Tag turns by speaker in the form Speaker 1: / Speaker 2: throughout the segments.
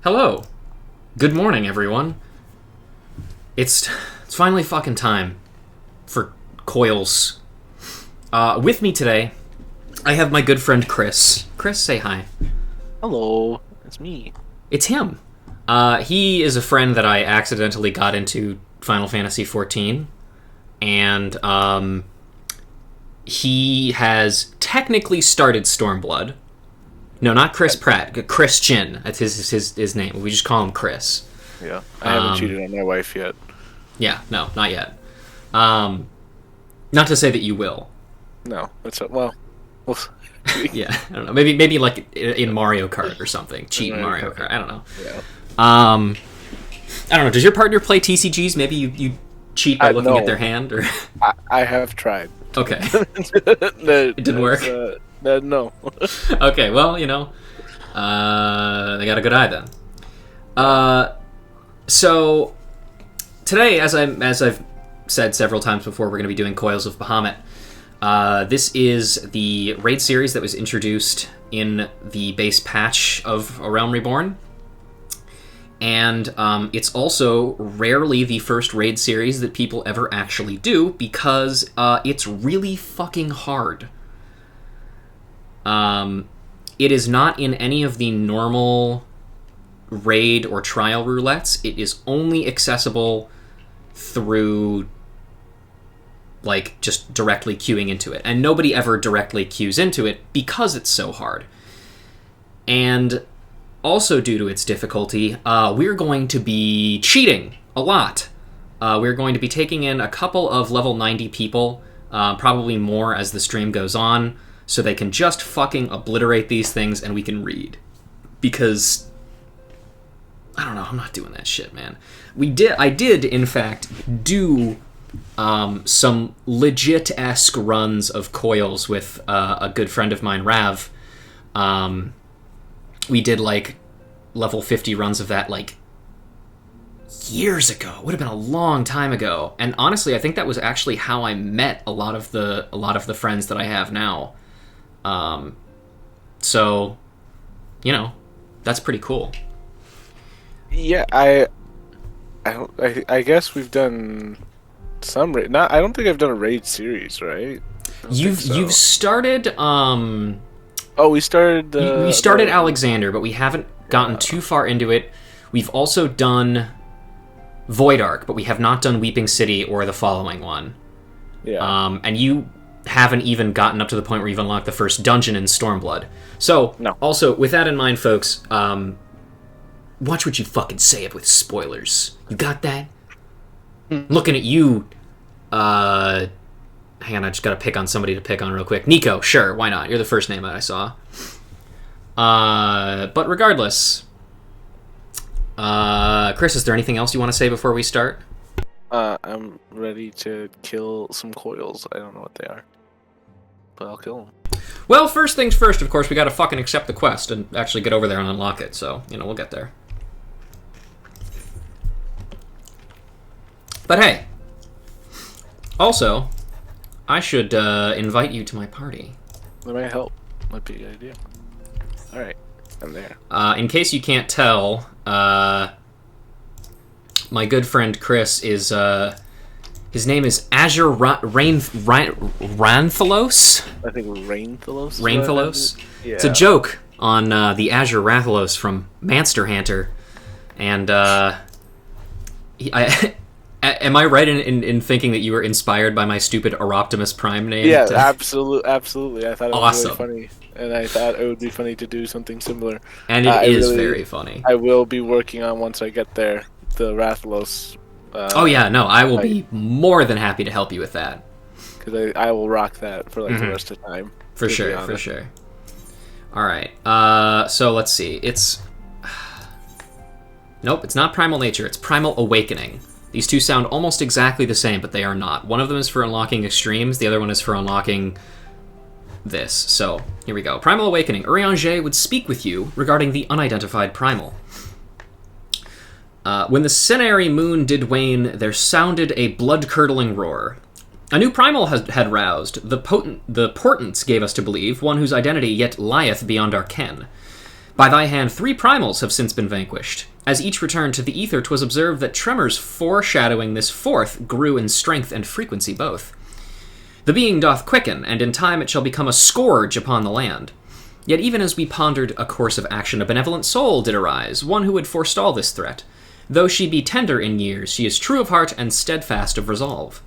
Speaker 1: Hello. Good morning, everyone. It's finally fucking time for COILS. With me today, I have my good friend Chris. Chris, say hi.
Speaker 2: Hello, it's me.
Speaker 1: It's him. He is a friend that I accidentally got into Final Fantasy XIV, and he has technically started Stormblood. No, not Chris Pratt. Christian. That's his name. We just call him Chris.
Speaker 2: Yeah, I haven't cheated on my wife yet.
Speaker 1: Yeah, no, not yet. Not to say that you will.
Speaker 2: No, that's
Speaker 1: yeah, I don't know. Maybe like in Mario Kart or something. Cheat in Mario Kart. I don't know.
Speaker 2: Yeah.
Speaker 1: I don't know. Does your partner play TCGs? Maybe you cheat by looking at their hand, or
Speaker 2: I have tried.
Speaker 1: Okay. It didn't work.
Speaker 2: No.
Speaker 1: Okay, well, they got a good eye then. So today, as I've said several times before, we're going to be doing Coils of Bahamut. This is the raid series that was introduced in the base patch of A Realm Reborn. And it's also rarely the first raid series that people ever actually do, because it's really fucking hard. It is not in any of the normal raid or trial roulettes. It is only accessible through, like, just directly queuing into it. And nobody ever directly queues into it because it's so hard. And also due to its difficulty, we're going to be cheating a lot. We're going to be taking in a couple of level 90 people, probably more as the stream goes on, so they can just fucking obliterate these things and we can read. Because, I don't know, I'm not doing that shit, man. I did, in fact, do some legit-esque runs of coils with a good friend of mine, Rav. We did, like, level 50 runs of that, like, years ago. It would have been a long time ago. And honestly, I think that was actually how I met a lot of the friends that I have now. So, you know, that's pretty cool.
Speaker 2: Yeah, I guess we've done some raid. I don't think I've done a raid series, right?
Speaker 1: You've started.
Speaker 2: Oh, we started.
Speaker 1: We started Alexander, but we haven't gotten too far into it. We've also done Void Ark, but we have not done Weeping City or the following one.
Speaker 2: Yeah.
Speaker 1: And you haven't even gotten up to the point where you've unlocked the first dungeon in Stormblood. So,
Speaker 2: no.
Speaker 1: Also, with that in mind, folks, watch what you fucking say it with spoilers. You got that? Looking at you, hang on, I just gotta pick on somebody to pick on real quick. Nico, sure, why not? You're the first name that I saw. But regardless, Chris, is there anything else you want to say before we start?
Speaker 2: I'm ready to kill some coils. I don't know what they are, but I'll kill them.
Speaker 1: Well, first things first, of course, we gotta fucking accept the quest and actually get over there and unlock it, so, you know, we'll get there. But hey, also, I should invite you to my party.
Speaker 2: That might help. Might be a good idea. Alright, I'm there.
Speaker 1: In case you can't tell, my good friend Chris is, his name is Azure Ranthalos?
Speaker 2: I think Ranthalos.
Speaker 1: Ranthalos?
Speaker 2: Yeah.
Speaker 1: It's a joke on the Azure Rathalos from Monster Hunter. And, am I right in thinking that you were inspired by my stupid Oroptimus Prime name?
Speaker 2: Yeah, absolutely. I thought it was
Speaker 1: awesome.
Speaker 2: really funny, and I thought it would be funny to do something similar.
Speaker 1: And it is very funny.
Speaker 2: I will be working on, once I get there, the Rathalos.
Speaker 1: Oh yeah, no, I will be more than happy to help you with that.
Speaker 2: Because I will rock that for like the rest of the time.
Speaker 1: For sure. All right, so let's see. It's nope, it's not Primal Nature. It's Primal Awakening. These two sound almost exactly the same, but they are not. One of them is for unlocking extremes, the other one is for unlocking this. So, here we go. Primal Awakening. Urianger would speak with you regarding the unidentified primal. When the Cenary moon did wane, there sounded a blood-curdling roar. A new primal had roused. The portents gave us to believe, one whose identity yet lieth beyond our ken. By thy hand 3 primals have since been vanquished. As each returned to the ether, 'twas observed that tremors foreshadowing this fourth grew in strength and frequency both. The being doth quicken, and in time it shall become a scourge upon the land. Yet even as we pondered a course of action, a benevolent soul did arise, one who would forestall this threat. Though she be tender in years, she is true of heart and steadfast of resolve.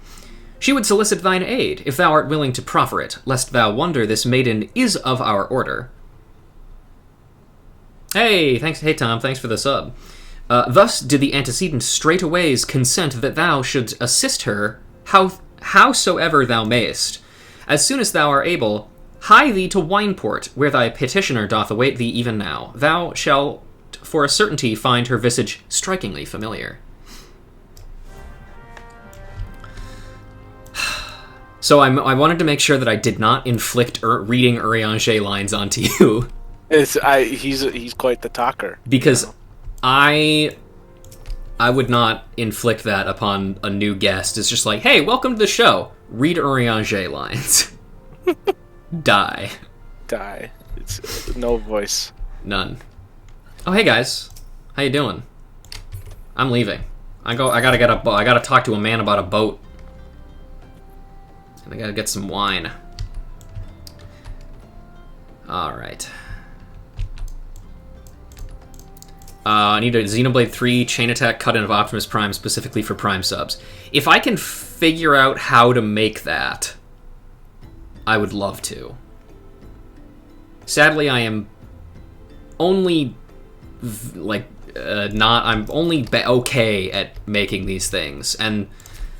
Speaker 1: She would solicit thine aid, if thou art willing to proffer it, lest thou wonder this maiden is of our order. Hey, thanks. Hey, Tom, thanks for the sub. Thus did the antecedent straightways consent that thou shouldst assist her howsoever thou mayest. As soon as thou art able, hie thee to Wineport, where thy petitioner doth await thee even now. Thou shalt for a certainty find her visage strikingly familiar. So I wanted to make sure that I did not inflict reading Urianger lines onto you.
Speaker 2: He's quite the talker.
Speaker 1: Because I would not inflict that upon a new guest. It's just like, hey, welcome to the show. Read Urianger lines. Die.
Speaker 2: Die. It's no voice.
Speaker 1: None. Oh, hey guys. How you doing? I'm leaving. I gotta talk to a man about a boat. And I gotta get some wine. Alright. I need a Xenoblade 3 chain attack cut-in of Optimus Prime specifically for Prime subs. If I can figure out how to make that, I would love to. Sadly, I am only I'm only okay at making these things, and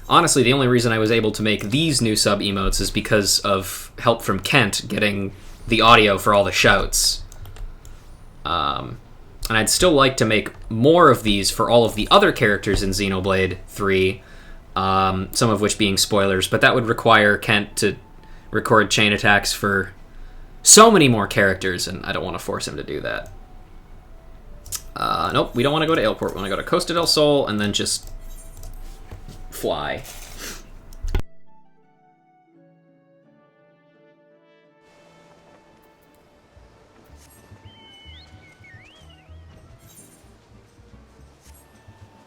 Speaker 1: honestly, the only reason I was able to make these new sub emotes is because of help from Kent getting the audio for all the shouts. And I'd still like to make more of these for all of the other characters in Xenoblade 3, some of which being spoilers, but that would require Kent to record chain attacks for so many more characters, and I don't want to force him to do that. Nope, we don't want to go to Ailport. We want to go to Costa del Sol and then just fly.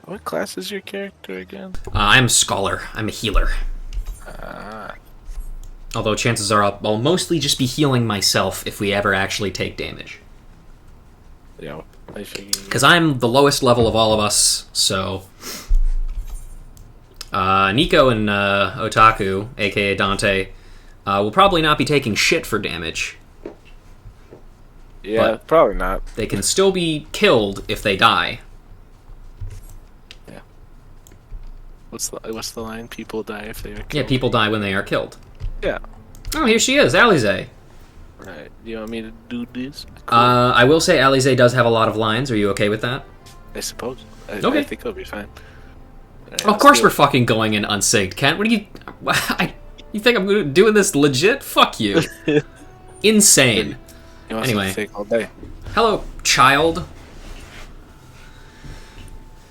Speaker 2: What class is your character again?
Speaker 1: I'm a scholar. I'm a healer. Although chances are I'll mostly just be healing myself if we ever actually take damage.
Speaker 2: Yeah, I figured.
Speaker 1: Because I'm the lowest level of all of us, so... Nico and Otaku, aka Dante, will probably not be taking shit for damage.
Speaker 2: Yeah, probably not.
Speaker 1: They can still be killed if they die.
Speaker 2: Yeah. What's the line? People die if they are killed.
Speaker 1: Yeah, people die when they are killed.
Speaker 2: Yeah.
Speaker 1: Oh, here she is, Alize.
Speaker 2: Right. Do you want me to do this? Cool.
Speaker 1: I will say Alize does have a lot of lines. Are you okay with that?
Speaker 2: I suppose.
Speaker 1: Okay.
Speaker 2: I think it'll be fine. Right,
Speaker 1: of course we're fucking going in unsynced, Kent. What do you... you think I'm doing this legit? Fuck you. Insane. Anyway.
Speaker 2: Fake all day.
Speaker 1: Hello, child.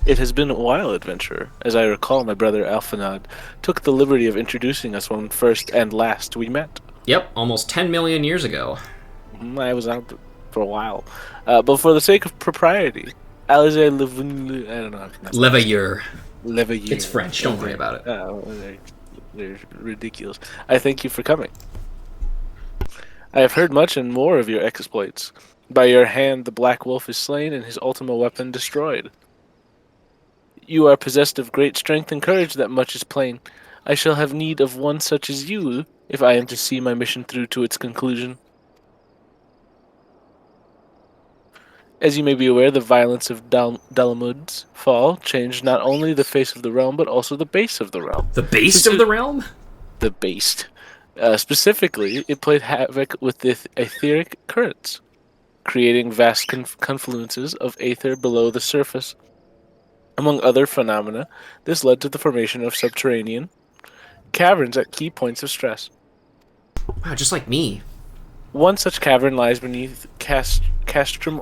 Speaker 2: It has been a while, adventurer. As I recall, my brother Alphanod took the liberty of introducing us when first and last we met.
Speaker 1: Yep, almost 10 million years ago.
Speaker 2: I was out for a while. But for the sake of propriety, Alize I don't know.
Speaker 1: Levailleur.
Speaker 2: Levailleur.
Speaker 1: It's French, don't worry about it.
Speaker 2: They're ridiculous. I thank you for coming. I have heard much and more of your exploits. By your hand the Black Wolf is slain and his ultima weapon destroyed. You are possessed of great strength and courage, that much is plain. I shall have need of one such as you, if I am to see my mission through to its conclusion. As you may be aware, the violence of Dalamud's fall changed not only the face of the realm, but also the base of the realm.
Speaker 1: The base of the realm?
Speaker 2: The base. Specifically, it played havoc with the etheric currents, creating vast confluences of aether below the surface. Among other phenomena, this led to the formation of subterranean caverns at key points of stress.
Speaker 1: Wow, just like me.
Speaker 2: One such cavern lies beneath Castrum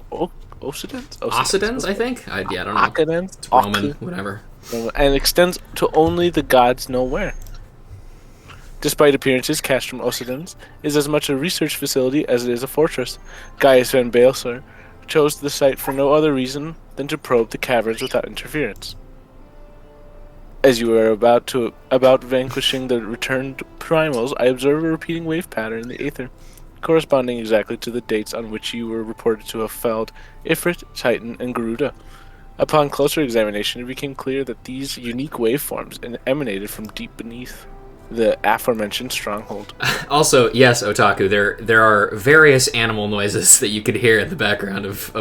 Speaker 2: Occidens?
Speaker 1: Occidens, I think? I don't know.
Speaker 2: Occidens?
Speaker 1: It's Roman, whatever.
Speaker 2: And extends to only the gods know where. Despite appearances, Castrum Occidens is as much a research facility as it is a fortress. Gaius van Baelsar chose the site for no other reason than to probe the caverns without interference. As you were about vanquishing the returned primals, I observed a repeating wave pattern in the aether, corresponding exactly to the dates on which you were reported to have felled Ifrit, Titan, and Garuda. Upon closer examination, it became clear that these unique waveforms emanated from deep beneath the aforementioned stronghold. Also,
Speaker 1: yes, Otaku, there are various animal noises that you could hear in the background of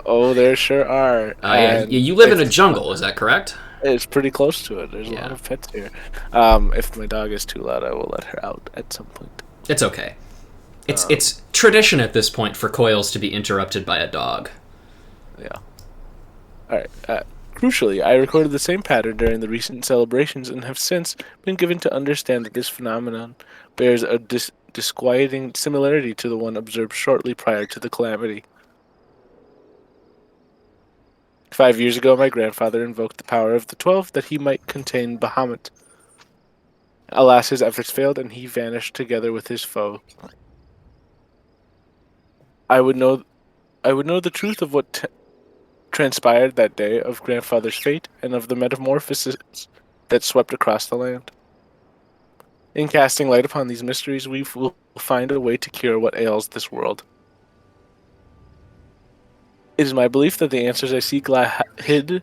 Speaker 2: Oh, there sure are.
Speaker 1: Yeah, you live in a jungle, is that correct?
Speaker 2: It's pretty close to it. There's a lot of pets here. If my dog is too loud, I will let her out at some point.
Speaker 1: It's okay. It's tradition at this point for Coils to be interrupted by a dog.
Speaker 2: Yeah. Alright. Crucially, I recorded the same pattern during the recent celebrations and have since been given to understand that this phenomenon bears a disquieting similarity to the one observed shortly prior to the Calamity. 5 years ago, my grandfather invoked the power of the 12 that he might contain Bahamut. Alas, his efforts failed, and he vanished together with his foe. I would know the truth of what transpired that day, of grandfather's fate, and of the metamorphosis that swept across the land. In casting light upon these mysteries, we will find a way to cure what ails this world. It is my belief that the answers I seek lie hid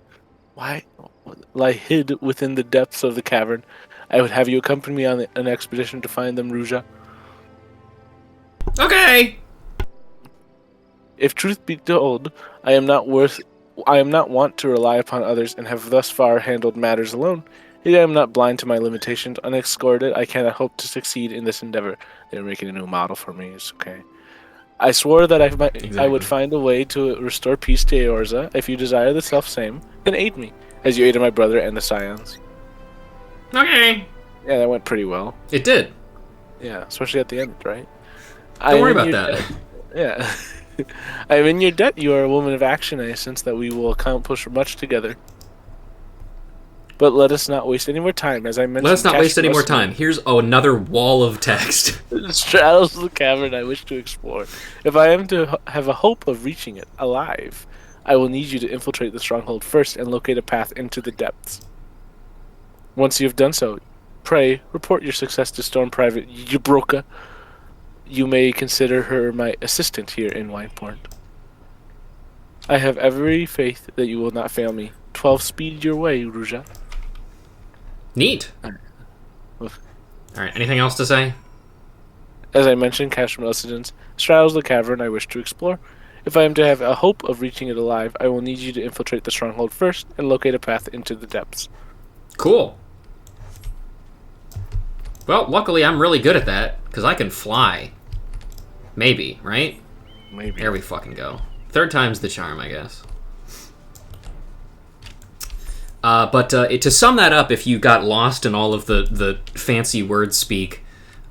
Speaker 2: within the depths of the cavern. I would have you accompany me on an expedition to find them, Ruja.
Speaker 1: Okay!
Speaker 2: If truth be told, I am not wont to rely upon others, and have thus far handled matters alone. Yet I am not blind to my limitations. Unescorted, I cannot hope to succeed in this endeavor. They're making a new model for me. It's okay. I swore that I would find a way to restore peace to Eorza. If you desire the self-same, then aid me, as you aided my brother and the Scions.
Speaker 1: Okay.
Speaker 2: Yeah, that went pretty well.
Speaker 1: It did.
Speaker 2: Yeah, especially at the end, right?
Speaker 1: Don't worry about that.
Speaker 2: Yeah. I am in your debt. You are a woman of action. I sense that we will accomplish much together. But let us not waste any more time. As I mentioned,
Speaker 1: let us not waste any more time. Here's another wall of text.
Speaker 2: Straddles the cavern I wish to explore. If I am to have a hope of reaching it alive, I will need you to infiltrate the stronghold first and locate a path into the depths. Once you have done so, pray report your success to Storm Private Jabroka. You may consider her my assistant here in Wineport. I have every faith that you will not fail me. 12 speed your way, Ruja.
Speaker 1: Neat. Alright, anything else to say?
Speaker 2: As I mentioned, Castrum Elcidens straddles the cavern I wish to explore. If I am to have a hope of reaching it alive, I will need you to infiltrate the stronghold first and locate a path into the depths.
Speaker 1: Cool. Well, luckily I'm really good at that, because I can fly. Maybe, right?
Speaker 2: Maybe.
Speaker 1: There we fucking go. Third time's the charm, I guess. But to sum that up, if you got lost in all of the fancy word speak,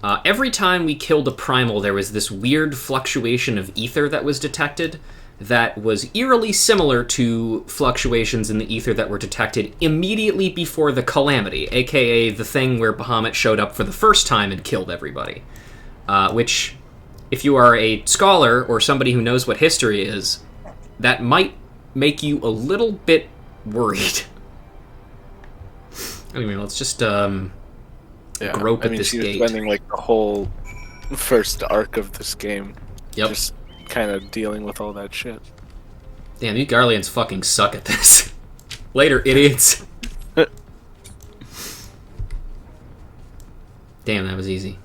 Speaker 1: every time we killed a primal, there was this weird fluctuation of ether that was detected that was eerily similar to fluctuations in the ether that were detected immediately before the Calamity, aka the thing where Bahamut showed up for the first time and killed everybody. Which, if you are a scholar or somebody who knows what history is, that might make you a little bit worried. Anyway, let's just grope at this
Speaker 2: she
Speaker 1: gate.
Speaker 2: was spending like the whole first arc of this game,
Speaker 1: Yep.
Speaker 2: just kind of dealing with all that shit.
Speaker 1: Damn, you Garleans fucking suck at this. Later, idiots. Damn, that was easy.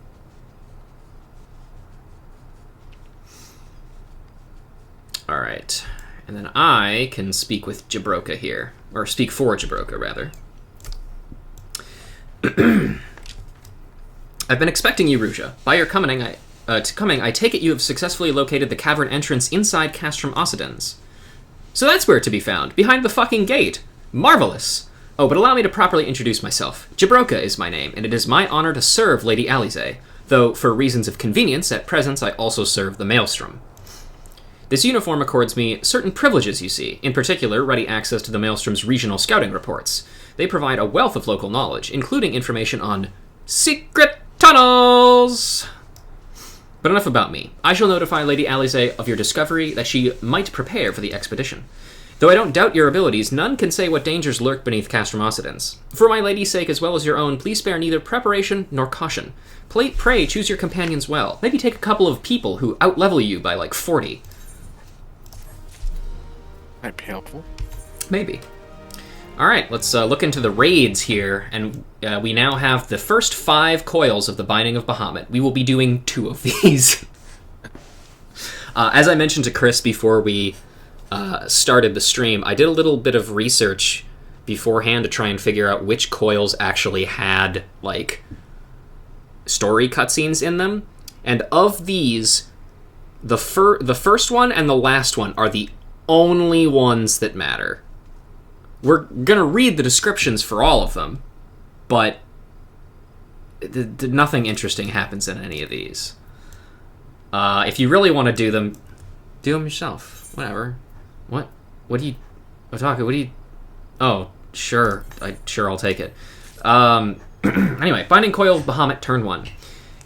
Speaker 1: Alright. And then I can speak with Jabroka here. Or speak for Jabroka, rather. I've been expecting you, Ruja. By your coming, I take it you have successfully located the cavern entrance inside Castrum Occidens. So that's where to be found, behind the fucking gate. Marvelous! Oh, but allow me to properly introduce myself. Jabroka is my name, and it is my honor to serve Lady Alize, though for reasons of convenience, at present I also serve the Maelstrom. This uniform accords me certain privileges, you see, in particular ready access to the Maelstrom's regional scouting reports. They provide a wealth of local knowledge, including information on secret tunnels! But enough about me. I shall notify Lady Alize of your discovery that she might prepare for the expedition. Though I don't doubt your abilities, none can say what dangers lurk beneath Castrum Occidens. For my lady's sake as well as your own, please spare neither preparation nor caution. Pray choose your companions well. Maybe take a couple of people who outlevel you by like 40.
Speaker 2: Might be helpful.
Speaker 1: Maybe. Alright, let's look into the raids here, and we now have the first 5 coils of the Binding of Bahamut. We will be doing 2 of these. As I mentioned to Chris before we started the stream, I did a little bit of research beforehand to try and figure out which coils actually had, like, story cutscenes in them. And of these, the first one and the last one are the only ones that matter. We're gonna read the descriptions for all of them, but nothing interesting happens in any of these. If you really want to do them yourself. Whatever. What do you... Otaka, what do you... Oh, sure. I'll take it. Anyway, finding Coil of Bahamut, turn 1.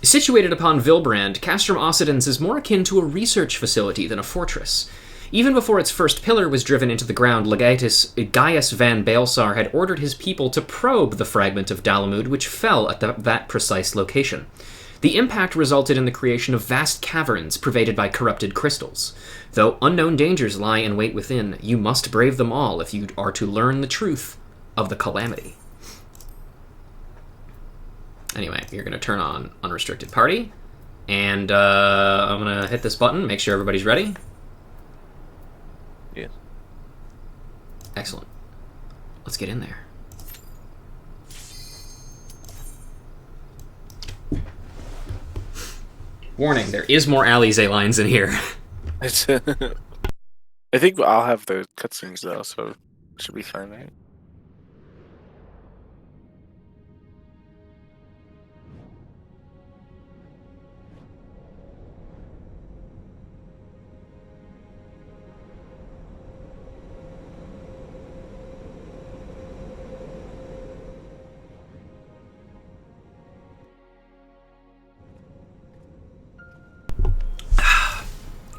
Speaker 1: Situated upon Vilbrand, Castrum Occidens is more akin to a research facility than a fortress. Even before its first pillar was driven into the ground, Legatus Gaius van Baelsar had ordered his people to probe the fragment of Dalamud which fell at that precise location. The impact resulted in the creation of vast caverns pervaded by corrupted crystals. Though unknown dangers lie in wait within, you must brave them all if you are to learn the truth of the Calamity. Anyway, you're going to turn on Unrestricted Party, and I'm going to hit this button, make sure everybody's ready.
Speaker 2: Yes.
Speaker 1: Excellent. Let's get in there. Warning, there is more Alize lines in here.
Speaker 2: I think I'll have the cutscenes though, so it should be fine, right?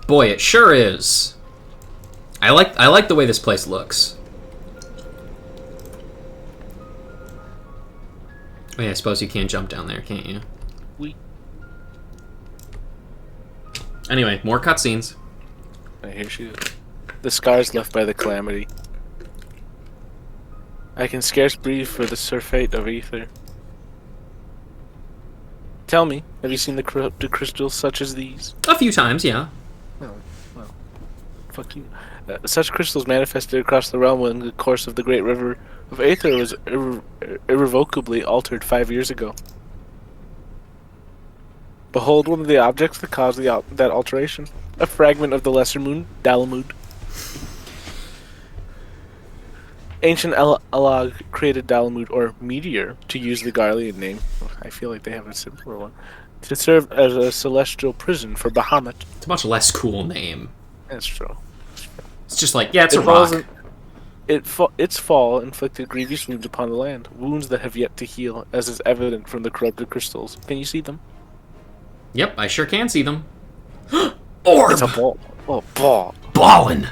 Speaker 1: Boy, it sure is. I like the way this place looks. Oh yeah, I suppose you can't jump down there, can't you?
Speaker 2: We.
Speaker 1: Anyway, more cutscenes.
Speaker 2: Here she is. The scars left by the Calamity. I can scarce breathe for the surfeit of ether. Tell me, have you seen the corrupted crystals such as these?
Speaker 1: A few times, yeah.
Speaker 2: Oh, well, fuck you. Such crystals manifested across the realm when the course of the great river of Aether was irrevocably altered 5 years ago. Behold one of the objects that caused that alteration. A fragment of the lesser moon, Dalamud. Ancient Alag created Dalamud, or Meteor, to use the Garlean name. I feel like they have a simpler one. To serve as a celestial prison for Bahamut.
Speaker 1: It's a much less cool name.
Speaker 2: That's true.
Speaker 1: It's just like, yeah, it's a rock.
Speaker 2: Its fall inflicted grievous wounds upon the land. Wounds that have yet to heal, as is evident from the corrupted crystals. Can you see them?
Speaker 1: Yep, I sure can see them. Orb!
Speaker 2: It's a ball. Oh, ball.
Speaker 1: Ballin'!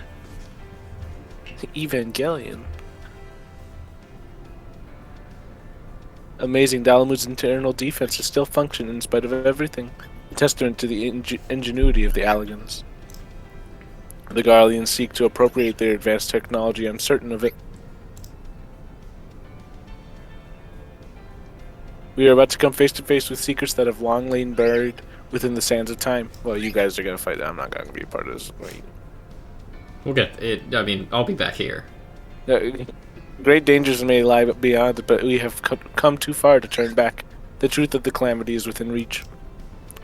Speaker 2: Evangelion. Amazing, Dalamud's internal defenses still function in spite of everything. A testament to the ingenuity of the Alligans. The Garleans seek to appropriate their advanced technology, I'm certain of it. We are about to come face to face with secrets that have long lain buried within the sands of time. Well, you guys are going to fight that. I'm not going to be a part of this.
Speaker 1: We'll get it. I mean, I'll be back here.
Speaker 2: Great dangers may lie beyond, but we have come too far to turn back. The truth of the Calamity is within reach.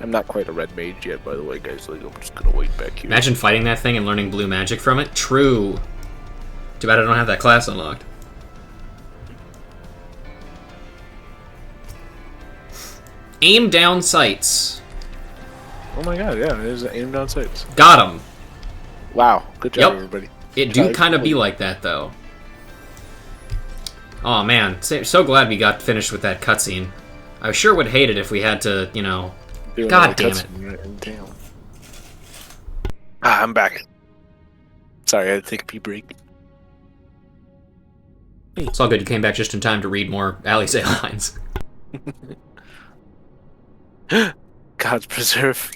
Speaker 2: I'm not quite a red mage yet, by the way, guys. Like, I'm just gonna wait back here.
Speaker 1: Imagine fighting that thing and learning blue magic from it. True. Too bad I don't have that class unlocked. Aim down sights.
Speaker 2: Oh my god, yeah, there's aim down sights.
Speaker 1: Got him.
Speaker 2: Wow, good job, everybody.
Speaker 1: It do kind of be like that, though. Oh man, so glad we got finished with that cutscene. I sure would hate it if we had to, you know... God damn it.
Speaker 2: Damn. I'm back. Sorry, I had to take a pee break.
Speaker 1: It's all good, you came back just in time to read more Alice lines.
Speaker 2: Gods preserve.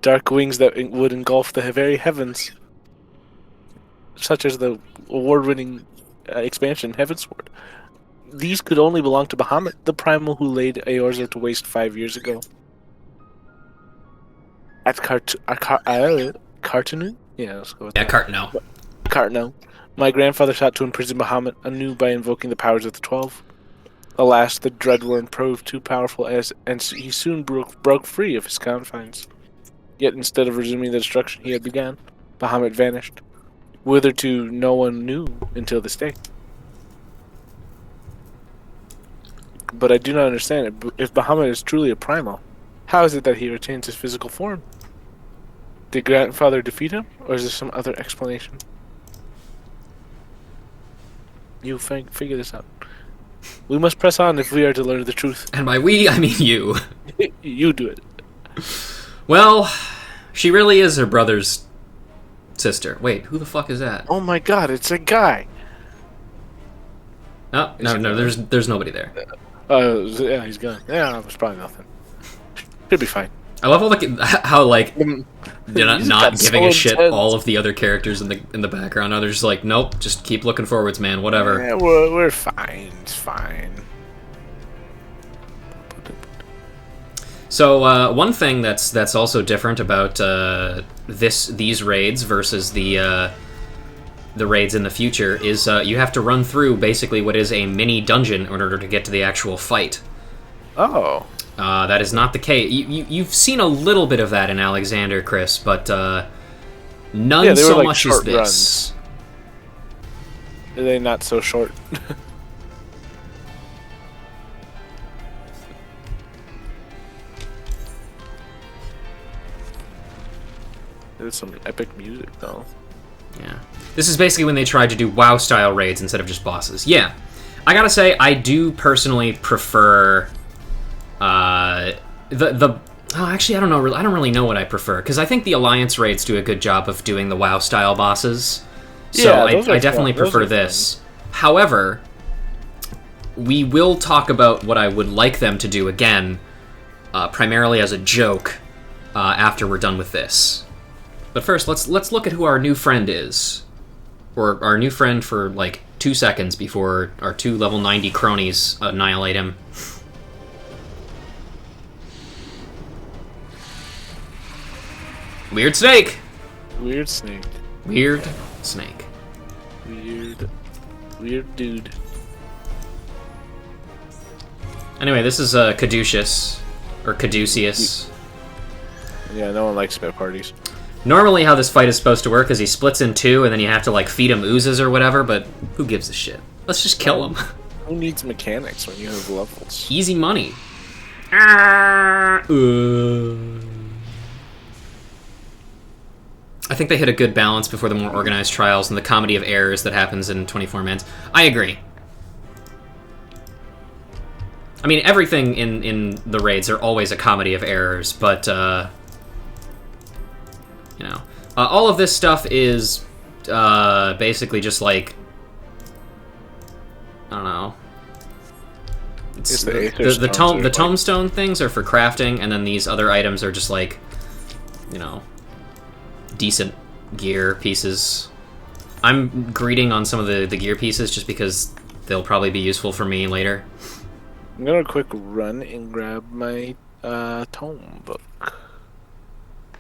Speaker 2: Dark wings that would engulf the very heavens. Such as the award-winning expansion, Heavensward. These could only belong to Bahamut, the primal who laid Eorza to waste 5 years ago. At Cartanu? Yeah, let's go with that.
Speaker 1: Cartano.
Speaker 2: Cartano. My grandfather sought to imprison Bahamut anew by invoking the powers of the 12. Alas, the Dreadworm proved too powerful, and he soon broke free of his confines. Yet instead of resuming the destruction he had begun, Bahamut vanished. Whither to no one knew until this day. But I do not understand it. If Bahamut is truly a primal, how is it that he retains his physical form? Did grandfather defeat him, or is there some other explanation? You figure this out. We must press on if we are to learn the truth.
Speaker 1: And by we, I mean you.
Speaker 2: You do it.
Speaker 1: Well, she really is her brother's sister. Wait, who the fuck is that?
Speaker 2: Oh my god, it's a guy.
Speaker 1: Oh, no, there's nobody there.
Speaker 2: Yeah, he's gone. Yeah, it was probably nothing. Should be fine.
Speaker 1: I love how like they're not giving a shit
Speaker 2: intense.
Speaker 1: all of the other characters in the background. They're just like, nope, just keep looking forwards, man. Whatever.
Speaker 2: Yeah, we're fine. It's fine.
Speaker 1: So one thing that's also different about these raids versus the raids in the future is you have to run through basically what is a mini dungeon in order to get to the actual fight.
Speaker 2: Oh.
Speaker 1: That is not the case. You've seen a little bit of that in Alexander, Chris, but none so
Speaker 2: like
Speaker 1: much as this.
Speaker 2: runs. Are they not so short? There's some epic music, though.
Speaker 1: Yeah. This is basically when they tried to do WoW-style raids instead of just bosses. Yeah. I gotta say, I do personally prefer... actually, I don't know. I don't really know what I prefer, because I think the Alliance raids do a good job of doing the WoW-style bosses. So
Speaker 2: Yeah,
Speaker 1: I definitely prefer this. However, we will talk about what I would like them to do again, primarily as a joke, after we're done with this. But first, let's look at who our new friend is. Or our new friend for, like, 2 seconds before our 2 level 90 cronies annihilate him. Weird snake!
Speaker 2: Weird snake.
Speaker 1: Weird snake.
Speaker 2: Weird dude.
Speaker 1: Anyway, this is Caduceus. Or Caduceus.
Speaker 2: Yeah, no one likes spare parties.
Speaker 1: Normally how this fight is supposed to work is he splits in two and then you have to like feed him oozes or whatever, but who gives a shit? Let's just kill him.
Speaker 2: Who needs mechanics when you have levels?
Speaker 1: Easy money. I think they hit a good balance before the more organized trials and the comedy of errors that happens in 24 Mans. I agree. I mean, everything in the raids are always a comedy of errors, but, you know. All of this stuff is basically just like, I don't know. It's the tombstone things are for crafting, and then these other items are just like, you know, decent gear pieces. I'm greeting on some of the gear pieces just because they'll probably be useful for me later.
Speaker 2: I'm gonna quick run and grab my tome book.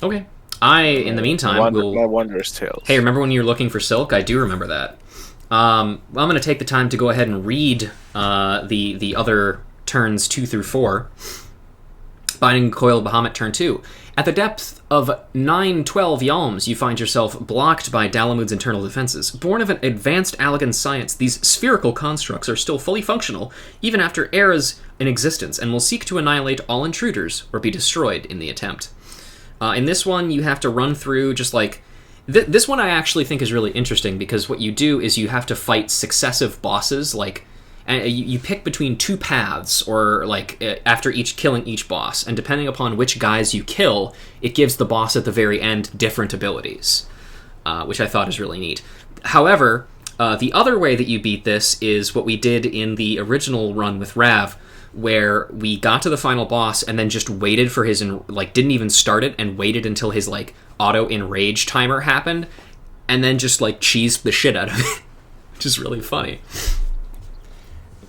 Speaker 1: Okay. In the meantime, will...
Speaker 2: My Wondrous Tales.
Speaker 1: Hey, remember when you were looking for silk? I do remember that. I'm going to take the time to go ahead and read the other turns 2 through 4. Binding Coil of Bahamut, turn 2. At the depth of 9-12 yalms, you find yourself blocked by Dalamud's internal defenses. Born of an advanced Allagan science, these spherical constructs are still fully functional, even after eras in existence, and will seek to annihilate all intruders or be destroyed in the attempt. In this one, you have to run through just like... this one I actually think is really interesting, because what you do is you have to fight successive bosses, like... And you pick between 2 paths, or like after killing each boss, and depending upon which guys you kill, it gives the boss at the very end different abilities, which I thought is really neat. However, the other way that you beat this is what we did in the original run with Rav, where we got to the final boss and then just waited for his, didn't even start it, and waited until his, auto enrage timer happened, and then just, cheesed the shit out of it, which is really funny.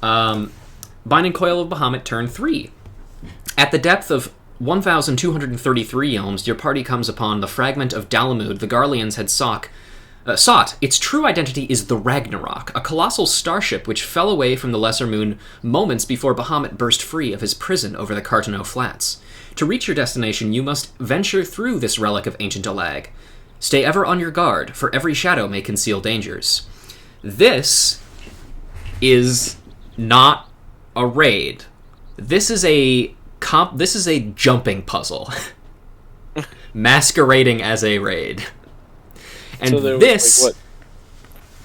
Speaker 1: Binding Coil of Bahamut, turn 3. At the depth of 1,233 yalms, your party comes upon the fragment of Dalamud the Garleans had sought. Its true identity is the Ragnarok, a colossal starship which fell away from the Lesser Moon moments before Bahamut burst free of his prison over the Cartano Flats. To reach your destination, you must venture through this relic of ancient Alag. Stay ever on your guard, for every shadow may conceal dangers. This is not a raid. This is a jumping puzzle masquerading as a raid. And so this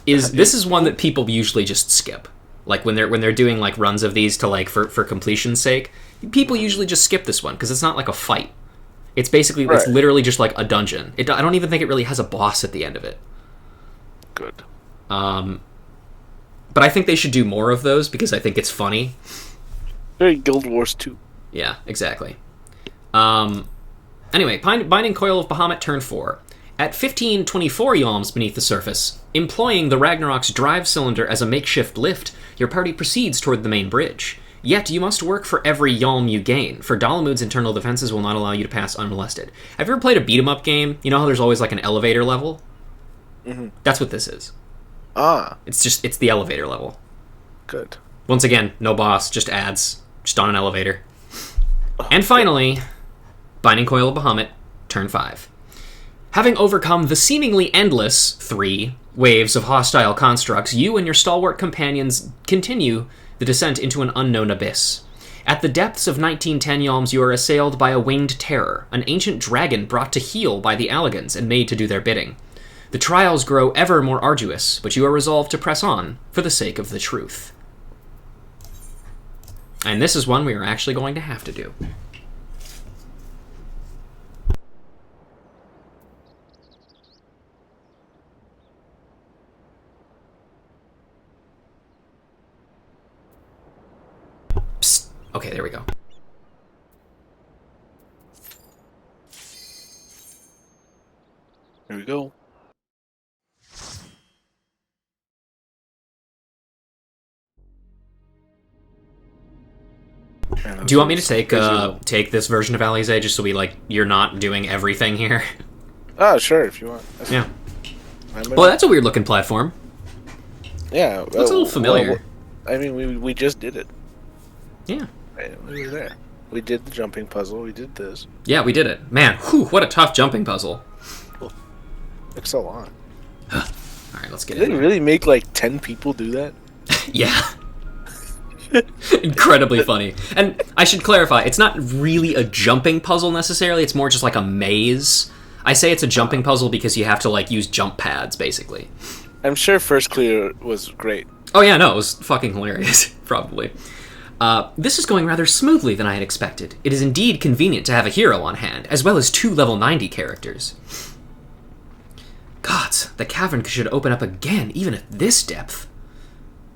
Speaker 1: is one that people usually just skip. Like when they're doing like runs of these to like for completion's sake, people usually just skip this one because it's not like a fight. It's basically it's literally just like a dungeon. I don't even think it really has a boss at the end of it.
Speaker 2: Good.
Speaker 1: But I think they should do more of those because I think it's funny.
Speaker 2: Very Guild Wars 2.
Speaker 1: Yeah, exactly. Anyway, Binding Coil of Bahamut turn 4. At 1524 yalms beneath the surface, employing the Ragnarok's drive cylinder as a makeshift lift, your party proceeds toward the main bridge. Yet, you must work for every yalm you gain, for Dalamud's internal defenses will not allow you to pass unmolested. Have you ever played a beat-em-up game? You know how there's always like an elevator level? Mm-hmm. That's what this is. It's the elevator level.
Speaker 2: Good.
Speaker 1: Once again, no boss, just ads, just on an elevator. And finally, Binding Coil of Bahamut, turn 5. Having overcome the seemingly endless 3 waves of hostile constructs, you and your stalwart companions continue the descent into an unknown abyss. At the depths of 1910 yalms, you are assailed by a winged terror, an ancient dragon brought to heel by the Alligans and made to do their bidding. The trials grow ever more arduous, but you are resolved to press on for the sake of the truth. And this is one we are actually going to have to do. Psst. Okay, there we go.
Speaker 2: Here we go.
Speaker 1: Do you want me to take this version of Alize just so you're not doing everything here?
Speaker 2: Oh, sure, if you want.
Speaker 1: Yeah. Well, that's a weird looking platform.
Speaker 2: Yeah.
Speaker 1: Looks a little familiar.
Speaker 2: I mean, we just did it.
Speaker 1: Yeah.
Speaker 2: We were there. We did the jumping puzzle. We did this.
Speaker 1: Yeah, we did it. Man, whew, what a tough jumping puzzle.
Speaker 2: Took so long.
Speaker 1: All right, let's get
Speaker 2: Did they really make like 10 people do that?
Speaker 1: Yeah. Incredibly funny. And I should clarify, it's not really a jumping puzzle necessarily, it's more just like a maze. I say it's a jumping puzzle because you have to like use jump pads, basically.
Speaker 2: I'm sure First Clear was great.
Speaker 1: Oh yeah, no, it was fucking hilarious, probably. This is going rather smoothly than I had expected. It is indeed convenient to have a hero on hand, as well as 2 level 90 characters. Gods, the cavern should open up again, even at this depth.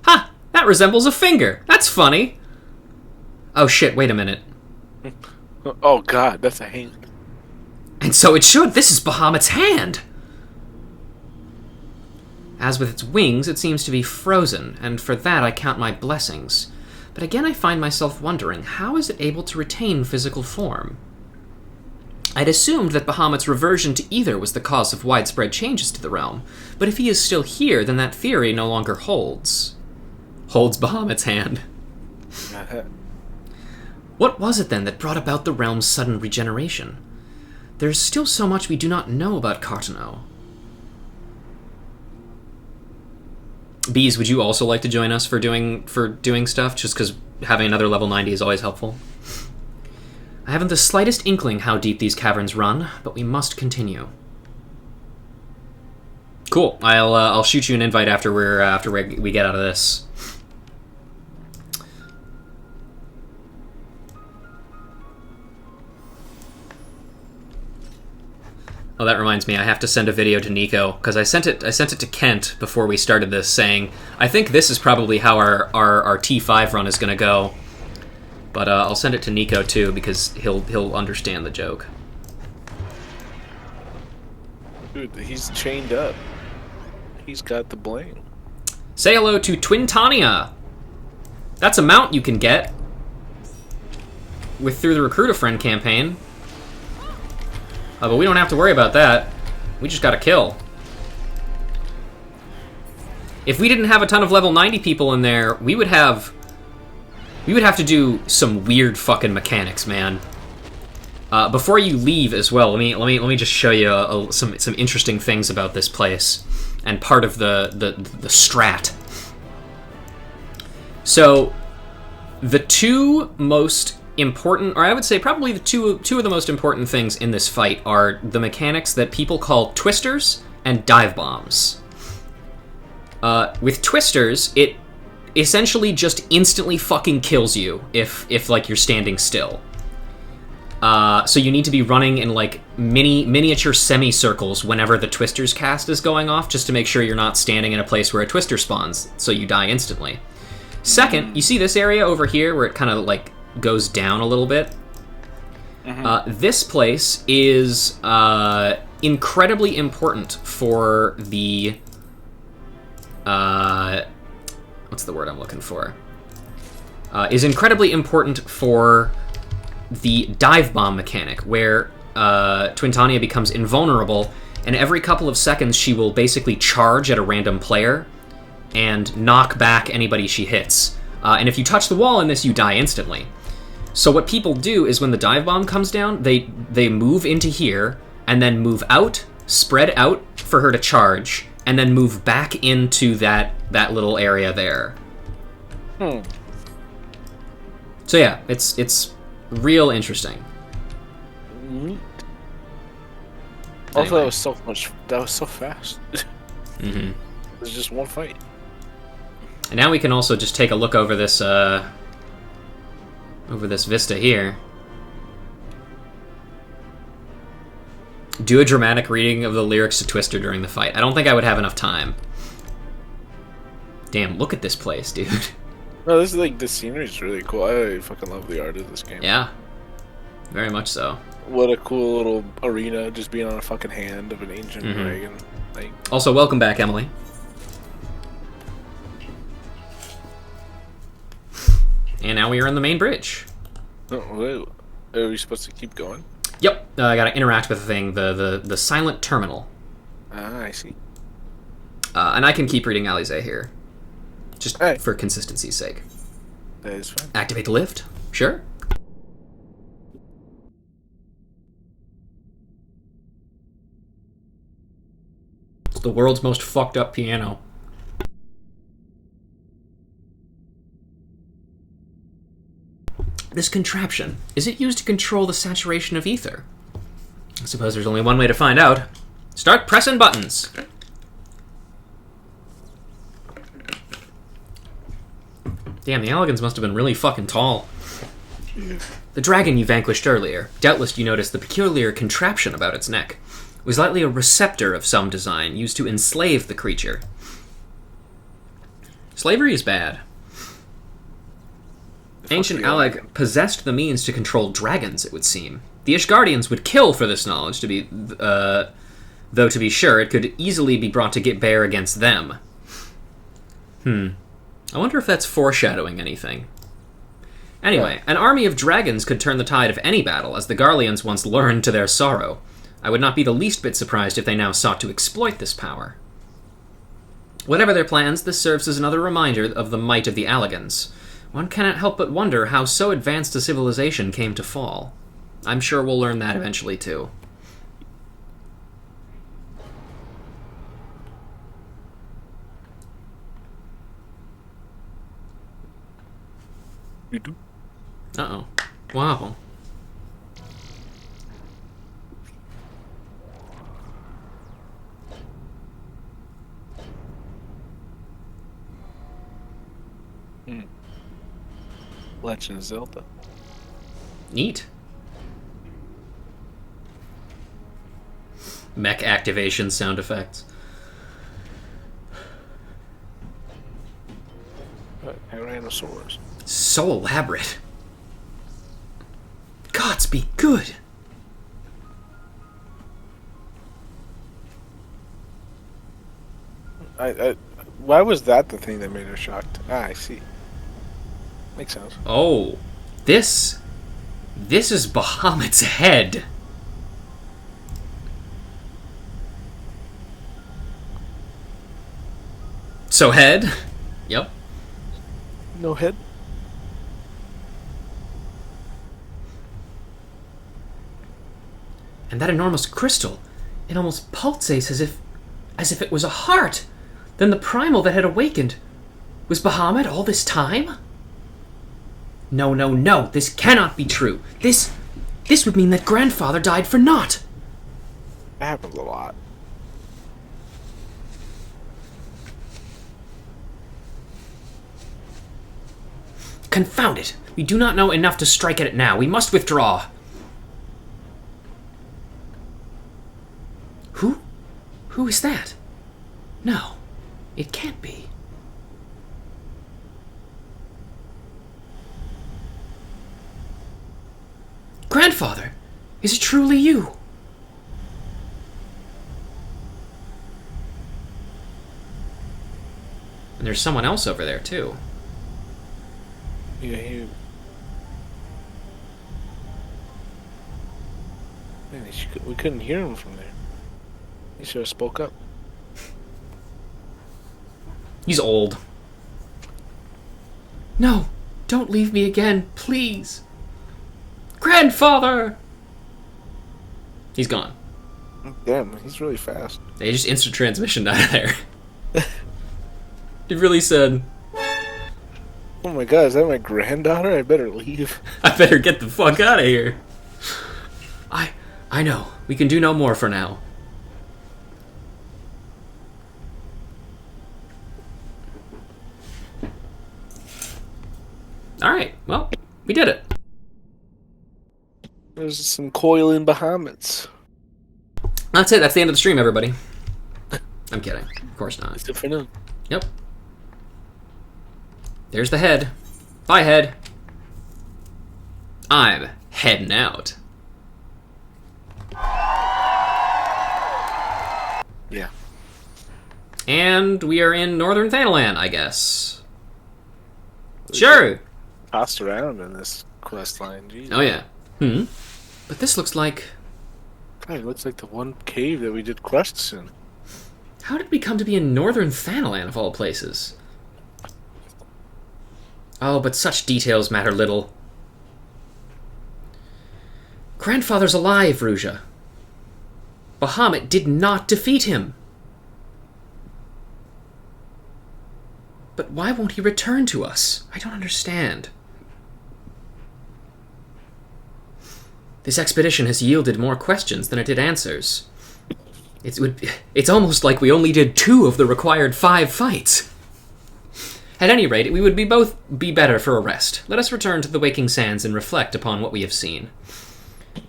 Speaker 1: Ha! That resembles a finger! That's funny! Oh shit, wait a minute.
Speaker 2: Oh god, that's a hand.
Speaker 1: And so it should! This is Bahamut's hand! As with its wings, it seems to be frozen, and for that I count my blessings. But again I find myself wondering, how is it able to retain physical form? I'd assumed that Bahamut's reversion to ether was the cause of widespread changes to the realm, but if he is still here, then that theory no longer holds. Holds Bahamut's hand. What was it then that brought about the realm's sudden regeneration? There's still so much we do not know about Cartoneau. Bees, would you also like to join us for doing stuff? Just because having another level 90 is always helpful. I haven't the slightest inkling how deep these caverns run, but we must continue. Cool. I'll shoot you an invite after we get out of this. Oh, that reminds me. I have to send a video to Nico because I sent it to Kent before we started this, saying I think this is probably how our T5 run is going to go. But I'll send it to Nico too because he'll understand the joke.
Speaker 2: Dude, he's chained up. He's got the bling.
Speaker 1: Say hello to Twintania. That's a mount you can get through the Recruit a Friend campaign. But we don't have to worry about that. We just gotta kill. If we didn't have a ton of level 90 people in there, we would have to do some weird fucking mechanics, man. Before you leave as well, let me just show you some interesting things about this place and part of the strat. So, the 2 most important, or I would say probably the two of the most important things in this fight are the mechanics that people call twisters and dive bombs. With twisters, essentially just instantly fucking kills you if like you're standing still. So you need to be running in like miniature semicircles whenever the Twister's cast is going off, just to make sure you're not standing in a place where a Twister spawns, so you die instantly. Second, you see this area over here where it kind of like goes down a little bit? This place is incredibly important for the... what's the word I'm looking for? Is incredibly important for the dive bomb mechanic, where Twintania becomes invulnerable, and every couple of seconds she will basically charge at a random player and knock back anybody she hits. And if you touch the wall in this, you die instantly. So what people do is when the dive bomb comes down, they move into here, and then move out, spread out for her to charge, and then move back into that little area there. So yeah, it's real interesting.
Speaker 2: Neat. Also,
Speaker 1: Anyway.
Speaker 2: that was so fast. It was just one fight.
Speaker 1: And now we can also just take a look over this vista here. Do a dramatic reading of the lyrics to Twister during the fight. I don't think I would have enough time. Damn, look at this place, dude.
Speaker 2: No, this is like, the scenery is really cool. I fucking love the art of this game.
Speaker 1: Yeah, very much so.
Speaker 2: What a cool little arena, just being on a fucking hand of an ancient dragon. Like,
Speaker 1: also, welcome back, Emily. And now we are on the main bridge.
Speaker 2: oh, wait, are we supposed to keep going?
Speaker 1: Yep, I gotta interact with the thing, the silent terminal.
Speaker 2: Ah, I see.
Speaker 1: And I can keep reading Alize here, just
Speaker 2: Hey.
Speaker 1: for consistency's sake.
Speaker 2: That is fine.
Speaker 1: Activate the lift? Sure. It's the world's most fucked up piano. This contraption, is it used to control the saturation of ether? I suppose there's only one way to find out. Start pressing buttons! Damn, the Alligans must have been really fucking tall. The dragon you vanquished earlier, doubtless you noticed the peculiar contraption about its neck. It was likely a receptor of some design used to enslave the creature. Slavery is bad. Ancient Alec possessed the means to control dragons, it would seem. The Ishgardians would kill for this knowledge, though to be sure, it could easily be brought to bear against them. I wonder if that's foreshadowing anything. Anyway, an army of dragons could turn the tide of any battle, as the Garleans once learned to their sorrow. I would not be the least bit surprised if they now sought to exploit this power. Whatever their plans, this serves as another reminder of the might of the Alligans. One cannot help but wonder how so advanced a civilization came to fall. I'm sure we'll learn that eventually, too.
Speaker 2: You do?
Speaker 1: Uh-oh. Wow.
Speaker 2: Legend of Zelda.
Speaker 1: Neat. Mech activation sound effects.
Speaker 2: Tyrannosaurus.
Speaker 1: So elaborate. Gods be good.
Speaker 2: Why was that the thing that made her shocked? Ah, I see. Makes sense.
Speaker 1: Oh, this is Bahamut's head. So head? Yep.
Speaker 2: No head?
Speaker 1: And that enormous crystal, it almost pulsates as if it was a heart. Then the primal that had awakened, was Bahamut all this time? No, no, no, this cannot be true. This would mean that grandfather died for naught.
Speaker 2: That happens a lot.
Speaker 1: Confound it! We do not know enough to strike at it now. We must withdraw. Who? Who is that? No, it can't be. Grandfather, is it truly you? And there's someone else over there, too.
Speaker 2: Yeah, Man, we couldn't hear him from there. He should have spoke up.
Speaker 1: He's old. No, don't leave me again, please. Grandfather! He's gone.
Speaker 2: Damn, he's really fast.
Speaker 1: They just instant transmission out of there. It really said,
Speaker 2: Oh my god, is that my granddaughter? I better leave.
Speaker 1: I better get the fuck out of here. I know. We can do no more for now. Alright, well, we did it.
Speaker 2: There's some coil in Bahamut.
Speaker 1: That's it. That's the end of the stream, everybody. I'm kidding. Of course not.
Speaker 2: That's it for now.
Speaker 1: Yep. There's the head. Bye, head. I'm heading out.
Speaker 2: Yeah.
Speaker 1: And we are in Northern Thanalan, I guess. Sure.
Speaker 2: Tossed around in this quest line. Jeez.
Speaker 1: Oh, yeah. But this looks like...
Speaker 2: God, it looks like the one cave that we did quests in.
Speaker 1: How did we come to be in Northern Thanalan, of all places? Oh, but such details matter little. Grandfather's alive, Ruja. Bahamut did not defeat him. But why won't he return to us? I don't understand. This expedition has yielded more questions than it did answers. It's almost like we only did 2 of the required 5 fights. At any rate, we would both be better for a rest. Let us return to the Waking Sands and reflect upon what we have seen.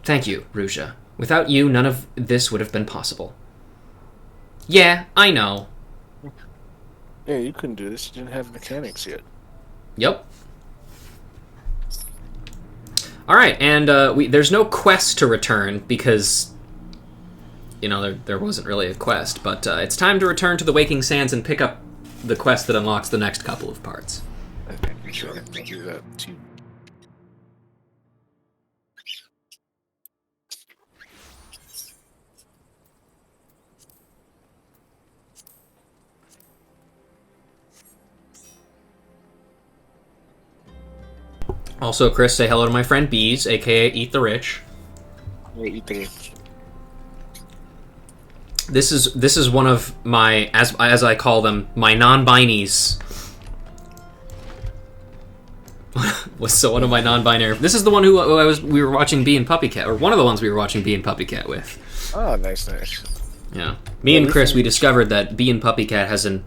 Speaker 1: Thank you, Ruja. Without you, none of this would have been possible. Yeah, I know.
Speaker 2: Yeah, you couldn't do this. You didn't have mechanics yet.
Speaker 1: Yep. Alright, and there's no quest to return because, you know, there wasn't really a quest, but it's time to return to the Waking Sands and pick up the quest that unlocks the next couple of parts.
Speaker 2: I think we should have to do that too.
Speaker 1: Also, Chris, say hello to my friend Bees, aka Eat the Rich.
Speaker 2: Yeah, eat the rich.
Speaker 1: This is one of my, as I call them, my non-binies. So one of my non-binary. This is the one who we were watching Bee and Puppy Cat, or one of the ones we were watching Bee and Puppy Cat with.
Speaker 2: Oh, nice.
Speaker 1: Yeah, me and Chris, we discovered that Bee and Puppy Cat has an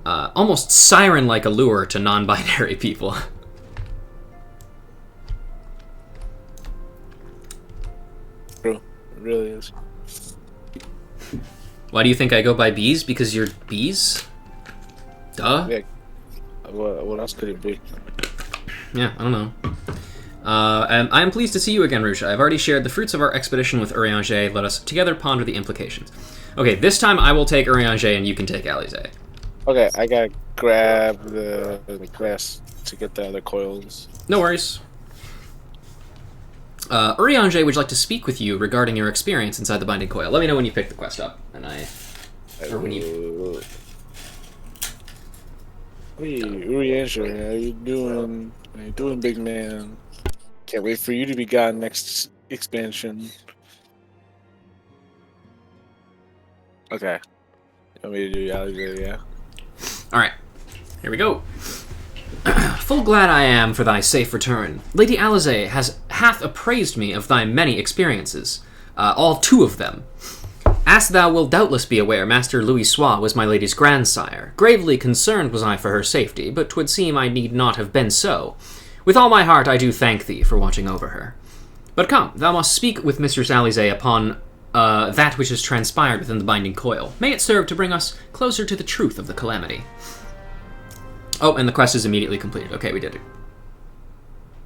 Speaker 1: almost siren-like allure to non-binary people.
Speaker 2: True, it really is.
Speaker 1: Why do you think I go by Bees? Because you're Bees? Duh.
Speaker 2: Yeah. What else could it be?
Speaker 1: Yeah, I don't know. And I am pleased to see you again, Rusha. I've already shared the fruits of our expedition with Urianger. Let us together ponder the implications. Okay, this time I will take Urianger and you can take Alize.
Speaker 2: Okay, I gotta grab the quest to get the other coils.
Speaker 1: No worries. Urianger would like to speak with you regarding your experience inside the Binding Coil. Let me know when you pick the quest up, and or when you...
Speaker 2: Hey, Urianger, how you doing? How you doing, big man? Can't wait for you to be gone next expansion. Okay. You want me to do Alize, yeah?
Speaker 1: Alright, here we go. Full glad I am for thy safe return. Lady Alize hath appraised me of thy many experiences, all 2 of them. As thou wilt doubtless be aware, Master Louis Sois was my lady's grandsire. Gravely concerned was I for her safety, but 'twould seem I need not have been so. With all my heart I do thank thee for watching over her. But come, thou must speak with Mistress Alize upon that which has transpired within the binding coil. May it serve to bring us closer to the truth of the Calamity. Oh, and the quest is immediately completed. Okay, we did it.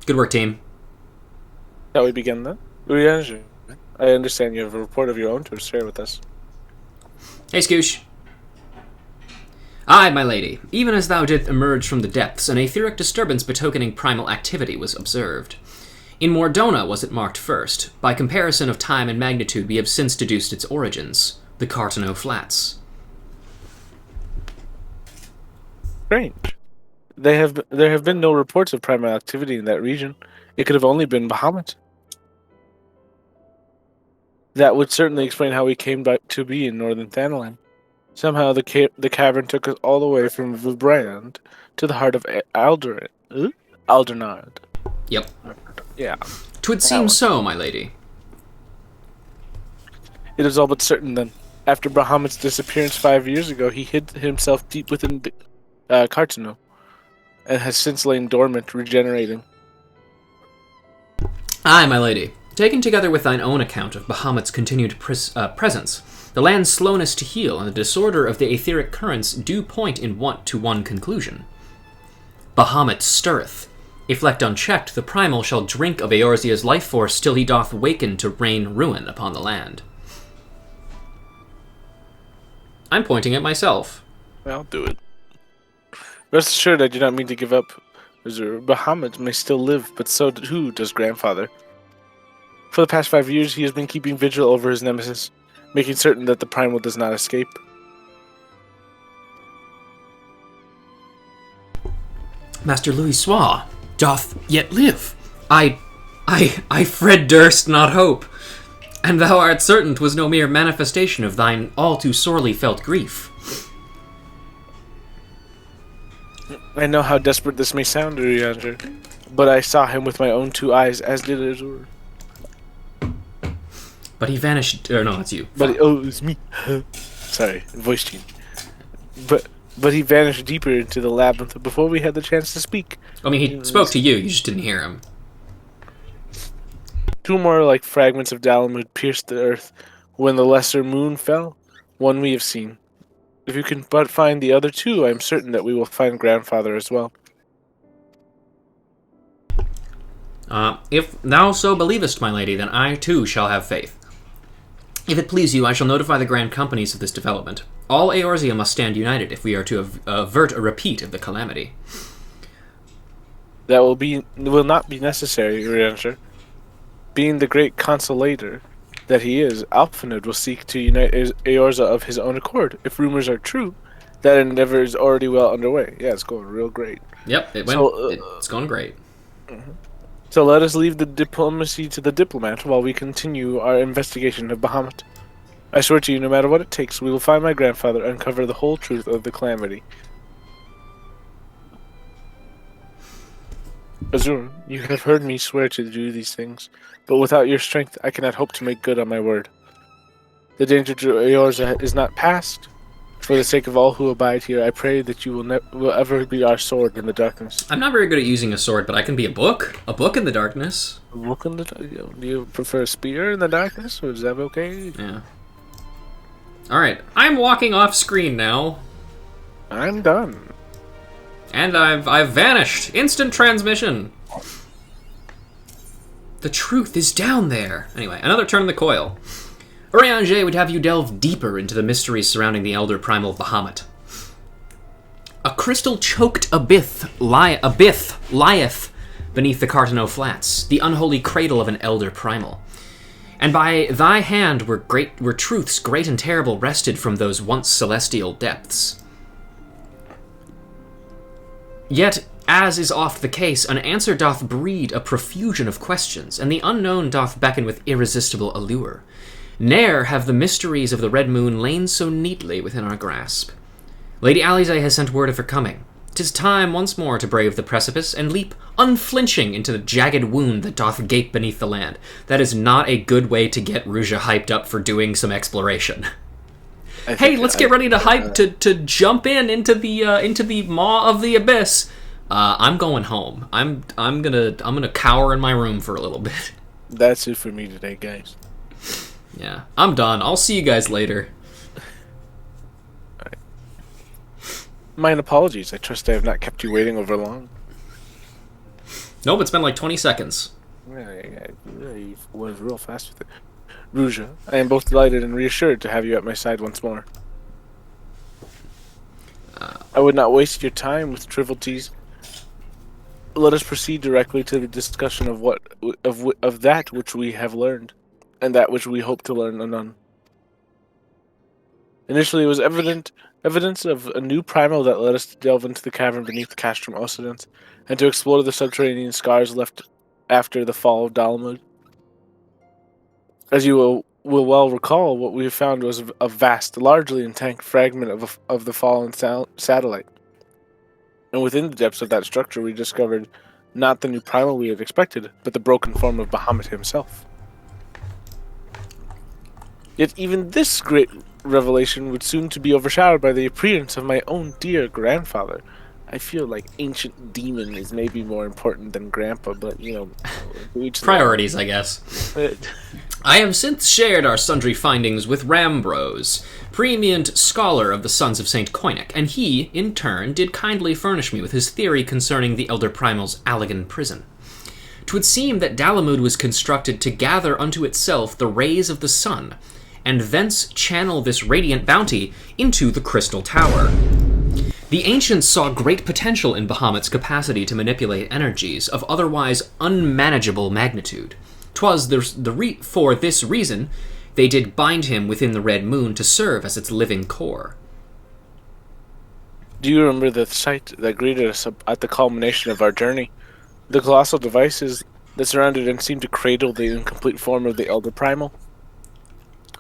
Speaker 1: Good work, team.
Speaker 2: Shall we begin then? Louis, I understand you have a report of your own to share with us.
Speaker 1: Hey, Scoosh. Aye, my lady. Even as thou didst emerge from the depths, an aetheric disturbance betokening primal activity was observed. In Mordona was it marked first. By comparison of time and magnitude, we have since deduced its origins, the Cartano Flats.
Speaker 2: Strange. There have been no reports of primal activity in that region. It could have only been Bahamut. That would certainly explain how we came back to be in northern Thanalan. Somehow the cavern took us all the way from Vibrand to the heart of Aldernard.
Speaker 1: Yep.
Speaker 2: Yeah.
Speaker 1: 'Twould seem so, my lady.
Speaker 2: It is all but certain then. After Bahamut's disappearance 5 years ago, he hid himself deep within Cartano, and has since lain dormant, regenerating.
Speaker 1: Aye, my lady. Taken together with thine own account of Bahamut's continued presence, the land's slowness to heal and the disorder of the aetheric currents do point to one conclusion. Bahamut stirreth. If left unchecked, the primal shall drink of Eorzea's life force till he doth waken to rain ruin upon the land. I'm pointing at myself.
Speaker 2: I'll do it. Rest assured, I do not mean to give up. Bahamut may still live, but so too does Grandfather. For the past 5 years, he has been keeping vigil over his nemesis, making certain that the primal does not escape.
Speaker 1: Master Louis Sois doth yet live. I Fred durst not hope, and thou art certain 'twas no mere manifestation of thine all too sorely felt grief.
Speaker 2: I know how desperate this may sound, Urianger, but I saw him with my own 2 eyes, as did Azur.
Speaker 1: But he vanished. Or no, it's you.
Speaker 2: It's me. Sorry, voice change. But he vanished deeper into the labyrinth before we had the chance to speak.
Speaker 1: I mean, he spoke to you. You just didn't hear him.
Speaker 2: 2 more like fragments of Dalamud pierced the earth when the lesser moon fell. One we have seen. If you can but find the other 2, I am certain that we will find Grandfather as well.
Speaker 1: If thou so believest, my lady, then I too shall have faith. If it please you, I shall notify the grand companies of this development. All Eorzea must stand united if we are to avert a repeat of the Calamity.
Speaker 2: That will not be necessary, Urianger. Being the great consolator that he is, Alphanid will seek to unite Eorza of his own accord. If rumors are true, that endeavor is already well underway. Yeah, it's going real great.
Speaker 1: Yep, it's going great.
Speaker 2: Mm-hmm. So let us leave the diplomacy to the diplomat while we continue our investigation of Bahamut. I swear to you, no matter what it takes, we will find my grandfather and uncover the whole truth of the Calamity. Azur, you have heard me swear to do these things, but without your strength, I cannot hope to make good on my word. The danger to Eorza is not past. For the sake of all who abide here, I pray that you will ever be our sword in the darkness.
Speaker 1: I'm not very good at using a sword, but I can be a book. A book in the darkness.
Speaker 2: A book in the do you prefer a spear in the darkness, or is that okay?
Speaker 1: Yeah. Alright, I'm walking off screen now.
Speaker 2: I'm done.
Speaker 1: And I've vanished. Instant transmission. The truth is down there. Anyway, another turn of the coil. Urianger would have you delve deeper into the mysteries surrounding the elder primal Bahamut. A crystal-choked abyss lieth beneath the Cartano Flats, the unholy cradle of an elder primal. And by thy hand were truths great and terrible wrested from those once celestial depths. Yet, as is oft the case, an answer doth breed a profusion of questions, and the unknown doth beckon with irresistible allure. Ne'er have the mysteries of the Red Moon lain so neatly within our grasp. Lady Alize has sent word of her coming. 'Tis time once more to brave the precipice and leap unflinching into the jagged wound that doth gape beneath the land. That is not a good way to get Ruja hyped up for doing some exploration. Hey, let's get ready to hype to jump into the maw of the abyss. I'm going home. I'm gonna cower in my room for a little bit.
Speaker 2: That's it for me today, guys.
Speaker 1: Yeah, I'm done. I'll see you guys later.
Speaker 2: Mine apologies. I trust I have not kept you waiting over long.
Speaker 1: Nope, it's been like 20 seconds.
Speaker 2: Yeah, you went real fast with it. Ruja, I am both delighted and reassured to have you at my side once more. I would not waste your time with trivialities. Let us proceed directly to the discussion of that which we have learned, and that which we hope to learn anon. Initially, it was evidence of a new primal that led us to delve into the cavern beneath the Castrum Occident, and to explore the subterranean scars left after the fall of Dalamud. As you will well recall, what we found was a vast, largely intact fragment of the fallen satellite. And within the depths of that structure, we discovered not the new primal we had expected, but the broken form of Bahamut himself. Yet even this great revelation would soon to be overshadowed by the appearance of my own dear grandfather. I feel like ancient demon is maybe more important than grandpa, but,
Speaker 1: priorities, I guess. I have since shared our sundry findings with Rambros, preeminent scholar of the Sons of St. Koinek, and he, in turn, did kindly furnish me with his theory concerning the Elder Primal's Allagan prison. 'Twould seem that Dalamud was constructed to gather unto itself the rays of the sun, and thence channel this radiant bounty into the Crystal Tower. The ancients saw great potential in Bahamut's capacity to manipulate energies of otherwise unmanageable magnitude. 'Twas for this reason they did bind him within the Red Moon to serve as its living core.
Speaker 2: Do you remember the sight that greeted us at the culmination of our journey? The colossal devices that surrounded and seemed to cradle the incomplete form of the Elder Primal?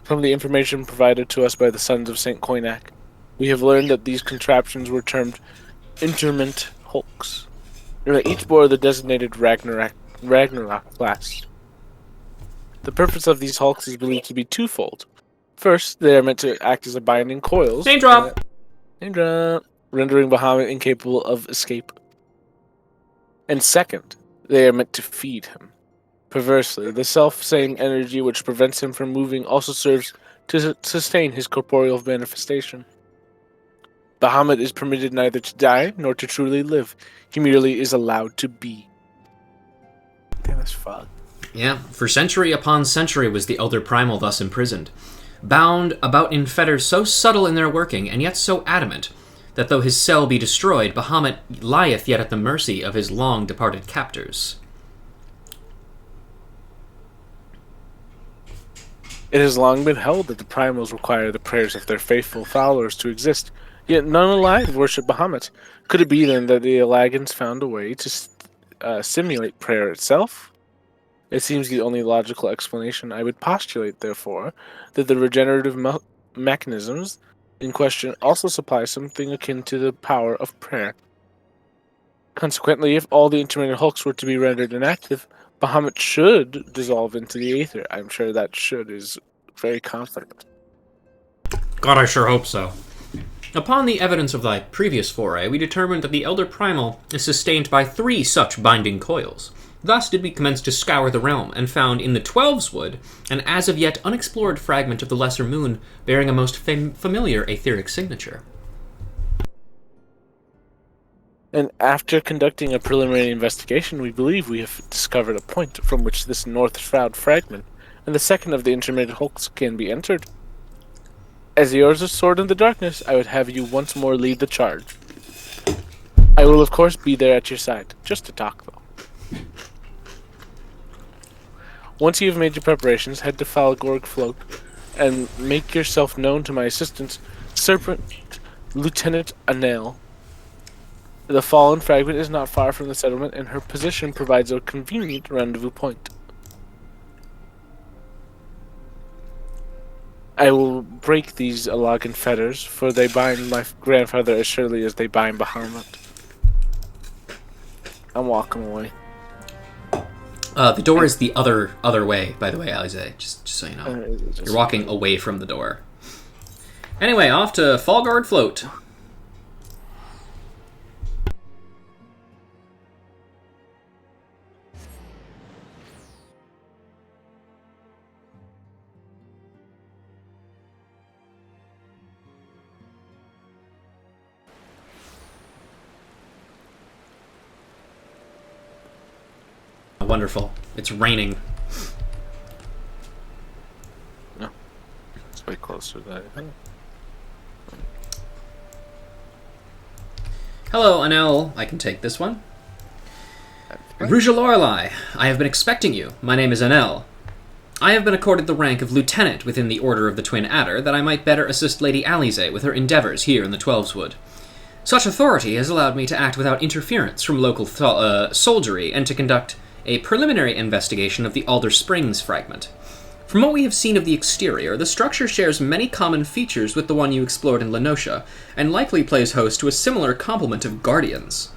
Speaker 2: From the information provided to us by the Sons of St. Koinak, we have learned that these contraptions were termed interment hulks, and that each bore the designated Ragnarok class. The purpose of these hulks is believed to be twofold. First, they are meant to act as a binding coils.
Speaker 1: Name drop!
Speaker 2: Rendering Bahamut incapable of escape. And second, they are meant to feed him. Perversely, the self-same energy which prevents him from moving also serves to sustain his corporeal manifestation. Bahamut is permitted neither to die nor to truly live. He merely is allowed to be. Damn, that's fucked.
Speaker 1: Yeah, for century upon century was the Elder Primal thus imprisoned, bound about in fetters so subtle in their working, and yet so adamant, that though his cell be destroyed, Bahamut lieth yet at the mercy of his long-departed captors.
Speaker 2: It has long been held that the primals require the prayers of their faithful followers to exist, yet none alive worship Bahamut. Could it be then that the Allagans found a way to simulate prayer itself? It seems the only logical explanation. I would postulate, therefore, that the regenerative mechanisms in question also supply something akin to the power of prayer. Consequently, if all the intermittent hulks were to be rendered inactive, Bahamut should dissolve into the aether. I'm sure that should is very confident.
Speaker 1: God, I sure hope so. Upon the evidence of thy previous foray, we determined that the Elder Primal is sustained by 3 such binding coils. Thus did we commence to scour the realm, and found in the 12's Wood an as of yet unexplored fragment of the Lesser Moon bearing a most familiar etheric signature.
Speaker 2: And after conducting a preliminary investigation, we believe we have discovered a point from which this North Shroud fragment and the second of the intermittent hulks can be entered. As the Yours of Sword in the Darkness, I would have you once more lead the charge. I will, of course, be there at your side, just to talk, though. Once you have made your preparations, head to Falgorg Float and make yourself known to my assistant, Serpent Lieutenant Anel. The fallen fragment is not far from the settlement, and her position provides a convenient rendezvous point. I will break these Allagan fetters, for they bind my grandfather as surely as they bind Bahamut. I'm walking away.
Speaker 1: The door is the other way, by the way, Alize. Just so you know. You're walking away from the door. Anyway, off to Fallguard Float. Wonderful. It's raining.
Speaker 2: No. It's way closer than I think.
Speaker 1: Hello, Anel. I can take this one. Rouge Lorelei, I have been expecting you. My name is Anel. I have been accorded the rank of lieutenant within the Order of the Twin Adder, that I might better assist Lady Alize with her endeavors here in the Twelveswood. Such authority has allowed me to act without interference from local soldiery and to conduct a preliminary investigation of the Alder Springs fragment. From what we have seen of the exterior, the structure shares many common features with the one you explored in Lenosha, and likely plays host to a similar complement of guardians.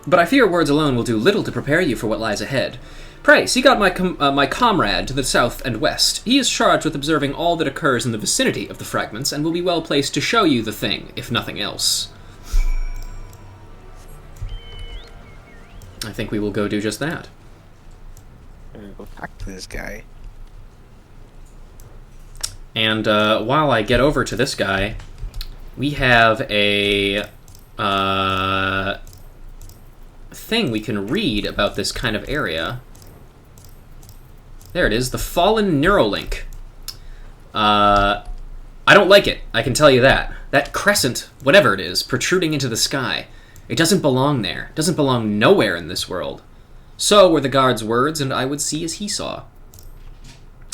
Speaker 1: But I fear words alone will do little to prepare you for what lies ahead. Pray, seek out my comrade to the south and west. He is charged with observing all that occurs in the vicinity of the fragments, and will be well placed to show you the thing, if nothing else. I think we will go do just that.
Speaker 2: I'm gonna go talk to this guy.
Speaker 1: And while I get over to this guy, we have a thing we can read about this kind of area. There it is, the Fallen Neuralink. I don't like it, I can tell you that. That crescent, whatever it is, protruding into the sky. It doesn't belong there. It doesn't belong nowhere in this world. So were the guard's words, and I would see as he saw.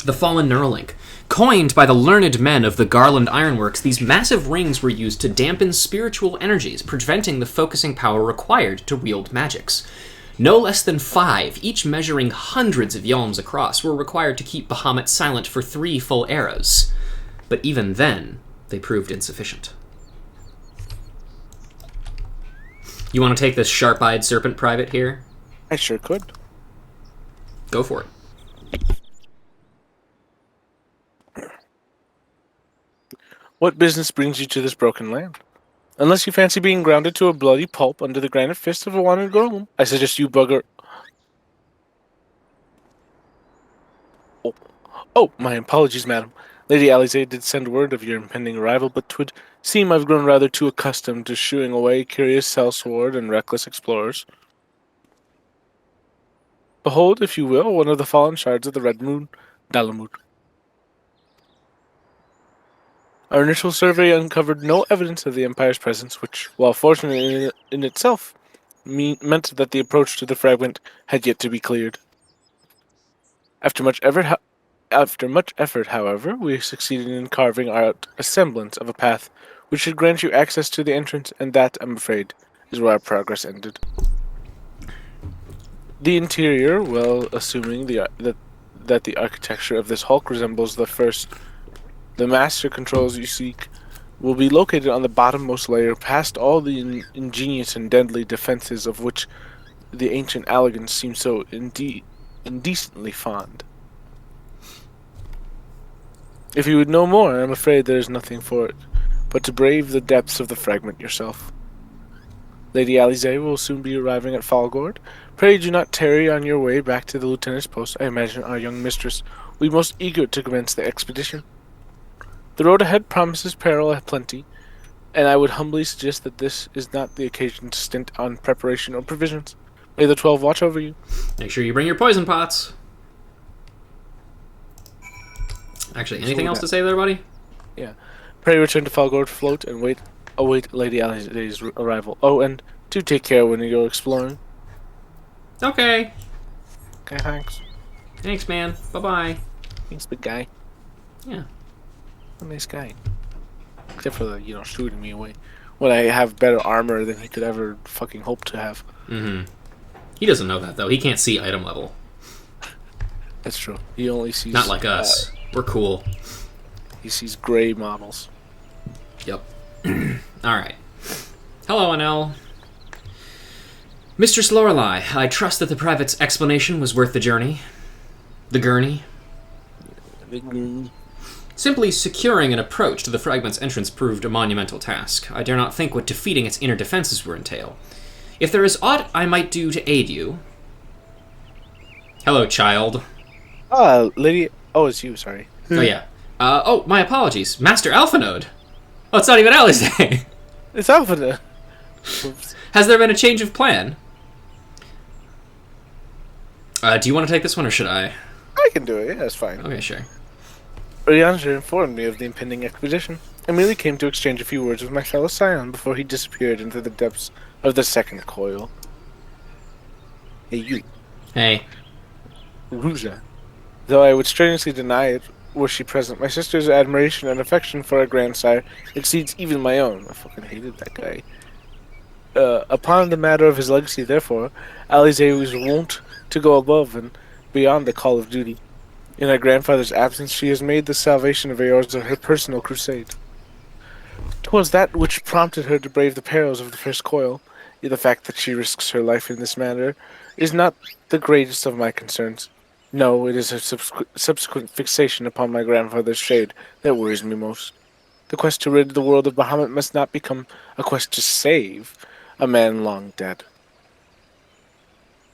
Speaker 1: The Fallen Neuralink. Coined by the learned men of the Garland Ironworks, these massive rings were used to dampen spiritual energies, preventing the focusing power required to wield magics. No less than 5, each measuring hundreds of yalms across, were required to keep Bahamut silent for 3 full eras. But even then, they proved insufficient. You want to take this sharp-eyed serpent private here?
Speaker 2: I sure could.
Speaker 1: Go for it.
Speaker 2: What business brings you to this broken land? Unless you fancy being grounded to a bloody pulp under the granite fist of a wanted golem, I suggest you bugger... Oh, my apologies, madam. Lady Alize did send word of your impending arrival, but 'twould seem I've grown rather too accustomed to shooing away curious sellsword and reckless explorers. Behold, if you will, one of the fallen shards of the Red Moon, Dalamut. Our initial survey uncovered no evidence of the Empire's presence, which, while fortunate in itself, meant that the approach to the fragment had yet to be cleared. After much effort, however, we succeeded in carving out a semblance of a path which should grant you access to the entrance, and that, I'm afraid, is where our progress ended. The interior, well, assuming that the architecture of this hulk resembles the master controls you seek, will be located on the bottommost layer, past all the ingenious and deadly defenses of which the ancient Allegans seem so indecently fond. If you would know more, I'm afraid there is nothing for it, but to brave the depths of the fragment yourself. Lady Alize will soon be arriving at Fallguard. Pray do not tarry on your way back to the lieutenant's post. I imagine our young mistress will be most eager to commence the expedition. The road ahead promises peril aplenty, and I would humbly suggest that this is not the occasion to stint on preparation or provisions. May the 12 watch over you.
Speaker 1: Make sure you bring your poison pots. Actually, anything else to say there, buddy?
Speaker 2: Yeah. Pray return to Fallguard Float and await Lady Alize's arrival. Oh, and do take care when you go exploring.
Speaker 1: Okay.
Speaker 2: Okay, thanks.
Speaker 1: Thanks, man. Bye-bye.
Speaker 2: Thanks, big guy.
Speaker 1: Yeah.
Speaker 2: A nice guy. Except for the, shooting me away. When I have better armor than he could ever fucking hope to have.
Speaker 1: Mm-hmm. He doesn't know that, though. He can't see item level.
Speaker 2: That's true. He only sees...
Speaker 1: Not like us. We're cool.
Speaker 2: He sees gray models.
Speaker 1: Yep. Alright. Hello, Anel. Mistress Lorelei, I trust that the private's explanation was worth the journey. The gurney. Simply securing an approach to the fragment's entrance proved a monumental task. I dare not think what defeating its inner defenses would entail. If there is aught I might do to aid you... Hello, child.
Speaker 2: Lady... Oh, it's you, sorry.
Speaker 1: Oh, yeah. My apologies. Master Alphanode. Oh, it's not even Alize.
Speaker 2: It's Alphanode.
Speaker 1: Has there been a change of plan? Do you want to take this one, or should I?
Speaker 2: I can do it, yeah, that's fine.
Speaker 1: Okay, sure.
Speaker 2: Ryanger informed me of the impending expedition. I merely came to exchange a few words with my fellow scion before he disappeared into the depths of the second coil. Hey, you.
Speaker 1: Hey.
Speaker 2: Ruja. Though I would strenuously deny it were she present, my sister's admiration and affection for her grandsire exceeds even my own. I fucking hated that guy. Upon the matter of his legacy, therefore, Alize was wont to go above and beyond the call of duty. In her grandfather's absence, she has made the salvation of Eorza her personal crusade. 'Twas that which prompted her to brave the perils of the first coil. Yet the fact that she risks her life in this manner is not the greatest of my concerns. No, it is her subsequent fixation upon my grandfather's shade that worries me most. The quest to rid the world of Bahamut must not become a quest to save a man long dead.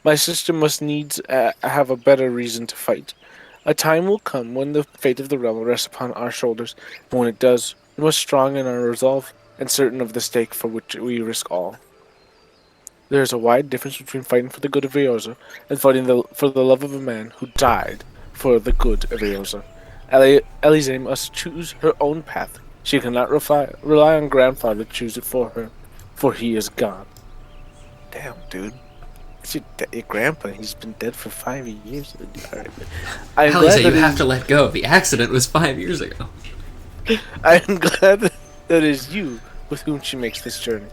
Speaker 2: My sister must needs have a better reason to fight. A time will come when the fate of the realm rests upon our shoulders, but when it does, we must strong in our resolve and certain of the stake for which we risk all. There is a wide difference between fighting for the good of Eorza and fighting for the love of a man who died for the good of Eorza. Alize must choose her own path. She cannot rely on grandfather to choose it for her, for he is gone. Damn, dude. It's your grandpa. He's been dead for 5 years. Right.
Speaker 1: Alize, you have to let go. The accident was 5 years ago.
Speaker 2: I am glad that it is you with whom she makes this journey.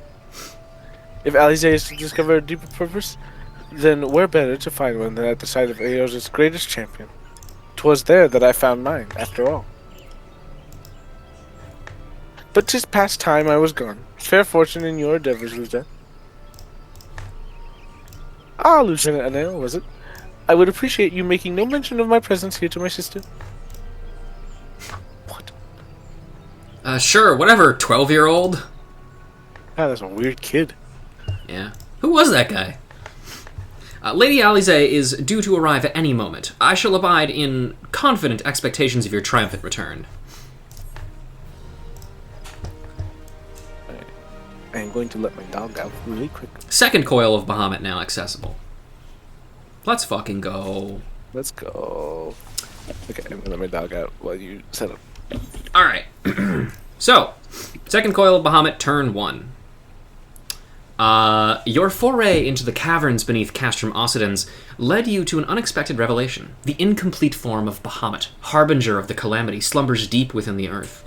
Speaker 2: If Alize is to discover a deeper purpose, then where better to find one than at the side of Eorza's greatest champion? 'Twas there that I found mine, after all. But 'tis past time I was gone. Fair fortune in your endeavors, Lieutenant. Ah, Lieutenant Anel, was it? I would appreciate you making no mention of my presence here to my sister. What?
Speaker 1: Sure, whatever, 12-year-old.
Speaker 2: Ah, that's a weird kid.
Speaker 1: Yeah. Who was that guy? Lady Alize is due to arrive at any moment. I shall abide in confident expectations of your triumphant return.
Speaker 2: I am going to let my dog out really quick.
Speaker 1: Second coil of Bahamut now accessible. Let's fucking go.
Speaker 2: Let's go. Okay, I'm gonna let my dog out while you set up.
Speaker 1: Alright. So, second coil of Bahamut, turn 1. Your foray into the caverns beneath Castrum Occidens led you to an unexpected revelation. The incomplete form of Bahamut, harbinger of the Calamity, slumbers deep within the earth.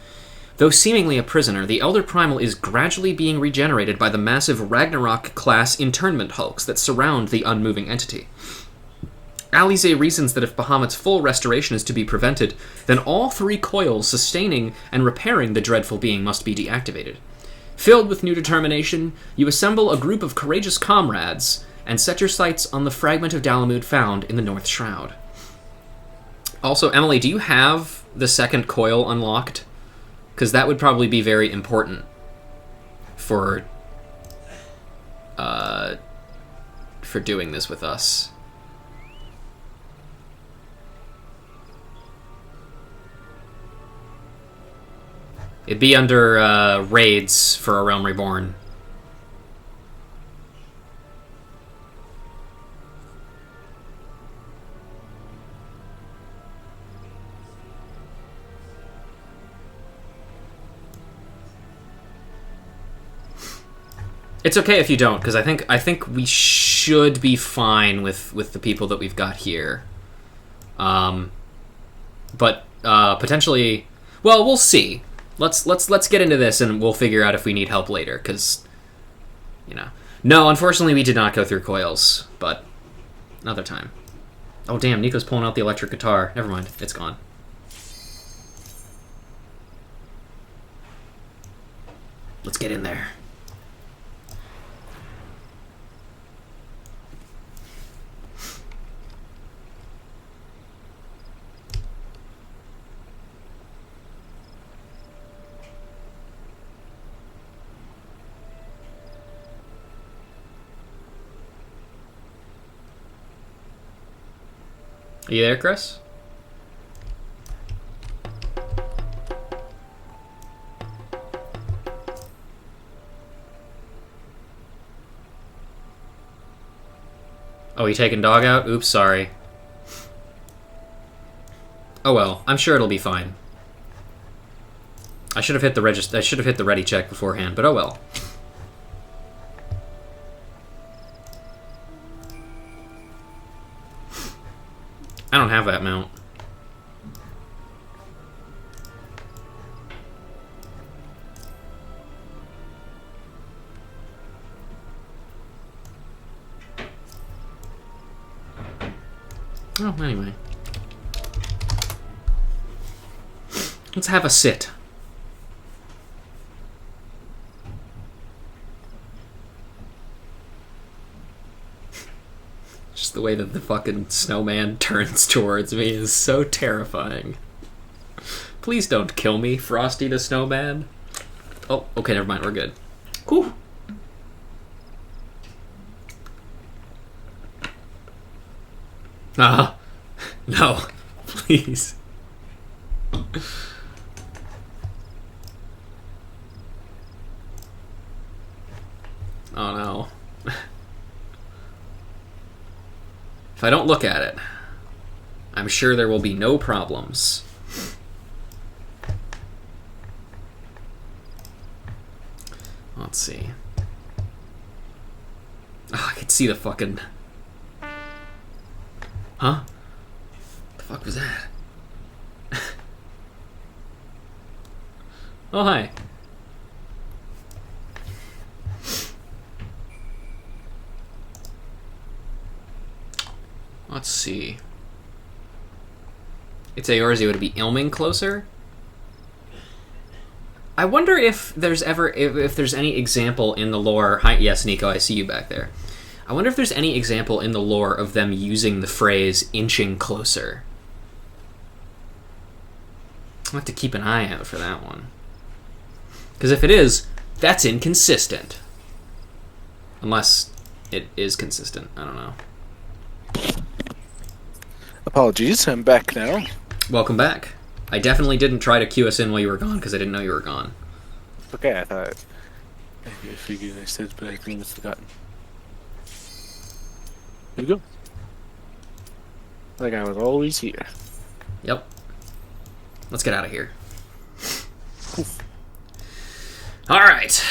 Speaker 1: Though seemingly a prisoner, the Elder Primal is gradually being regenerated by the massive Ragnarok-class internment hulks that surround the unmoving entity. Alize reasons that if Bahamut's full restoration is to be prevented, then all 3 coils sustaining and repairing the dreadful being must be deactivated. Filled with new determination, you assemble a group of courageous comrades and set your sights on the fragment of Dalamud found in the North Shroud. Also, Emily, do you have the second coil unlocked? Because that would probably be very important for doing this with us. It'd be under raids for A Realm Reborn. It's okay if you don't, because I think we should be fine with the people that we've got here. But potentially, well, we'll see. Let's get into this, and we'll figure out if we need help later. Because, no, unfortunately, we did not go through coils, but another time. Oh damn, Nico's pulling out the electric guitar. Never mind, it's gone. Let's get in there. Are you there, Chris? Oh, you taking dog out? Oops, sorry. Oh well, I'm sure it'll be fine. I should have hit the I should have hit the ready check beforehand, but oh well. I don't have that mount. Oh, anyway. Let's have a sit. Just the way that the fucking snowman turns towards me is so terrifying. Please don't kill me, Frosty the Snowman. Oh, okay, never mind, we're good. Whew. No, please. Oh no. If I don't look at it, I'm sure there will be no problems. Let's see. Oh, I could see the fucking... Huh? The fuck was that? Oh, hi. Let's see. It's Eorzea, would it be Ilming closer? I wonder if there's ever if there's any example in the lore. Hi, yes, Nico, I see you back there. I wonder if there's any example in the lore of them using the phrase inching closer. I'll have to keep an eye out for that one. Because if it is, that's inconsistent. Unless it is consistent. I don't know.
Speaker 2: Apologies, I'm back now.
Speaker 1: Welcome back. I definitely didn't try to cue us in while you were gone because I didn't know you were gone.
Speaker 2: Okay, I thought... I figured I said, but I think it's forgotten. Here we go. Like I was always here.
Speaker 1: Yep. Let's get out of here. Alright.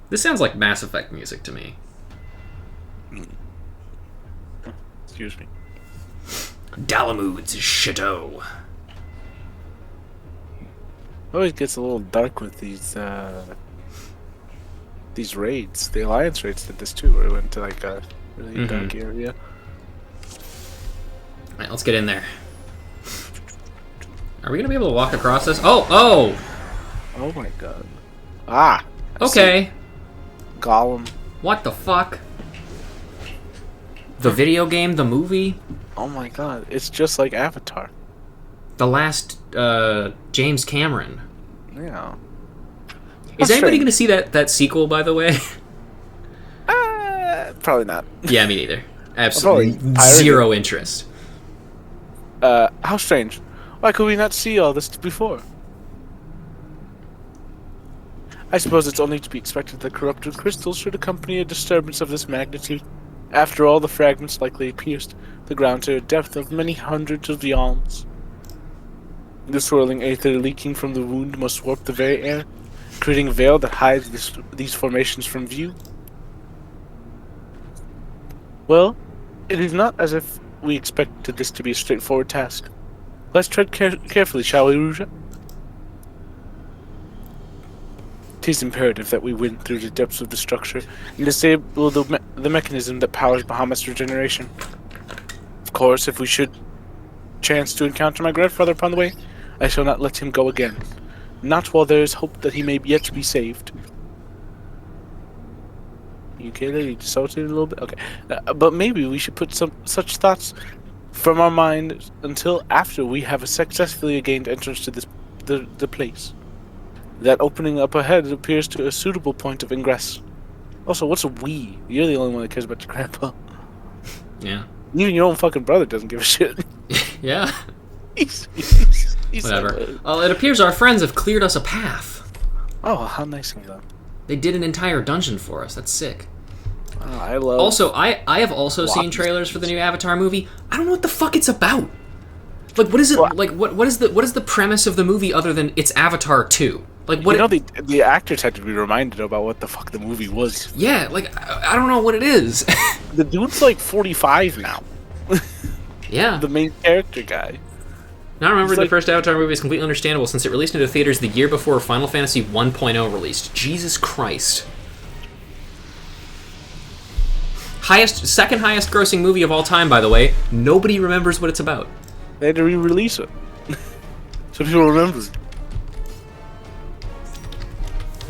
Speaker 1: This sounds like Mass Effect music to me.
Speaker 2: Excuse me.
Speaker 1: Dalamud's Chateau.
Speaker 2: Always gets a little dark with these raids. The Alliance raids did this too, where we went to like a really dark area.
Speaker 1: Alright, let's get in there. Are we gonna be able to walk across this? Oh! Oh!
Speaker 2: Oh my god. Ah!
Speaker 1: Okay.
Speaker 2: Gollum.
Speaker 1: What the fuck? The video game? The movie?
Speaker 2: Oh my god. It's just like Avatar.
Speaker 1: The last, James Cameron.
Speaker 2: Yeah.
Speaker 1: Is anybody going to see that sequel, by the way?
Speaker 2: Probably not.
Speaker 1: Yeah, me neither. Absolutely zero interest.
Speaker 2: How strange. Why could we not see all this before? I suppose it's only to be expected that corrupted crystals should accompany a disturbance of this magnitude. After all, the fragments likely pierced the ground to a depth of many hundreds of yalms. The swirling aether leaking from the wound must warp the very air, creating a veil that hides these formations from view. Well, it is not as if we expected this to be a straightforward task. Let's tread carefully, shall we, Rouge? It is imperative that we win through the depths of the structure and disable the mechanism that powers Bahamut's regeneration. Of course, if we should chance to encounter my grandfather upon the way, I shall not let him go again. Not while there is hope that he may yet be saved. You okay there? You salted a little bit? Okay. But maybe we should put some such thoughts from our mind until after we have successfully gained entrance to the place. That opening up ahead appears to a suitable point of ingress. Also, what's a we? You're the only one that cares about your grandpa.
Speaker 1: Yeah.
Speaker 2: Even your own fucking brother doesn't give a shit.
Speaker 1: Yeah.
Speaker 2: he's
Speaker 1: Whatever. Well, it appears our friends have cleared us a path.
Speaker 2: Oh, how nice of them.
Speaker 1: They did an entire dungeon for us. That's sick.
Speaker 2: Oh, I love.
Speaker 1: Also, I have also seen trailers for the new Avatar movie. I don't know what the fuck it's about. Like, what is it? Like, what is the premise of the movie other than it's Avatar 2? Like, what?
Speaker 2: You know, the actors had to be reminded about what the fuck the movie was.
Speaker 1: Yeah, like I don't know what it is.
Speaker 2: The dude's like 45 now.
Speaker 1: Yeah.
Speaker 2: The main character guy.
Speaker 1: Now remember, the first Avatar movie is completely understandable since it released into theaters the year before Final Fantasy 1.0 released. Jesus Christ. Second highest grossing movie of all time, by the way. Nobody remembers what it's about.
Speaker 2: They had to re-release it. So people remember.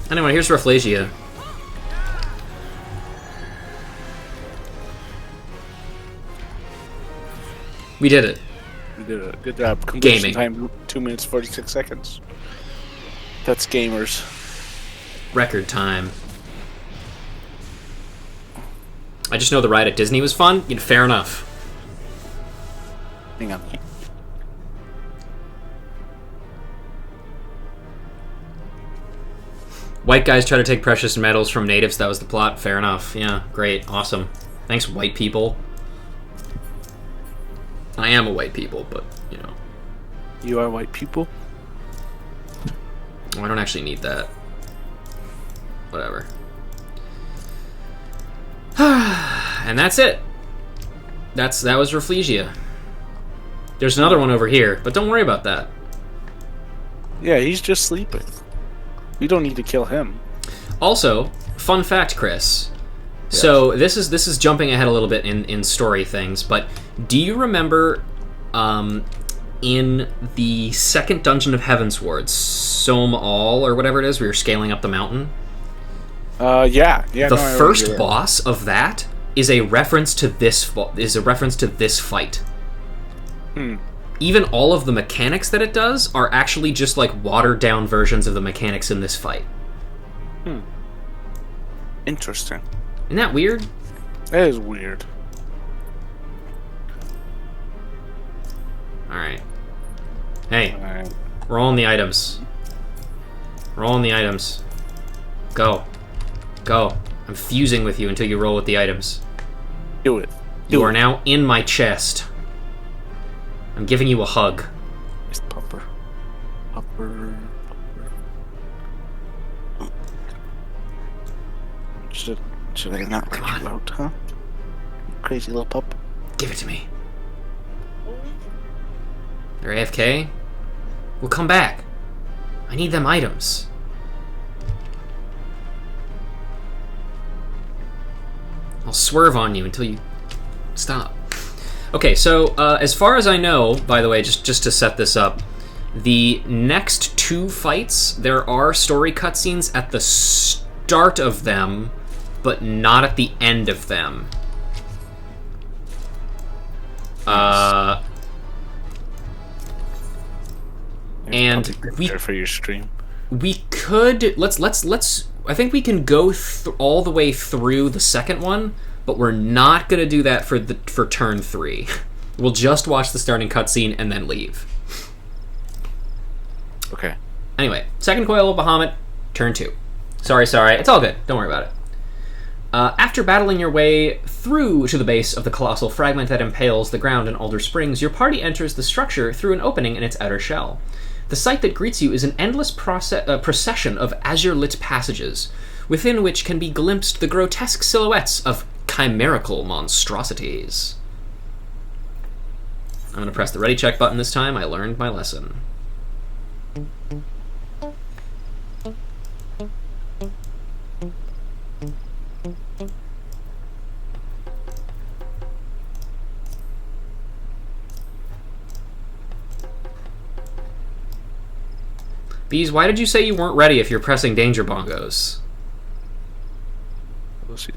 Speaker 1: Anyway, here's Rafflesia. We did it.
Speaker 2: You did a good job. Completion
Speaker 1: Gaming.
Speaker 2: time 2 minutes 46 seconds. That's gamers.
Speaker 1: Record time. I just know the ride at Disney was fun. You know, fair enough.
Speaker 2: Hang on.
Speaker 1: White guys try to take precious metals from natives. That was the plot. Fair enough. Yeah, great. Awesome. Thanks, white people. I am a white people, but, you know.
Speaker 2: You are white people?
Speaker 1: Oh, I don't actually need that. Whatever. And that's it. That was Rafflesia. There's another one over here, but don't worry about that.
Speaker 2: Yeah, he's just sleeping. We don't need to kill him.
Speaker 1: Also, fun fact, Chris.
Speaker 2: Yes.
Speaker 1: So this is jumping ahead a little bit in story things, but do you remember in the second dungeon of Heavensward, Somme All or whatever it is, where you're scaling up the mountain?
Speaker 2: Yeah.
Speaker 1: The first boss of that is a reference to this fight. Even all of the mechanics that it does are actually just like watered down versions of the mechanics in this fight.
Speaker 2: Interesting.
Speaker 1: Isn't that weird?
Speaker 2: That is weird.
Speaker 1: Alright. Hey,
Speaker 2: Alright.
Speaker 1: roll in the items. Roll in the items. Go. Go. I'm fusing with you until you roll with the items.
Speaker 2: Do it.
Speaker 1: You are now in my chest. I'm giving you a hug.
Speaker 2: It's Pupper. Pupper. Should I not let you out, huh? Crazy little pup.
Speaker 1: Give it to me. They're AFK? We'll come back. I need them items. I'll swerve on you until you stop. Okay, so as far as I know, by the way, just to set this up, the next two fights, there are story cutscenes at the start of them, but not at the end of them. And we
Speaker 2: for your stream.
Speaker 1: We could let's. I think we can go all the way through the second one, but we're not gonna do that for turn 3. We'll just watch the starting cutscene and then leave.
Speaker 2: Okay.
Speaker 1: Anyway, second Coil of Bahamut, turn 2. Sorry, it's all good. Don't worry about it. After battling your way through to the base of the colossal fragment that impales the ground in Alder Springs, your party enters the structure through an opening in its outer shell. The sight that greets you is an endless procession of azure-lit passages, within which can be glimpsed the grotesque silhouettes of chimerical monstrosities. I'm going to press the ready check button this time. I learned my lesson. Bees, why did you say you weren't ready if you're pressing danger bongos?
Speaker 2: We'll see.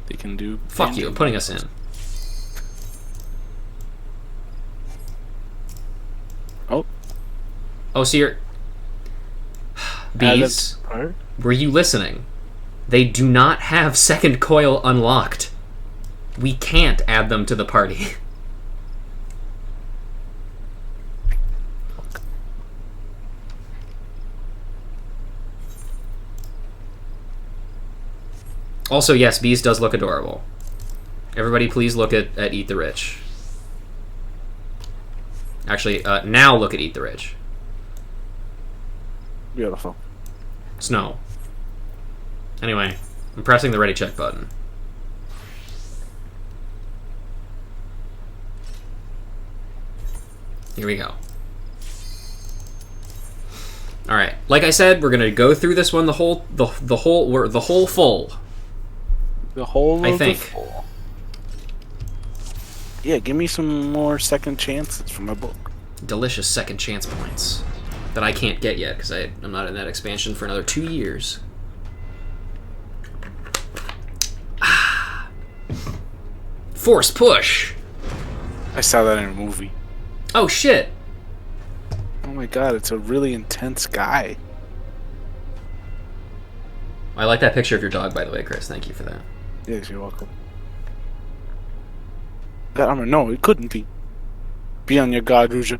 Speaker 2: They can do.
Speaker 1: Fuck you, I'm putting us in. Oh, so you're... Bees, were you listening? They do not have second coil unlocked. We can't add them to the party. Also, yes, Bees does look adorable. Everybody please look at Eat the Rich. Actually, now look at Eat the Rich.
Speaker 2: Beautiful.
Speaker 1: Snow. Anyway, I'm pressing the ready check button. Here we go. All right, like I said, we're gonna go through this one the whole full.
Speaker 2: The whole.
Speaker 1: I think.
Speaker 2: Full. Yeah, give me some more second chances for my book.
Speaker 1: Delicious second chance points that I can't get yet because I'm not in that expansion for another 2 years. Force push.
Speaker 2: I saw that in a movie.
Speaker 1: Oh shit.
Speaker 2: Oh my god, it's a really intense guy.
Speaker 1: I like that picture of your dog, by the way, Chris. Thank you for that.
Speaker 2: Yes, you're welcome. That armor, no, it couldn't be. Be on your guard, Ruja.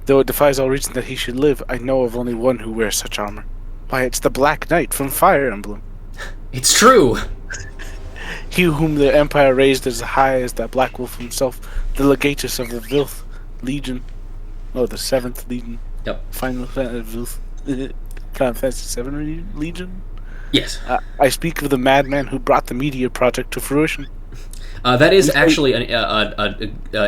Speaker 2: Though it defies all reason that he should live, I know of only one who wears such armor. Why, it's the Black Knight from Fire Emblem.
Speaker 1: It's true!
Speaker 2: He whom the Empire raised as high as that Black Wolf himself, the legatus of the Vilth Legion. Oh, the 7th Legion.
Speaker 1: Yep.
Speaker 2: Final Fantasy VII Legion?
Speaker 1: Yes.
Speaker 2: I speak of the madman who brought the Meteor Project to fruition.
Speaker 1: That is actually an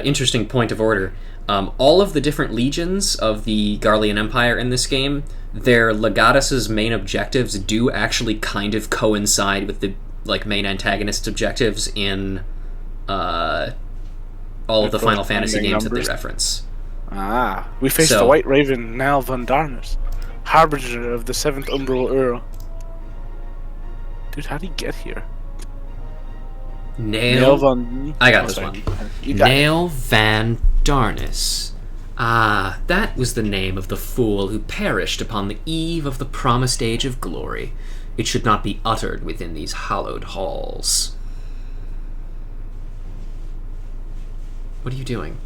Speaker 1: interesting point of order. All of the different legions of the Garlean Empire in this game, their legatus's main objectives do actually kind of coincide with the main antagonist's objectives in all of the Final Fantasy games that they reference.
Speaker 2: We faced the White Raven, Nal von Darnus, harbinger of the 7th Umbral Earl. Dude, how'd he get here?
Speaker 1: Nail
Speaker 2: von...
Speaker 1: I got this one. Nail van Darnus. Ah, that was the name of the fool who perished upon the eve of the promised age of glory. It should not be uttered within these hallowed halls. What are you doing?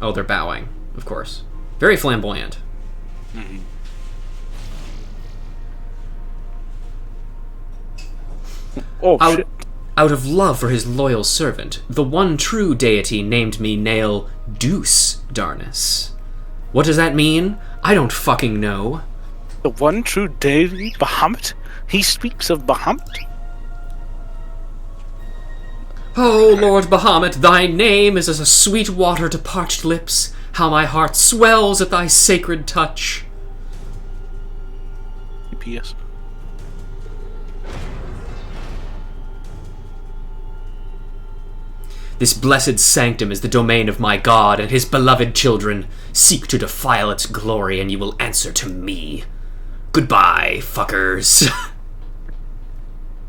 Speaker 1: Oh, they're bowing, of course. Very flamboyant.
Speaker 2: Mm-hmm. Oh, shit.
Speaker 1: Out of love for his loyal servant, the one true deity named me Nail Deuce Darnus. What does that mean? I don't fucking know.
Speaker 2: The one true deity? Bahamut? He speaks of Bahamut?
Speaker 1: Oh, Lord Bahamut, thy name is as a sweet water to parched lips. How my heart swells at thy sacred touch.
Speaker 2: P.S.
Speaker 1: This blessed sanctum is the domain of my God and his beloved children. Seek to defile its glory and you will answer to me. Goodbye, fuckers.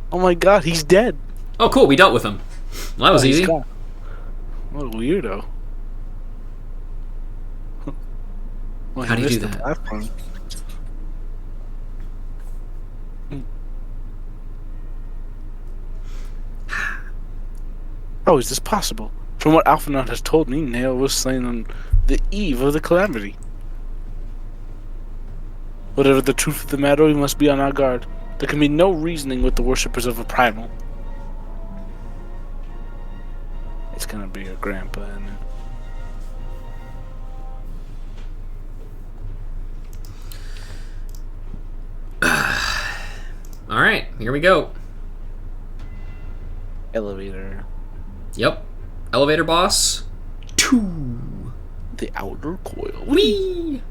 Speaker 2: Oh my god, he's dead.
Speaker 1: Oh cool, we dealt with him. Well, that was easy.
Speaker 2: What a weirdo. Well,
Speaker 1: how do you do that?
Speaker 2: Platform. How is this possible? From what Alphinaud has told me, Nail was slain on the eve of the Calamity. Whatever the truth of the matter, we must be on our guard. There can be no reasoning with the worshippers of a primal. It's gonna be your grandpa, isn't it?
Speaker 1: Alright, here we go.
Speaker 2: Elevator.
Speaker 1: Yep. Elevator boss. 2.
Speaker 2: The outer coil.
Speaker 1: Whee!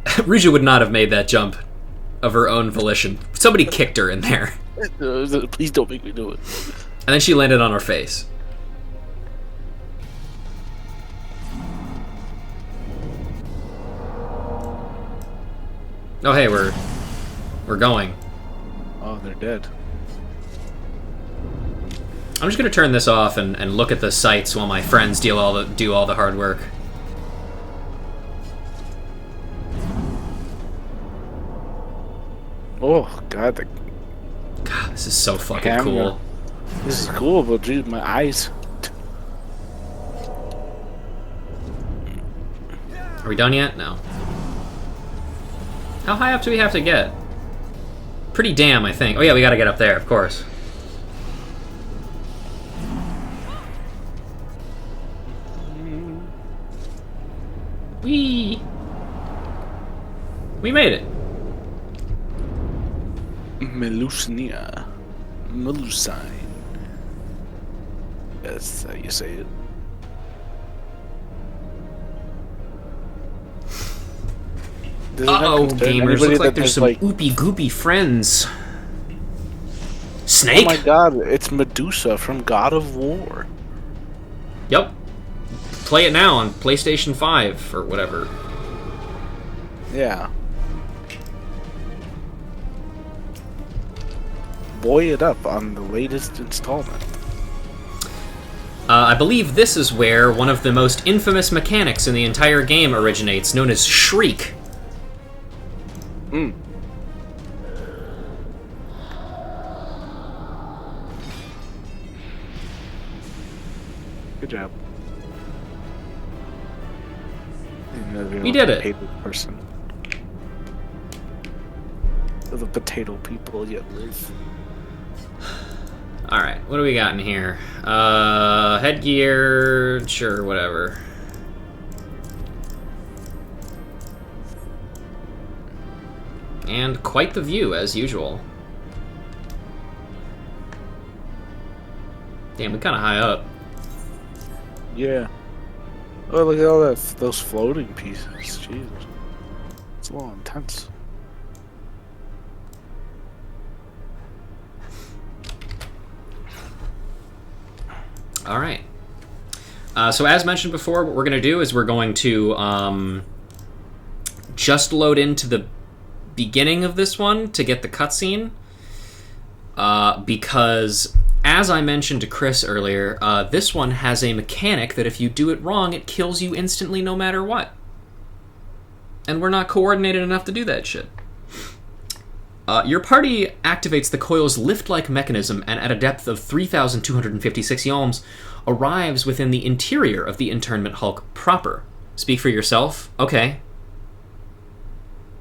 Speaker 1: Ruja would not have made that jump of her own volition. Somebody kicked her in there.
Speaker 2: Please don't make me do it.
Speaker 1: And then she landed on her face. Oh hey, we're going.
Speaker 2: Oh, they're dead.
Speaker 1: I'm just gonna turn this off and look at the sights while my friends do all the hard work.
Speaker 2: Oh god, the
Speaker 1: God, this is so fucking
Speaker 2: camera.
Speaker 1: cool.
Speaker 2: This is cool, but dude, my eyes.
Speaker 1: Are we done yet? No. How high up do we have to get? Pretty damn, I think. Oh yeah, we gotta get up there, of course. We made it.
Speaker 2: Melusnia. Melusine. That's how you say it.
Speaker 1: Uh-oh, gamers. Looks like there's some oopy-goopy friends. Snake?
Speaker 2: Oh my god, it's Medusa from God of War.
Speaker 1: Yep. Play it now on PlayStation 5 or whatever.
Speaker 2: Yeah. Boy it up on the latest installment.
Speaker 1: I believe this is where one of the most infamous mechanics in the entire game originates, known as Shriek.
Speaker 2: Good job.
Speaker 1: We did it.
Speaker 2: Potato person. The potato people yet live.
Speaker 1: Alright, what do we got in here? Headgear, sure, whatever. And quite the view, as usual. Damn, we're kinda high up.
Speaker 2: Yeah. Oh, look at all those floating pieces. Jesus. It's a little intense.
Speaker 1: Alright. So as mentioned before, what we're going to do is we're going to just load into the beginning of this one to get the cutscene. Because, as I mentioned to Chris earlier, this one has a mechanic that if you do it wrong, it kills you instantly no matter what. And we're not coordinated enough to do that shit. Your party activates the coil's lift-like mechanism and at a depth of 3,256 yalms arrives within the interior of the internment hulk proper. Speak for yourself? Okay.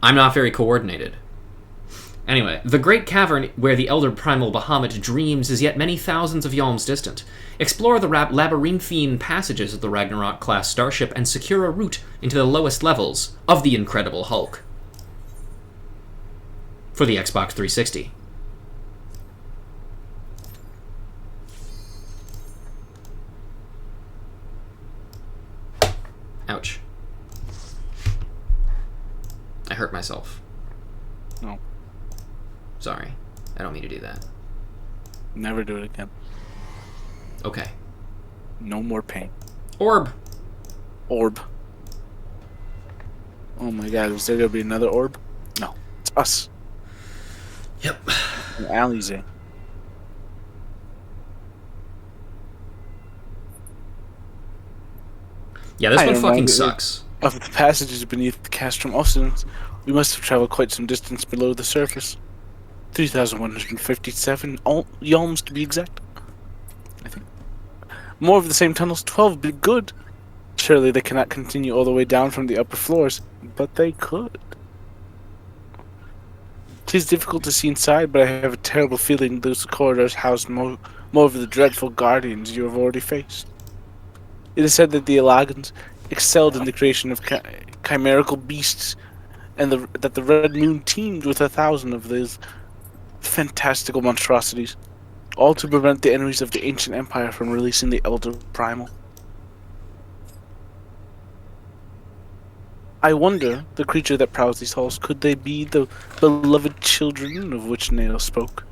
Speaker 1: I'm not very coordinated. Anyway, the great cavern where the elder primal Bahamut dreams is yet many thousands of yalms distant. Explore the labyrinthine passages of the Ragnarok-class starship and secure a route into the lowest levels of the Incredible Hulk. For the Xbox 360. Ouch. I hurt myself.
Speaker 2: No.
Speaker 1: Sorry. I don't mean to do that.
Speaker 2: Never do it again.
Speaker 1: Okay.
Speaker 2: No more pain.
Speaker 1: Orb.
Speaker 2: Orb. Oh my god, is there gonna be another orb? No. It's us.
Speaker 1: Yep.
Speaker 2: And Alize.
Speaker 1: Yeah, this one fucking sucks.
Speaker 2: Of the passages beneath the Castrum Occident, we must have traveled quite some distance below the surface. 3,157 yalms to be exact. I think. More of the same tunnels, 12 would be good. Surely they cannot continue all the way down from the upper floors, but they could. 'Tis difficult to see inside, but I have a terrible feeling those corridors house more of the dreadful guardians you have already faced. It is said that the Awakens excelled in the creation of chimerical beasts, and that the Red Moon teemed with 1,000 of these fantastical monstrosities, all to prevent the enemies of the ancient empire from releasing the elder primal. I wonder, the creature that prowls these halls, could they be the beloved children of which Nail spoke?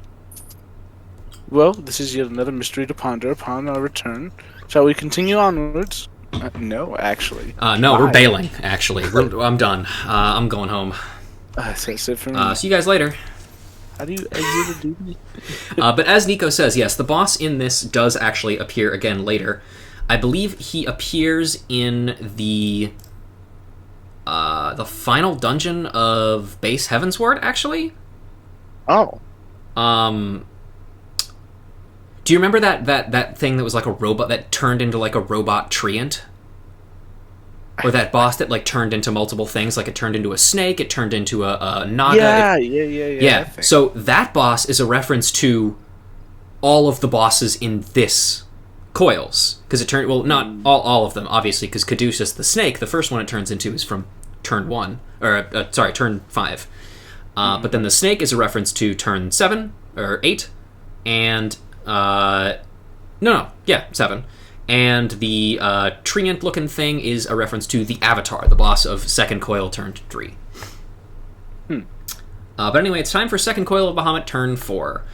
Speaker 2: Well, this is yet another mystery to ponder upon our return. Shall we continue onwards? No, actually.
Speaker 1: No, we're bailing, actually. I'm done. I'm going home.
Speaker 2: That's it for me.
Speaker 1: See you guys later.
Speaker 2: How do you exit a duty?
Speaker 1: But as Nico says, yes, the boss in this does actually appear again later. I believe he appears in the final dungeon of Base Heavensward, actually.
Speaker 2: Oh.
Speaker 1: Do you remember that thing that was like a robot that turned into like a robot treant? Or that boss that like turned into multiple things, like it turned into a snake, it turned into a naga. Yeah. So that boss is a reference to all of the bosses in this Coils. Because it turned, well, not all of them, obviously, because Caduceus the snake, the first one it turns into is from turn 1, or, turn 5. But then the snake is a reference to turn 7, or 8, and, 7. And the treant-looking thing is a reference to the Avatar, the boss of second Coil turn 3. But anyway, it's time for second Coil of Bahamut turn 4.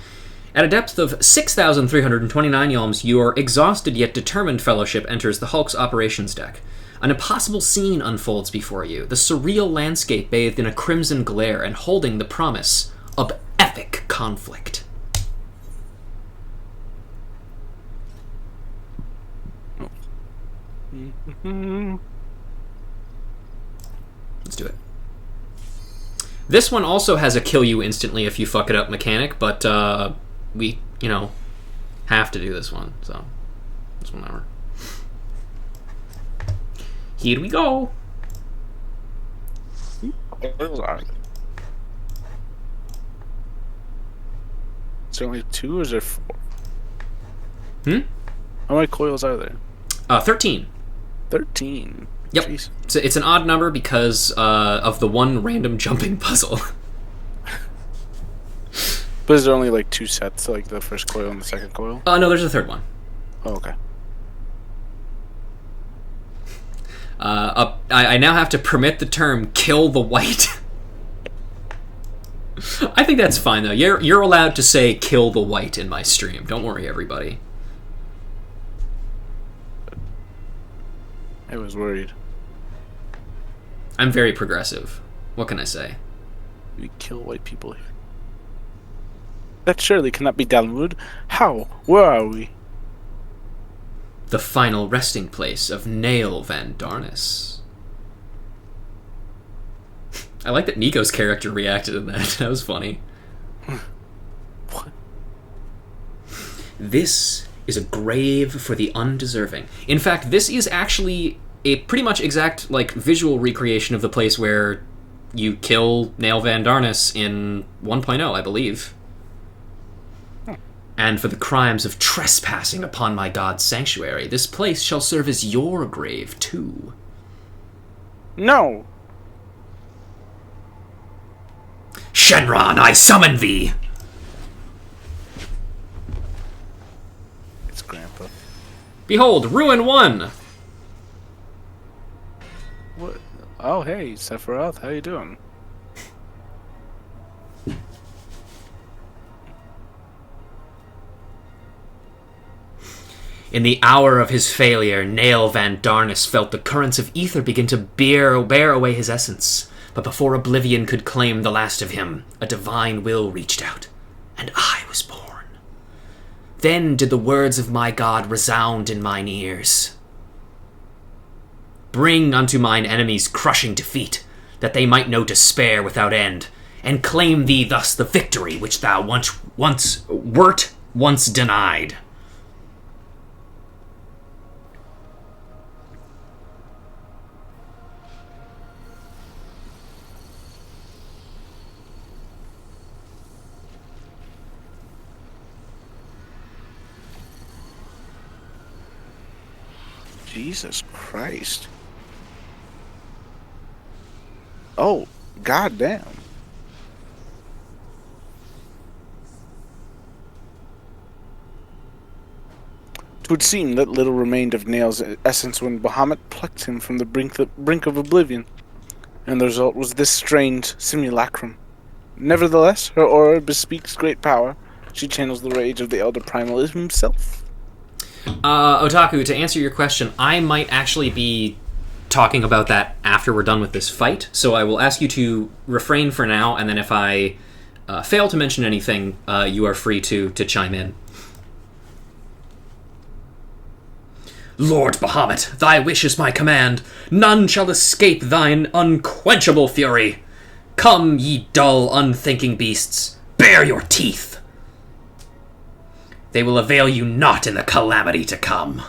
Speaker 1: At a depth of 6,329 yalms, your exhausted yet determined fellowship enters the Hulk's operations deck. An impossible scene unfolds before you, the surreal landscape bathed in a crimson glare and holding the promise of epic conflict. Let's do it. This one also has a kill you instantly if you fuck it up mechanic, but we, have to do this one, so it's whatever. Here we go.
Speaker 2: Is there only 2 or is there 4? How many coils are there?
Speaker 1: 13.
Speaker 2: 13.
Speaker 1: Yep.
Speaker 2: Jeez.
Speaker 1: So it's an odd number because of the one random jumping puzzle.
Speaker 2: But is there only like 2 sets, like the first coil and the second coil?
Speaker 1: No, there's a third one.
Speaker 2: Oh, okay.
Speaker 1: I now have to permit the term "kill the white." I think that's fine though. You're allowed to say "kill the white" in my stream. Don't worry, everybody.
Speaker 2: I was worried.
Speaker 1: I'm very progressive. What can I say?
Speaker 2: We kill white people here. That surely cannot be Dalwood. How? Where are we?
Speaker 1: The final resting place of Nail Van Darnus. I like that Nico's character reacted in that. That was funny.
Speaker 2: What?
Speaker 1: This is a grave for the undeserving. In fact, this is actually a pretty much exact visual recreation of the place where you kill Nail Van Darnus in 1.0, I believe. And for the crimes of trespassing upon my god's sanctuary, this place shall serve as your grave, too.
Speaker 2: No!
Speaker 1: Shenron, I summon thee!
Speaker 2: It's Grandpa.
Speaker 1: Behold, Ruin 1!
Speaker 2: What? Oh, hey, Sephiroth, how you doing?
Speaker 1: In the hour of his failure, Nail Van Darnus felt the currents of ether begin to bear away his essence. But before oblivion could claim the last of him, a divine will reached out, and I was born. Then did the words of my God resound in mine ears. Bring unto mine enemies crushing defeat, that they might know despair without end, and claim thee thus the victory which thou wert once denied.
Speaker 2: Jesus Christ. Oh, goddamn. It would seem that little remained of Nail's essence when Bahamut plucked him from the brink of oblivion, and the result was this strange simulacrum. Nevertheless, her aura bespeaks great power. She channels the rage of the Elder Primal himself.
Speaker 1: Otaku, to answer your question, I might actually be talking about that after we're done with this fight, so I will ask you to refrain for now, and then if I fail to mention anything, you are free to chime in. Lord Bahamut, thy wish is my command. None shall escape thine unquenchable fury. Come, ye dull, unthinking beasts. Bear bare your teeth. They will avail you not in the calamity to come.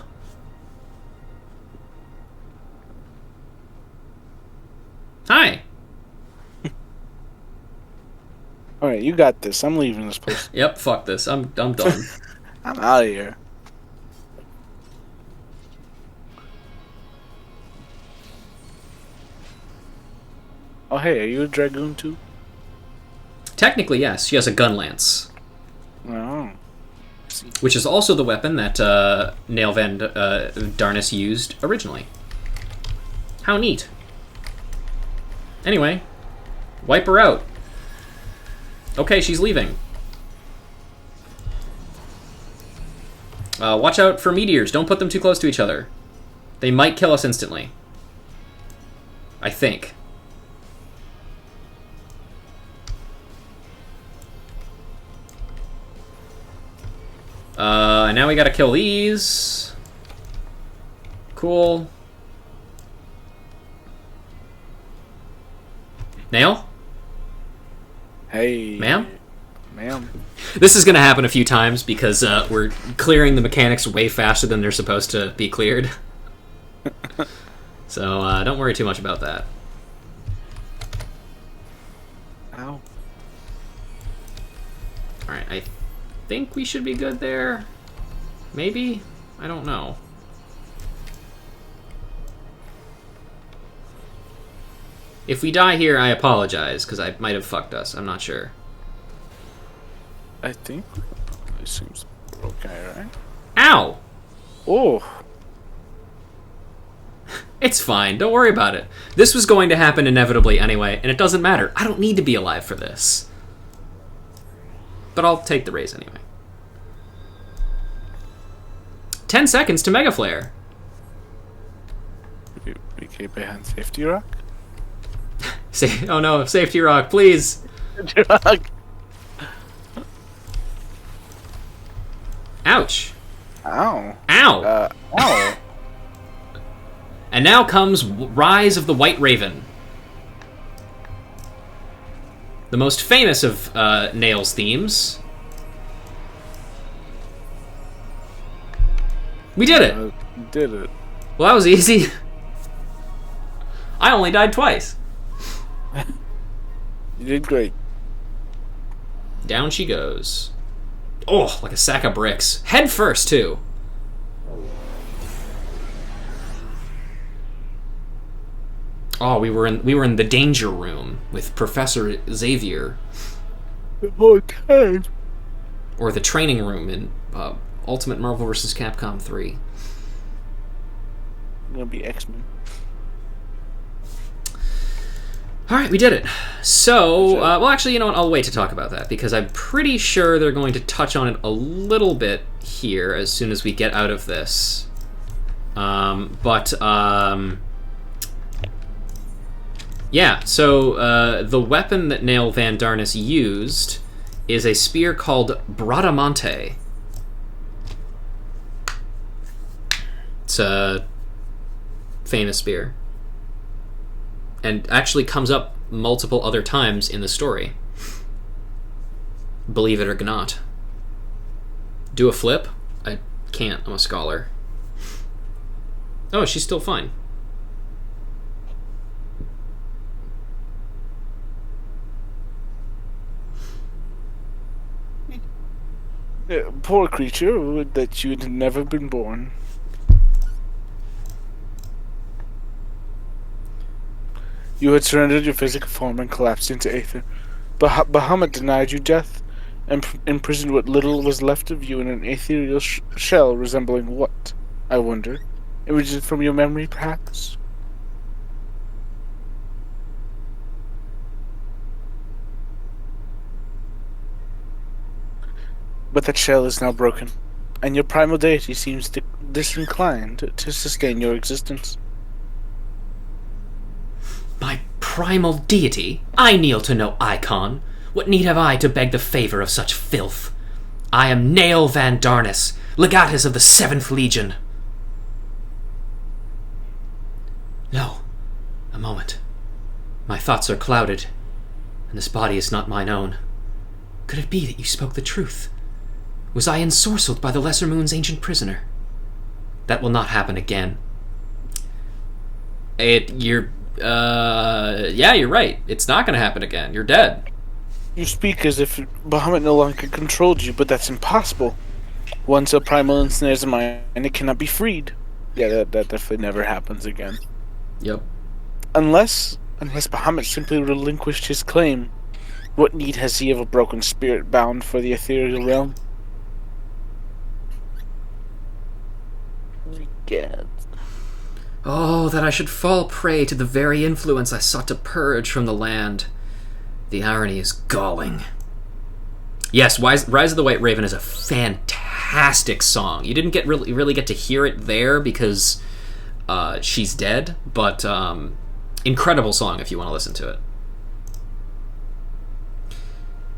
Speaker 1: Hi.
Speaker 2: Alright, you got this. I'm leaving this place.
Speaker 1: Yep, fuck this. I'm done.
Speaker 2: I'm out of here. Oh, hey, are you a dragoon too?
Speaker 1: Technically, yes. She has a gun lance.
Speaker 2: Oh.
Speaker 1: Which is also the weapon that Nail Van Darnus used originally. How neat. Anyway, wipe her out. Okay, she's leaving. Watch out for meteors. Don't put them too close to each other. They might kill us instantly. I think. Now we gotta kill these. Cool. Nail?
Speaker 2: Hey.
Speaker 1: Ma'am?
Speaker 2: Ma'am.
Speaker 1: This is gonna happen a few times because we're clearing the mechanics way faster than they're supposed to be cleared. So don't worry too much about that.
Speaker 2: Ow.
Speaker 1: Alright, I think we should be good there. Maybe? I don't know. If we die here, I apologize, because I might have fucked us. I'm not sure.
Speaker 2: I think it seems okay, right?
Speaker 1: Ow!
Speaker 2: Oh.
Speaker 1: It's fine. Don't worry about it. This was going to happen inevitably anyway, and it doesn't matter. I don't need to be alive for this. But I'll take the raise anyway. 10 seconds to Mega Flare.
Speaker 2: We keep behind safety rock?
Speaker 1: Oh no, safety rock, please.
Speaker 2: Safety rock.
Speaker 1: Ouch.
Speaker 2: Ow.
Speaker 1: Ow.
Speaker 2: Ow.
Speaker 1: And now comes Rise of the White Raven. The most famous of Nail's themes. We did it!
Speaker 2: Did it.
Speaker 1: Well, that was easy. I only died twice.
Speaker 2: You did great.
Speaker 1: Down she goes. Oh, like a sack of bricks. Head first, too. Oh, we were in the danger room with Professor Xavier.
Speaker 2: The whole time.
Speaker 1: Or the training room in Ultimate Marvel vs. Capcom 3.
Speaker 2: It's gonna be X-Men.
Speaker 1: Alright, we did it. So, well, actually, you know what? I'll wait to talk about that, because I'm pretty sure they're going to touch on it a little bit here as soon as we get out of this. Yeah, so the weapon that Nail Van Darnus used is a spear called Bradamante. It's a famous spear. And actually comes up multiple other times in the story. Believe it or not. Do a flip? I can't, I'm a scholar. Oh, she's still fine.
Speaker 2: Poor creature, would that you had never been born. You had surrendered your physical form and collapsed into aether. Bahamut denied you death, and imprisoned what little was left of you in an ethereal shell resembling what, I wonder? Images from your memory, perhaps? But that shell is now broken, and your primal deity seems disinclined to sustain your existence.
Speaker 1: My primal deity? I kneel to no icon. What need have I to beg the favor of such filth? I am Nail Van Darnus, legatus of the 7th Legion. No. A moment. My thoughts are clouded, and this body is not mine own. Could it be that you spoke the truth? Was I ensorcelled by the Lesser Moon's ancient prisoner? That will not happen again. Yeah, you're right. It's not going to happen again. You're dead.
Speaker 2: You speak as if Bahamut no longer controlled you, but that's impossible. Once a primal ensnares a mind, it cannot be freed. Yeah, that definitely never happens again.
Speaker 1: Yep.
Speaker 2: Unless Bahamut simply relinquished his claim, what need has he of a broken spirit bound for the ethereal realm? God.
Speaker 1: Oh, that I should fall prey to the very influence I sought to purge from the land. The irony is galling. Yes, Rise of the White Raven is a fantastic song. You didn't really get to hear it there because she's dead, but incredible song if you want to listen to it.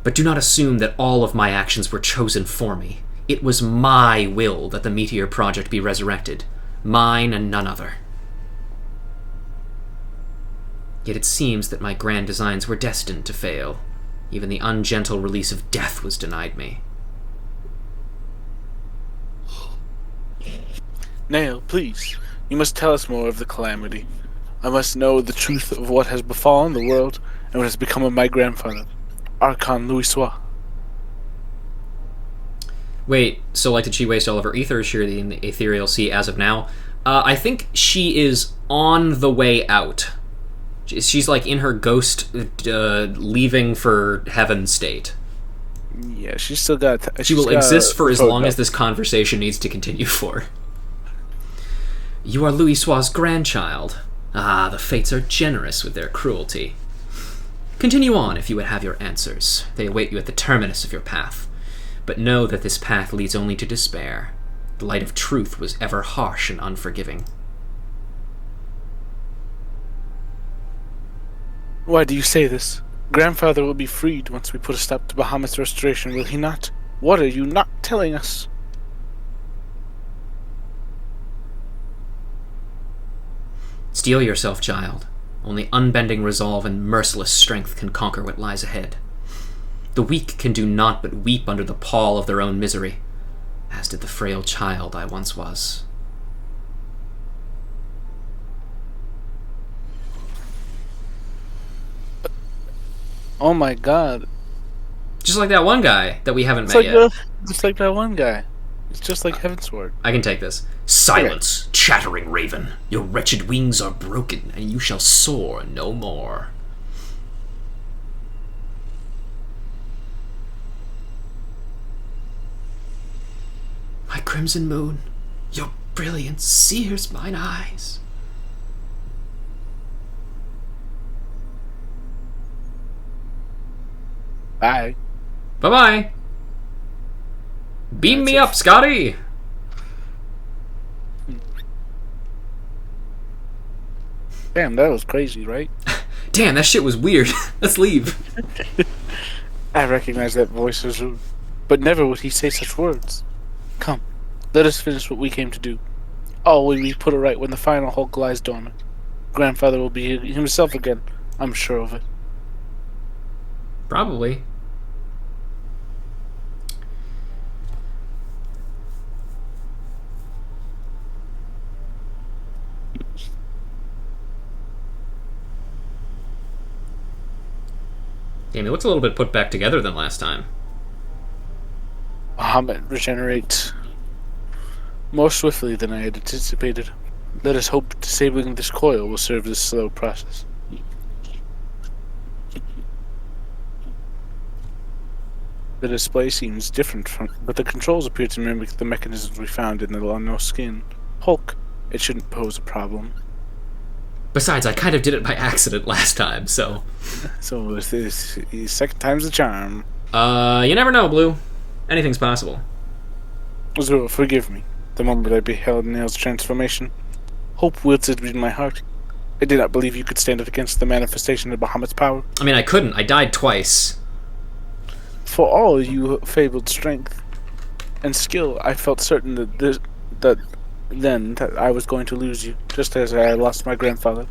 Speaker 1: But do not assume that all of my actions were chosen for me. It was my will that the Meteor Project be resurrected. Mine and none other. Yet it seems that my grand designs were destined to fail. Even the ungentle release of death was denied me.
Speaker 2: Nail, please. You must tell us more of the Calamity. I must know the truth of what has befallen the world and what has become of my grandfather, Archon Louisoix.
Speaker 1: Wait, so did she waste all of her ether, or is she in the ethereal sea as of now? I think she is on the way out. She's in her ghost leaving for heaven state.
Speaker 2: Yeah, she's still got...
Speaker 1: She will exist for as long as this conversation needs to continue for. You are Louisoix's grandchild. Ah, the fates are generous with their cruelty. Continue on if you would have your answers. They await you at the terminus of your path. But know that this path leads only to despair. The light of truth was ever harsh and unforgiving.
Speaker 2: Why do you say this? Grandfather will be freed once we put a stop to Bahamut's restoration, will he not? What are you not telling us?
Speaker 1: Steel yourself, child. Only unbending resolve and merciless strength can conquer what lies ahead. The weak can do naught but weep under the pall of their own misery, as did the frail child I once was.
Speaker 2: Oh my god.
Speaker 1: Just like that one guy that we haven't met yet.
Speaker 2: Just like that one guy. It's just like Heavensward.
Speaker 1: I can take this. Silence, chattering raven. Your wretched wings are broken, and you shall soar no more. My crimson moon, your brilliance sears mine eyes.
Speaker 2: Bye.
Speaker 1: Bye-bye. Beam me up, Scotty!
Speaker 2: Damn, that was crazy, right?
Speaker 1: Damn, that shit was weird. Let's leave.
Speaker 2: I recognize that voice as well, but never would he say such words. Come, let us finish what we came to do. All will be put right when the final Hulk lies dormant. Grandfather will be himself again, I'm sure of it.
Speaker 1: Probably. Damn, he looks a little bit put back together than last time.
Speaker 2: Bahamut regenerates more swiftly than I had anticipated. Let us hope disabling this coil will serve this slow process. The display seems different but the controls appear to mimic the mechanisms we found in the Lano skin. Hulk, it shouldn't pose a problem.
Speaker 1: Besides, I kind of did it by accident last time, so...
Speaker 2: So this second time's the charm.
Speaker 1: You never know, Blue. Anything's possible.
Speaker 2: So forgive me. The moment I beheld Nail's transformation, hope wilted in my heart. I did not believe you could stand up against the manifestation of Bahamut's power.
Speaker 1: I mean, I couldn't. I died twice.
Speaker 2: For all you fabled strength and skill, I felt certain that I was going to lose you, just as I lost my grandfather.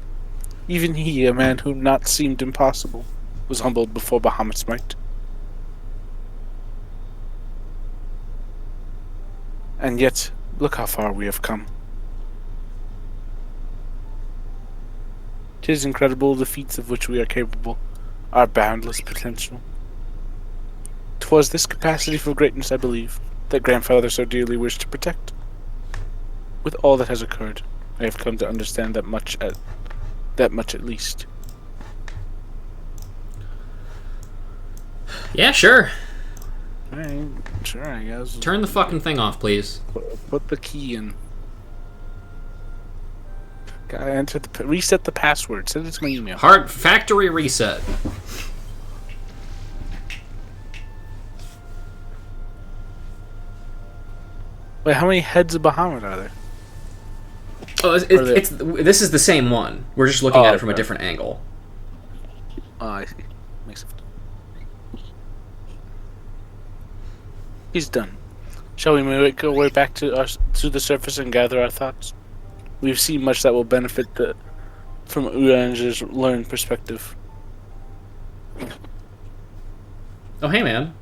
Speaker 2: Even he, a man who not seemed impossible, was humbled before Bahamut's might. And yet, look how far we have come. 'Tis incredible the feats of which we are capable, our boundless potential. 'Twas this capacity for greatness, I believe, that grandfather so dearly wished to protect. With all that has occurred, I have come to understand that much at least.
Speaker 1: Yeah, sure.
Speaker 2: Alright, sure, I guess.
Speaker 1: Turn the fucking thing off, please.
Speaker 2: Put the key in. Gotta enter reset the password. Send it to my email.
Speaker 1: Hard factory reset.
Speaker 2: Wait, how many heads of Bahamut are there?
Speaker 1: Oh, this is the same one. We're just looking at it from a different angle.
Speaker 2: Oh, I see. Makes sense. He's done. Shall we make our way back to the surface and gather our thoughts? We've seen much that will benefit from Urange's learned perspective.
Speaker 1: Oh, hey, man.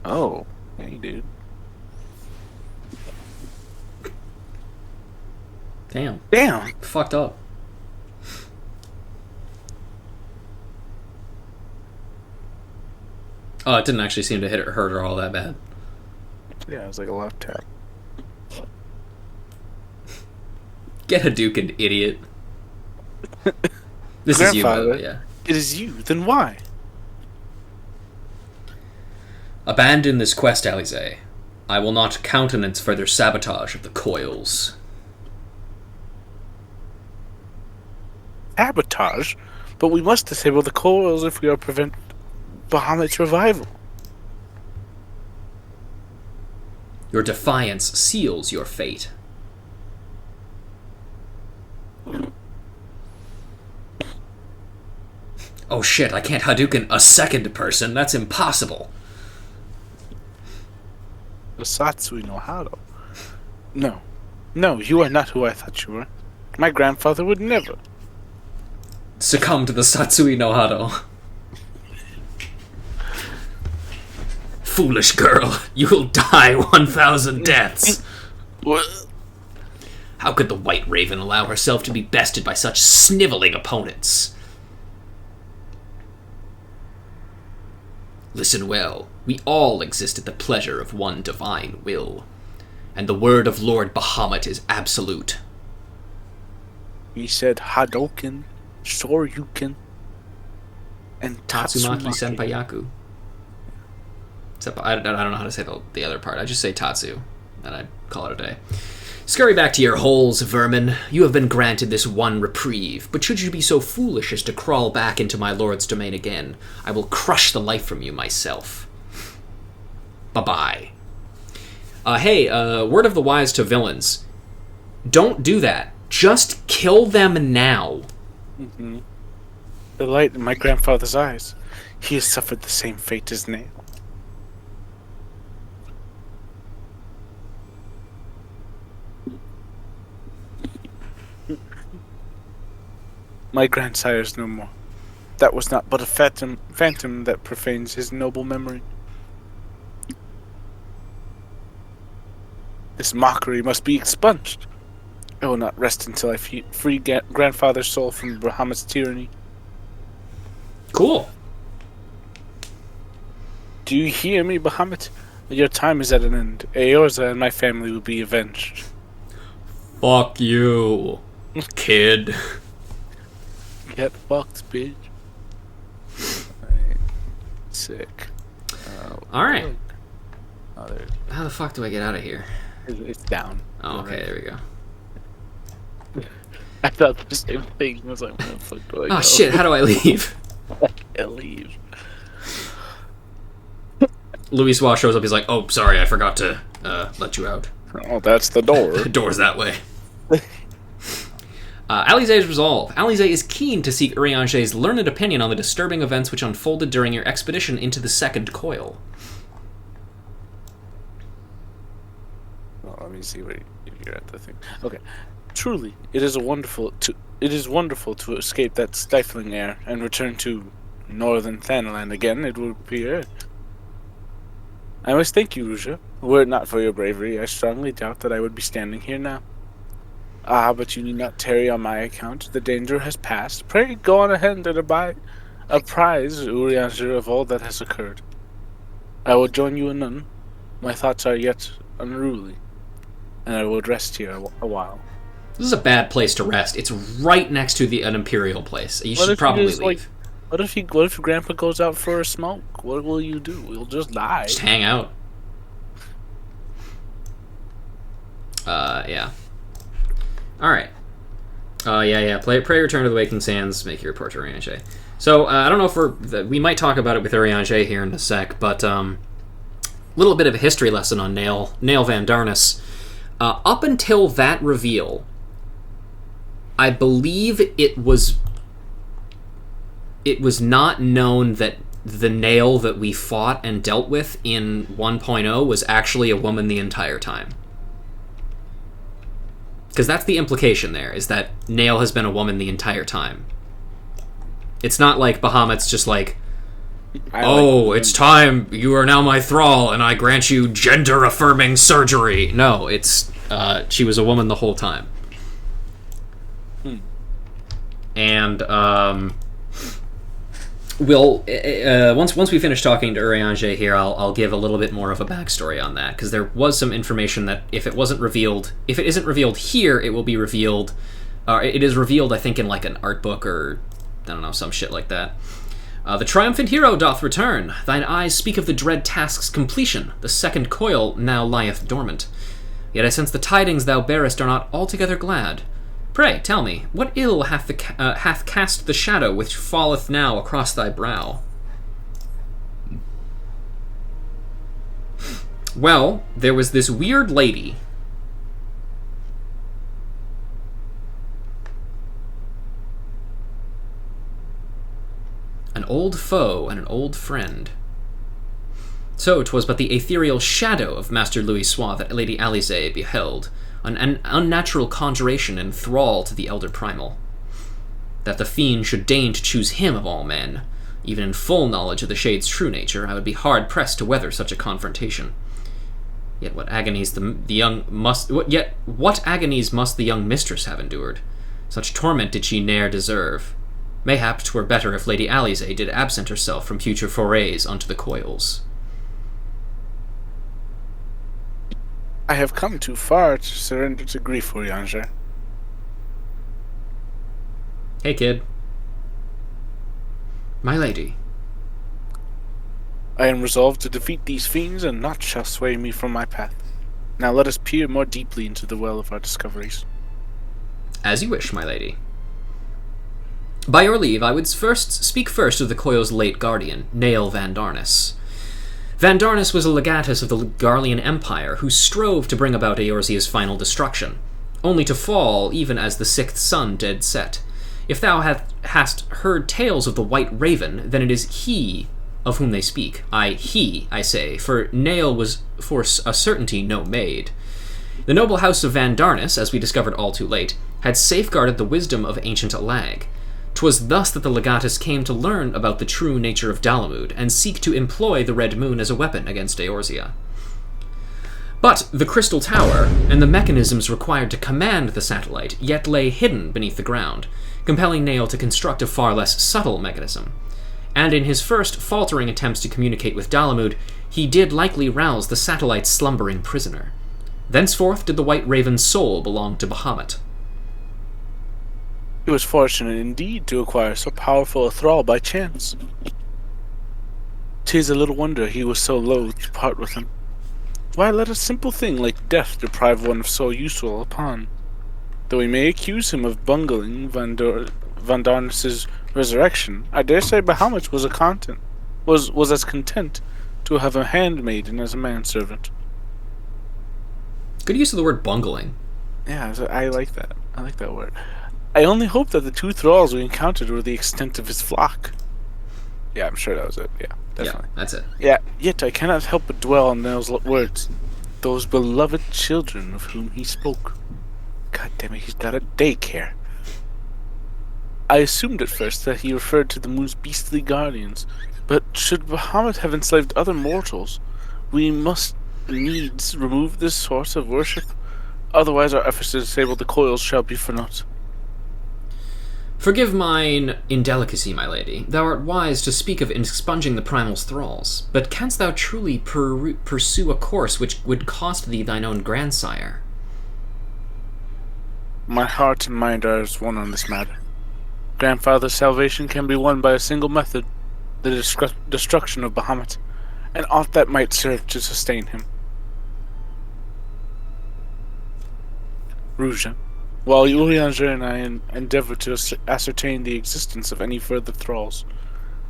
Speaker 2: Oh, hey, dude.
Speaker 1: Damn. Fucked up. Oh, it didn't actually seem to hurt her all that bad.
Speaker 2: Yeah, it was like a left tap.
Speaker 1: Get Hadouken, idiot. This is you, by the way, yeah.
Speaker 2: It is you. Then why?
Speaker 1: Abandon this quest, Alize. I will not countenance further sabotage of the coils.
Speaker 2: Sabotage? But we must disable the coils if we are to prevent Bahamut's revival.
Speaker 1: Your defiance seals your fate. Oh shit, I can't Hadouken a second person. That's impossible.
Speaker 2: The Satsui no Hado. No. No, you are not who I thought you were. My grandfather would never.
Speaker 1: Succumb to the Satsui no Hado. Foolish girl, you will die 1,000 deaths.
Speaker 2: What?
Speaker 1: How could the White Raven allow herself to be bested by such sniveling opponents? Listen well, we all exist at the pleasure of one divine will, and the word of Lord Bahamut is absolute.
Speaker 2: He said Hadoken, Shoryuken, and
Speaker 1: Tatsumaki
Speaker 2: Tatsumaki.
Speaker 1: Senpaiyaku. Except I don't know how to say the other part. I just say Tatsu, and I call it a day. Scurry back to your holes, vermin. You have been granted this one reprieve, but should you be so foolish as to crawl back into my lord's domain again, I will crush the life from you myself. Bye-bye. Hey, word of the wise to villains. Don't do that. Just kill them now.
Speaker 2: Mm-hmm. The light in my grandfather's eyes. He has suffered the same fate as Nail. My grandsire is no more. That was not but a phantom that profanes his noble memory. This mockery must be expunged. I will not rest until I free grandfather's soul from Bahamut's tyranny.
Speaker 1: Cool.
Speaker 2: Do you hear me, Bahamut? Your time is at an end. Eorza and my family will be avenged.
Speaker 1: Fuck you, kid.
Speaker 2: Get fucked, bitch. Right. Sick.
Speaker 1: Alright.
Speaker 2: Oh, there.
Speaker 1: How the fuck do I get out of here?
Speaker 2: It's down.
Speaker 1: Oh, okay, there we go.
Speaker 2: I thought the same thing. I was like, where the fuck do I go?
Speaker 1: Oh shit, how do I leave?
Speaker 2: I can't leave.
Speaker 1: Louis Waugh shows up, he's like, oh, sorry, I forgot to let you out.
Speaker 2: Oh, that's the door.
Speaker 1: The door's that way. Alize's resolve. Alize is keen to seek Urianger's learned opinion on the disturbing events which unfolded during your expedition into the second coil.
Speaker 2: Oh, let me see where you're at the thing. Okay. Truly, it is wonderful to escape that stifling air and return to northern Thanaland again. It would appear. I must thank you, Ruja. Were it not for your bravery, I strongly doubt that I would be standing here now. Ah, but you need not tarry on my account. The danger has passed. Pray go on ahead and apprise Urianger of all that has occurred. I will join you anon. My thoughts are yet unruly, and I will rest here a while.
Speaker 1: This is a bad place to rest. It's right next to an imperial place. You should probably leave.
Speaker 2: What if your grandpa goes out for a smoke? What will you do? You'll just die.
Speaker 1: Just hang out. Yeah. Alright. Yeah. Pray Return to the Waking Sands. Make your report to Urianger. So, I don't know if we might talk about it with Urianger here in a sec, but, little bit of a history lesson on Nail Van Darnus. Up until that reveal, I believe it was not known that the Nail that we fought and dealt with in 1.0 was actually a woman the entire time. Because that's the implication there, is that Nail has been a woman the entire time. It's not like Bahamut's just like, it's time, you are now my thrall, and I grant you gender-affirming surgery. No, it's, she was a woman the whole time. And, once we finish talking to Urianger here, I'll give a little bit more of a backstory on that, because there was some information that if it isn't revealed here, it will be revealed, it is revealed, I think, in like an art book or, I don't know, some shit like that. The triumphant hero doth return. Thine eyes speak of the dread task's completion. The second coil now lieth dormant. Yet I sense the tidings thou bearest are not altogether glad. Pray, tell me, what ill hath cast the shadow which falleth now across thy brow? Well, there was this weird lady. An old foe and an old friend. So 'twas but the ethereal shadow of Master Louis Sois that Lady Alisaie beheld, an unnatural conjuration and thrall to the elder primal. That the fiend should deign to choose him of all men, even in full knowledge of the shade's true nature, I would be hard-pressed to weather such a confrontation. Yet what agonies what agonies must the young mistress have endured? Such torment did she ne'er deserve. Mayhap 'twere better if Lady Alisaie did absent herself from future forays unto the coils.
Speaker 2: I have come too far to surrender to grief, Urianger.
Speaker 1: Hey, kid. My lady.
Speaker 2: I am resolved to defeat these fiends, and naught shall sway me from my path. Now let us peer more deeply into the well of our discoveries.
Speaker 1: As you wish, my lady. By your leave, I would speak first of the coil's late guardian, Nail Van Darnus. Van Darnus was a legatus of the Garlean Empire who strove to bring about Eorzea's final destruction, only to fall even as the sixth sun did set. If thou hast heard tales of the White Raven, then it is he of whom they speak. He, I say, for Nail was for a certainty no maid. The noble house of Van Darnus, as we discovered all too late, had safeguarded the wisdom of ancient Alag. 'Twas thus that the legatus came to learn about the true nature of Dalamud, and seek to employ the Red Moon as a weapon against Eorzea. But the Crystal Tower, and the mechanisms required to command the satellite, yet lay hidden beneath the ground, compelling Nail to construct a far less subtle mechanism. And in his first faltering attempts to communicate with Dalamud, he did likely rouse the satellite's slumbering prisoner. Thenceforth did the White Raven's soul belong to Bahamut.
Speaker 2: He was fortunate indeed to acquire so powerful a thrall by chance. 'Tis a little wonder he was so loath to part with him. Why let a simple thing like death deprive one of so useful a pawn? Though we may accuse him of bungling Van Darnus's resurrection, I dare say Bahamut was as content to have a handmaiden as a manservant.
Speaker 1: Good use of the word bungling.
Speaker 2: Yeah, I like that. I like that word. I only hope that the two thralls we encountered were the extent of his flock. Yeah, I'm sure that was it. Yeah, definitely.
Speaker 1: Yeah, that's it.
Speaker 2: Yeah, yet I cannot help but dwell on those words. Those beloved children of whom he spoke. God damn it, he's got a daycare. I assumed at first that he referred to the moon's beastly guardians, but should Bahamut have enslaved other mortals, We must needs remove this source of worship. Otherwise our efforts to disable the coils shall be for naught.
Speaker 1: Forgive mine indelicacy, my lady. Thou art wise to speak of expunging the primal's thralls, but canst thou truly pursue a course which would cost thee thine own grandsire?
Speaker 2: My heart and mind are as one on this matter. Grandfather's salvation can be won by a single method, the destruction of Bahamut, and aught that might serve to sustain him. Ruja, while Urianger and I endeavor to ascertain the existence of any further thralls,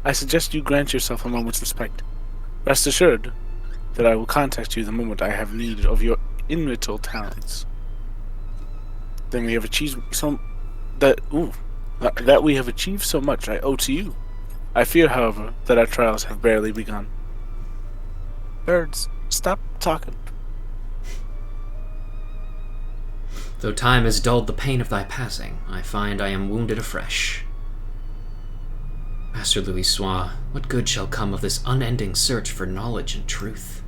Speaker 2: I suggest you grant yourself a moment's respite. Rest assured that I will contact you the moment I have need of your inimitable talents. Then we have achieved that we have achieved so much I owe to you. I fear, however, that our trials have barely begun. Birds, stop talking.
Speaker 1: Though time has dulled the pain of thy passing, I find I am wounded afresh. Master Louis-Soix, what good shall come of this unending search for knowledge and truth?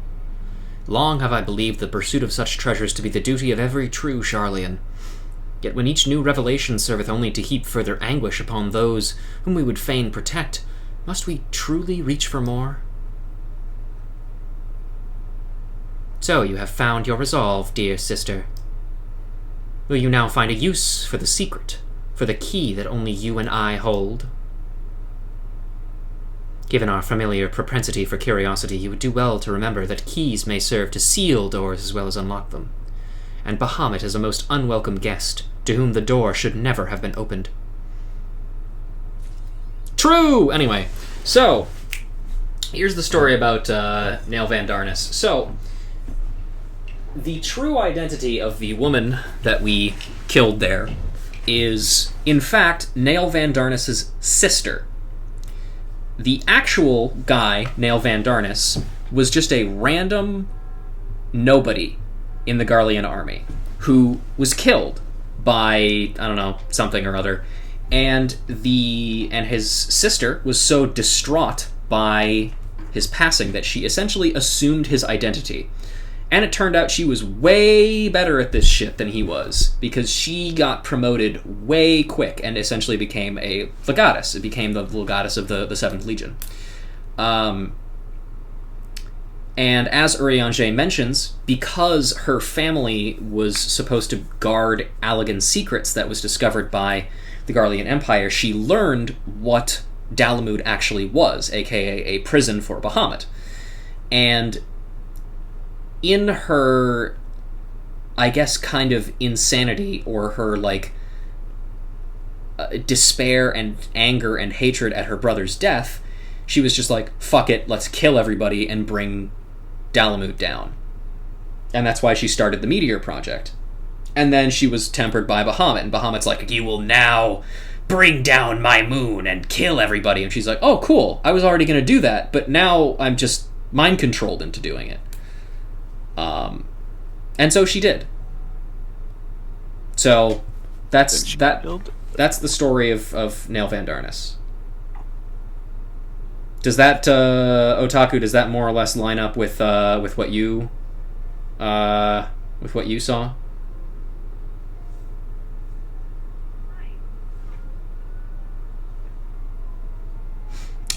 Speaker 1: Long have I believed the pursuit of such treasures to be the duty of every true Charlian. Yet when each new revelation serveth only to heap further anguish upon those whom we would fain protect, must we truly reach for more? So you have found your resolve, dear sister. Will you now find a use for the secret, for the key that only you and I hold? Given our familiar propensity for curiosity, you would do well to remember that keys may serve to seal doors as well as unlock them, and Bahamut is a most unwelcome guest, to whom the door should never have been opened. True! Anyway, so, here's the story about Nail Van Darnus. So, the true identity of the woman that we killed there is, in fact, Nail Van Darnus' sister. The actual guy, Nail Van Darnus, was just a random nobody in the Garlean army who was killed by, I don't know, something or other, and his sister was so distraught by his passing that she essentially assumed his identity. And it turned out she was way better at this shit than he was, because she got promoted way quick and essentially became a legatus. It became the legatus of the 7th Legion. And as Urianger mentions, because her family was supposed to guard Allagan's secrets that was discovered by the Garlean Empire, she learned what Dalamud actually was, aka a prison for Bahamut. And in her, I guess, kind of insanity, or her, despair and anger and hatred at her brother's death, she was just like, fuck it, let's kill everybody and bring Dalamud down. And that's why she started the Meteor Project. And then she was tempered by Bahamut, and Bahamut's like, you will now bring down my moon and kill everybody. And she's like, oh, cool, I was already going to do that, but now I'm just mind-controlled into doing it. And so she did. So that's the story of Nail Van Darnus. Does that Otaku? Does that more or less line up with what you saw?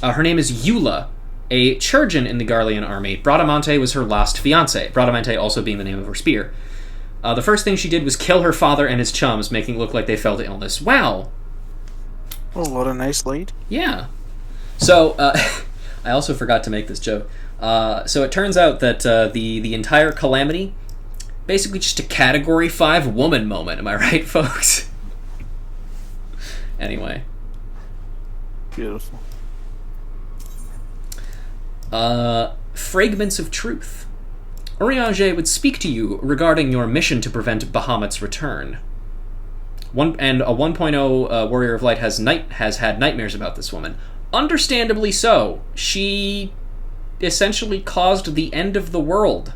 Speaker 1: Her name is Eula, a Churgeon in the Garlean army. Bradamante was her last fiancé, Bradamante also being the name of her spear. The first thing she did was kill her father and his chums, making it look like they fell to illness. Wow.
Speaker 2: Oh, what a nice lady.
Speaker 1: Yeah. So, I also forgot to make this joke. So it turns out that the entire Calamity, basically just a Category 5 woman moment. Am I right, folks? Anyway.
Speaker 2: Beautiful.
Speaker 1: Fragments of Truth. Urianger would speak to you regarding your mission to prevent Bahamut's return. A 1.0 Warrior of Light has had nightmares about this woman. Understandably so. She essentially caused the end of the world.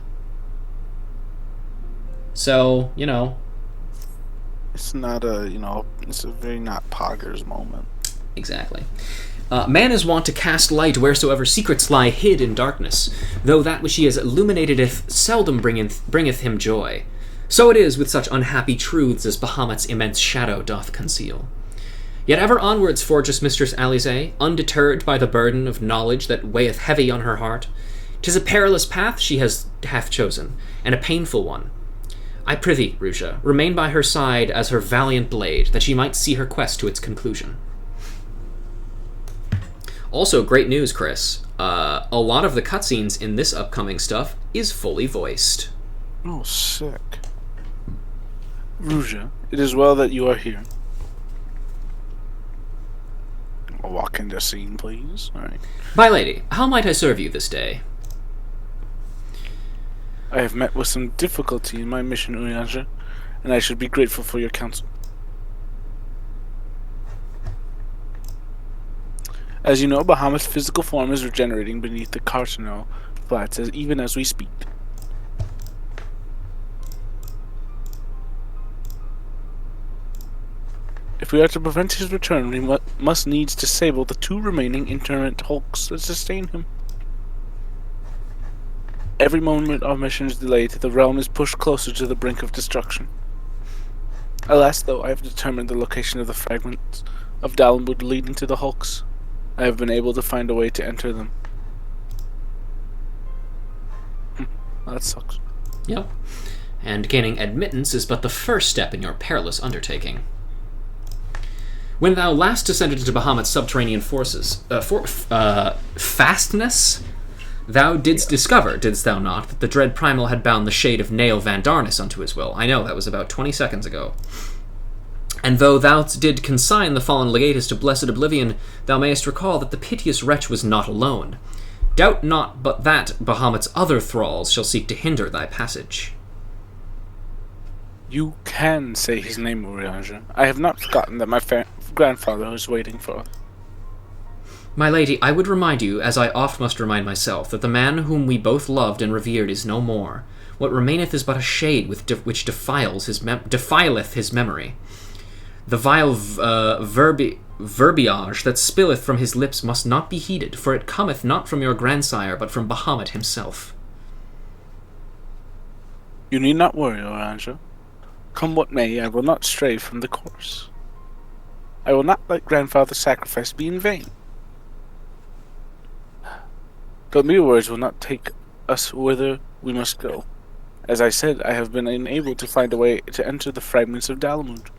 Speaker 1: So, you know.
Speaker 2: It's not it's a very not Poggers moment.
Speaker 1: Exactly. Man is wont to cast light wheresoever secrets lie hid in darkness, though that which he has illuminatedeth seldom bringeth him joy. So it is with such unhappy truths as Bahamut's immense shadow doth conceal. Yet ever onwards forgeth Mistress Alisaie, undeterred by the burden of knowledge that weigheth heavy on her heart. 'Tis a perilous path she hath chosen, and a painful one. I prithee, Ruja, remain by her side as her valiant blade, that she might see her quest to its conclusion. Also, great news, Chris. A lot of the cutscenes in this upcoming stuff is fully voiced.
Speaker 2: Oh, sick. Ruja, it is well that you are here. I'll walk into scene, please. All right.
Speaker 1: My lady, how might I serve you this day?
Speaker 2: I have met with some difficulty in my mission, Urianger, and I should be grateful for your counsel. As you know, Bahamut's physical form is regenerating beneath the Carcinal flats even as we speak. If we are to prevent his return, we must needs disable the 2 remaining interment hulks that sustain him. Every moment our mission is delayed, the realm is pushed closer to the brink of destruction. Alas, though I have determined the location of the fragments of Dalamud leading to the hulks, I have been able to find a way to enter them. That sucks.
Speaker 1: Yep. And gaining admittance is but the first step in your perilous undertaking. When thou last descended into Bahamut's subterranean fastness, thou didst discover, didst thou not, that the dread primal had bound the shade of Nail Vandarnus unto his will? I know, that was about 20 seconds ago. And though thou did consign the fallen legatus to blessed oblivion, thou mayest recall that the piteous wretch was not alone. Doubt not but that Bahamut's other thralls shall seek to hinder thy passage.
Speaker 2: You can say his name, Urianger. I have not forgotten that my grandfather was waiting for us.
Speaker 1: My lady, I would remind you, as I oft must remind myself, that the man whom we both loved and revered is no more. What remaineth is but a shade which defileth his memory. The vile verbiage that spilleth from his lips must not be heeded, for it cometh not from your grandsire, but from Bahamut himself.
Speaker 2: You need not worry, Urianger. Come what may, I will not stray from the course. I will not let grandfather's sacrifice be in vain. But mere words will not take us whither we must go. As I said, I have been unable to find a way to enter the fragments of Dalamud.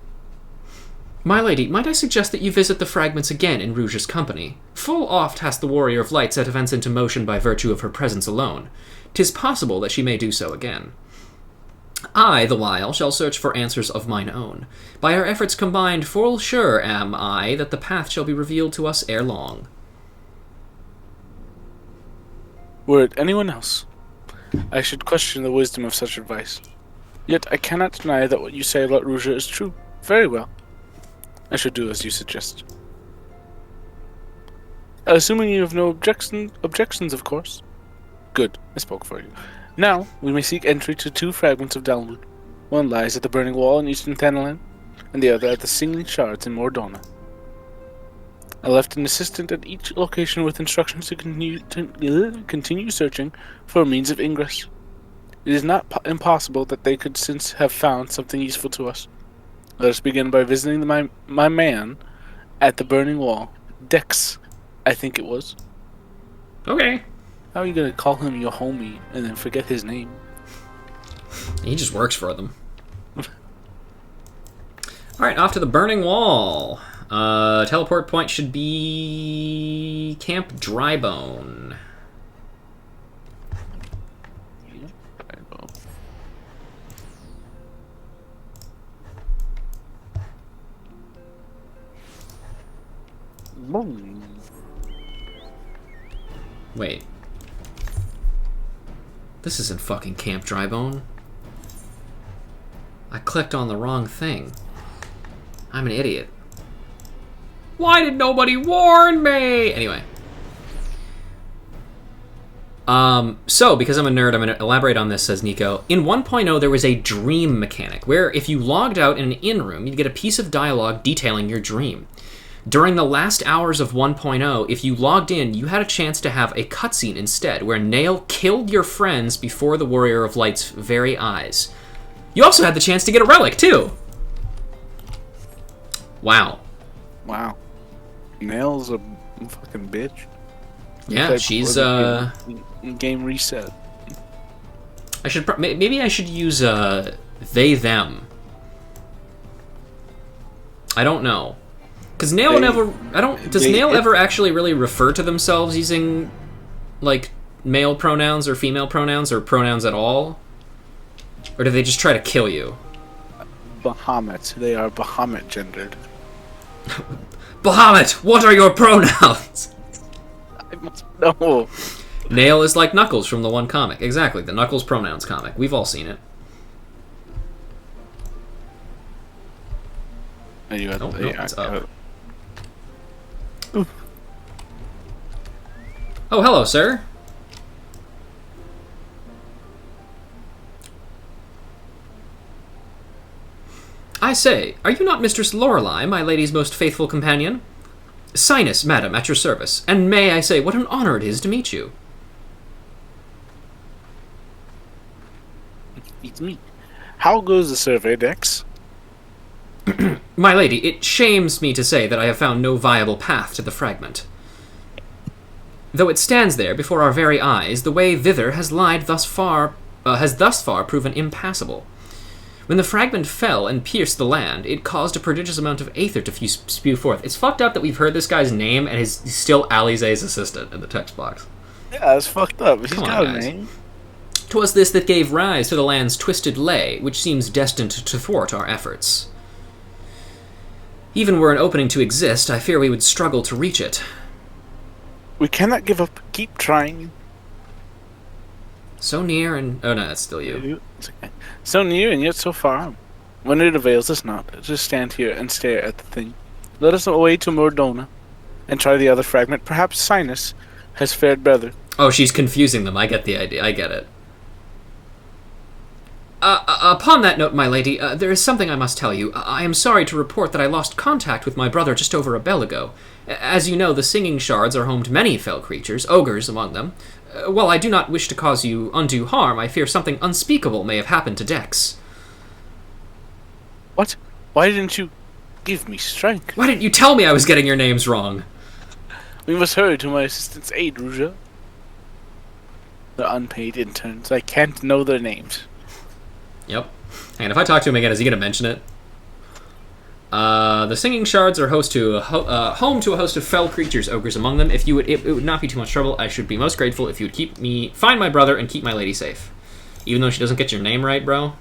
Speaker 1: My lady, might I suggest that you visit the fragments again in Rouge's company? Full oft hath the Warrior of Light set events into motion by virtue of her presence alone. 'Tis possible that she may do so again. I, the while, shall search for answers of mine own. By our efforts combined, full sure am I that the path shall be revealed to us ere long.
Speaker 2: Were it anyone else, I should question the wisdom of such advice. Yet I cannot deny that what you say about Rouge is true. Very well. I should do as you suggest. Assuming you have no objections, of course. Good, I spoke for you. Now, we may seek entry to 2 fragments of Dalamud. One lies at the Burning Wall in Eastern Thanalan, and the other at the Singling Shards in Mordona. I left an assistant at each location with instructions to continue searching for a means of ingress. It is not impossible that they could since have found something useful to us. Let us begin by visiting my man at the Burning Wall. Dex, I think it was.
Speaker 1: Okay.
Speaker 2: How are you going to call him your homie and then forget his name?
Speaker 1: He just works for them. Alright, off to the Burning Wall. Teleport point should be Camp Drybone. Wait. This isn't fucking Camp Drybone. I clicked on the wrong thing. I'm an idiot. Why did nobody warn me? Anyway. So, because I'm a nerd, I'm going to elaborate on this, says Nico. In 1.0, there was a dream mechanic, where if you logged out in an in-room, you'd get a piece of dialogue detailing your dream. During the last hours of 1.0, if you logged in, you had a chance to have a cutscene instead, where Nail killed your friends before the Warrior of Light's very eyes. You also had the chance to get a relic, too! Wow.
Speaker 2: Wow. Nail's a fucking bitch.
Speaker 1: Yeah, she's,
Speaker 2: Game reset.
Speaker 1: I should maybe I should use they them. I don't know, because Nail never. Does Nail ever actually really refer to themselves using like male pronouns or female pronouns or pronouns at all, or do they just try to kill you?
Speaker 2: Bahamut. They are Bahamut gendered.
Speaker 1: Bahamut, what are your pronouns?
Speaker 2: I must know.
Speaker 1: Nail is like Knuckles from the one comic. Exactly, the Knuckles pronouns comic. We've all seen it. It's up. Oh, hello, sir. I say, are you not Mistress Lorelei, my lady's most faithful companion? Sinus, madam, at your service. And may I say, what an honor it is to meet you.
Speaker 2: It's me. How goes the survey, Dex?
Speaker 1: My lady, it shames me to say that I have found no viable path to the fragment. Though it stands there before our very eyes, the way thither has thus far proven impassable. When the fragment fell and pierced the land, it caused a prodigious amount of aether to spew forth. It's fucked up that we've heard this guy's name and he's still Alize's assistant in the text box.
Speaker 2: Yeah, it's fucked up. He's got a name.
Speaker 1: 'Twas this that gave rise to the land's twisted lay, which seems destined to thwart our efforts. Even were an opening to exist, I fear we would struggle to reach it.
Speaker 2: We cannot give up. Keep trying.
Speaker 1: So near and... Oh, no, that's still you.
Speaker 2: It's okay. So near and yet so far. When it avails us not, just stand here and stare at the thing. Let us away to Mordona and try the other fragment. Perhaps Sinus has fared better.
Speaker 1: Oh, she's confusing them. I get the idea. I get it. Upon that note, my lady, there is something I must tell you. I am sorry to report that I lost contact with my brother just over a bell ago. As you know, the Singing Shards are home to many fell creatures, ogres among them. While I do not wish to cause you undue harm, I fear something unspeakable may have happened to Dex.
Speaker 2: What? Why didn't you give me strength?
Speaker 1: Why didn't you tell me I was getting your names wrong?
Speaker 2: We must hurry to my assistant's aid, Ruja. They're unpaid interns. I can't know their names.
Speaker 1: Yep. And if I talk to him again, is he going to mention it? The Singing Shards are home to a host of fell creatures, ogres among them. If you would, it would not be too much trouble. I should be most grateful if you would find my brother and keep my lady safe. Even though she doesn't get your name right, bro.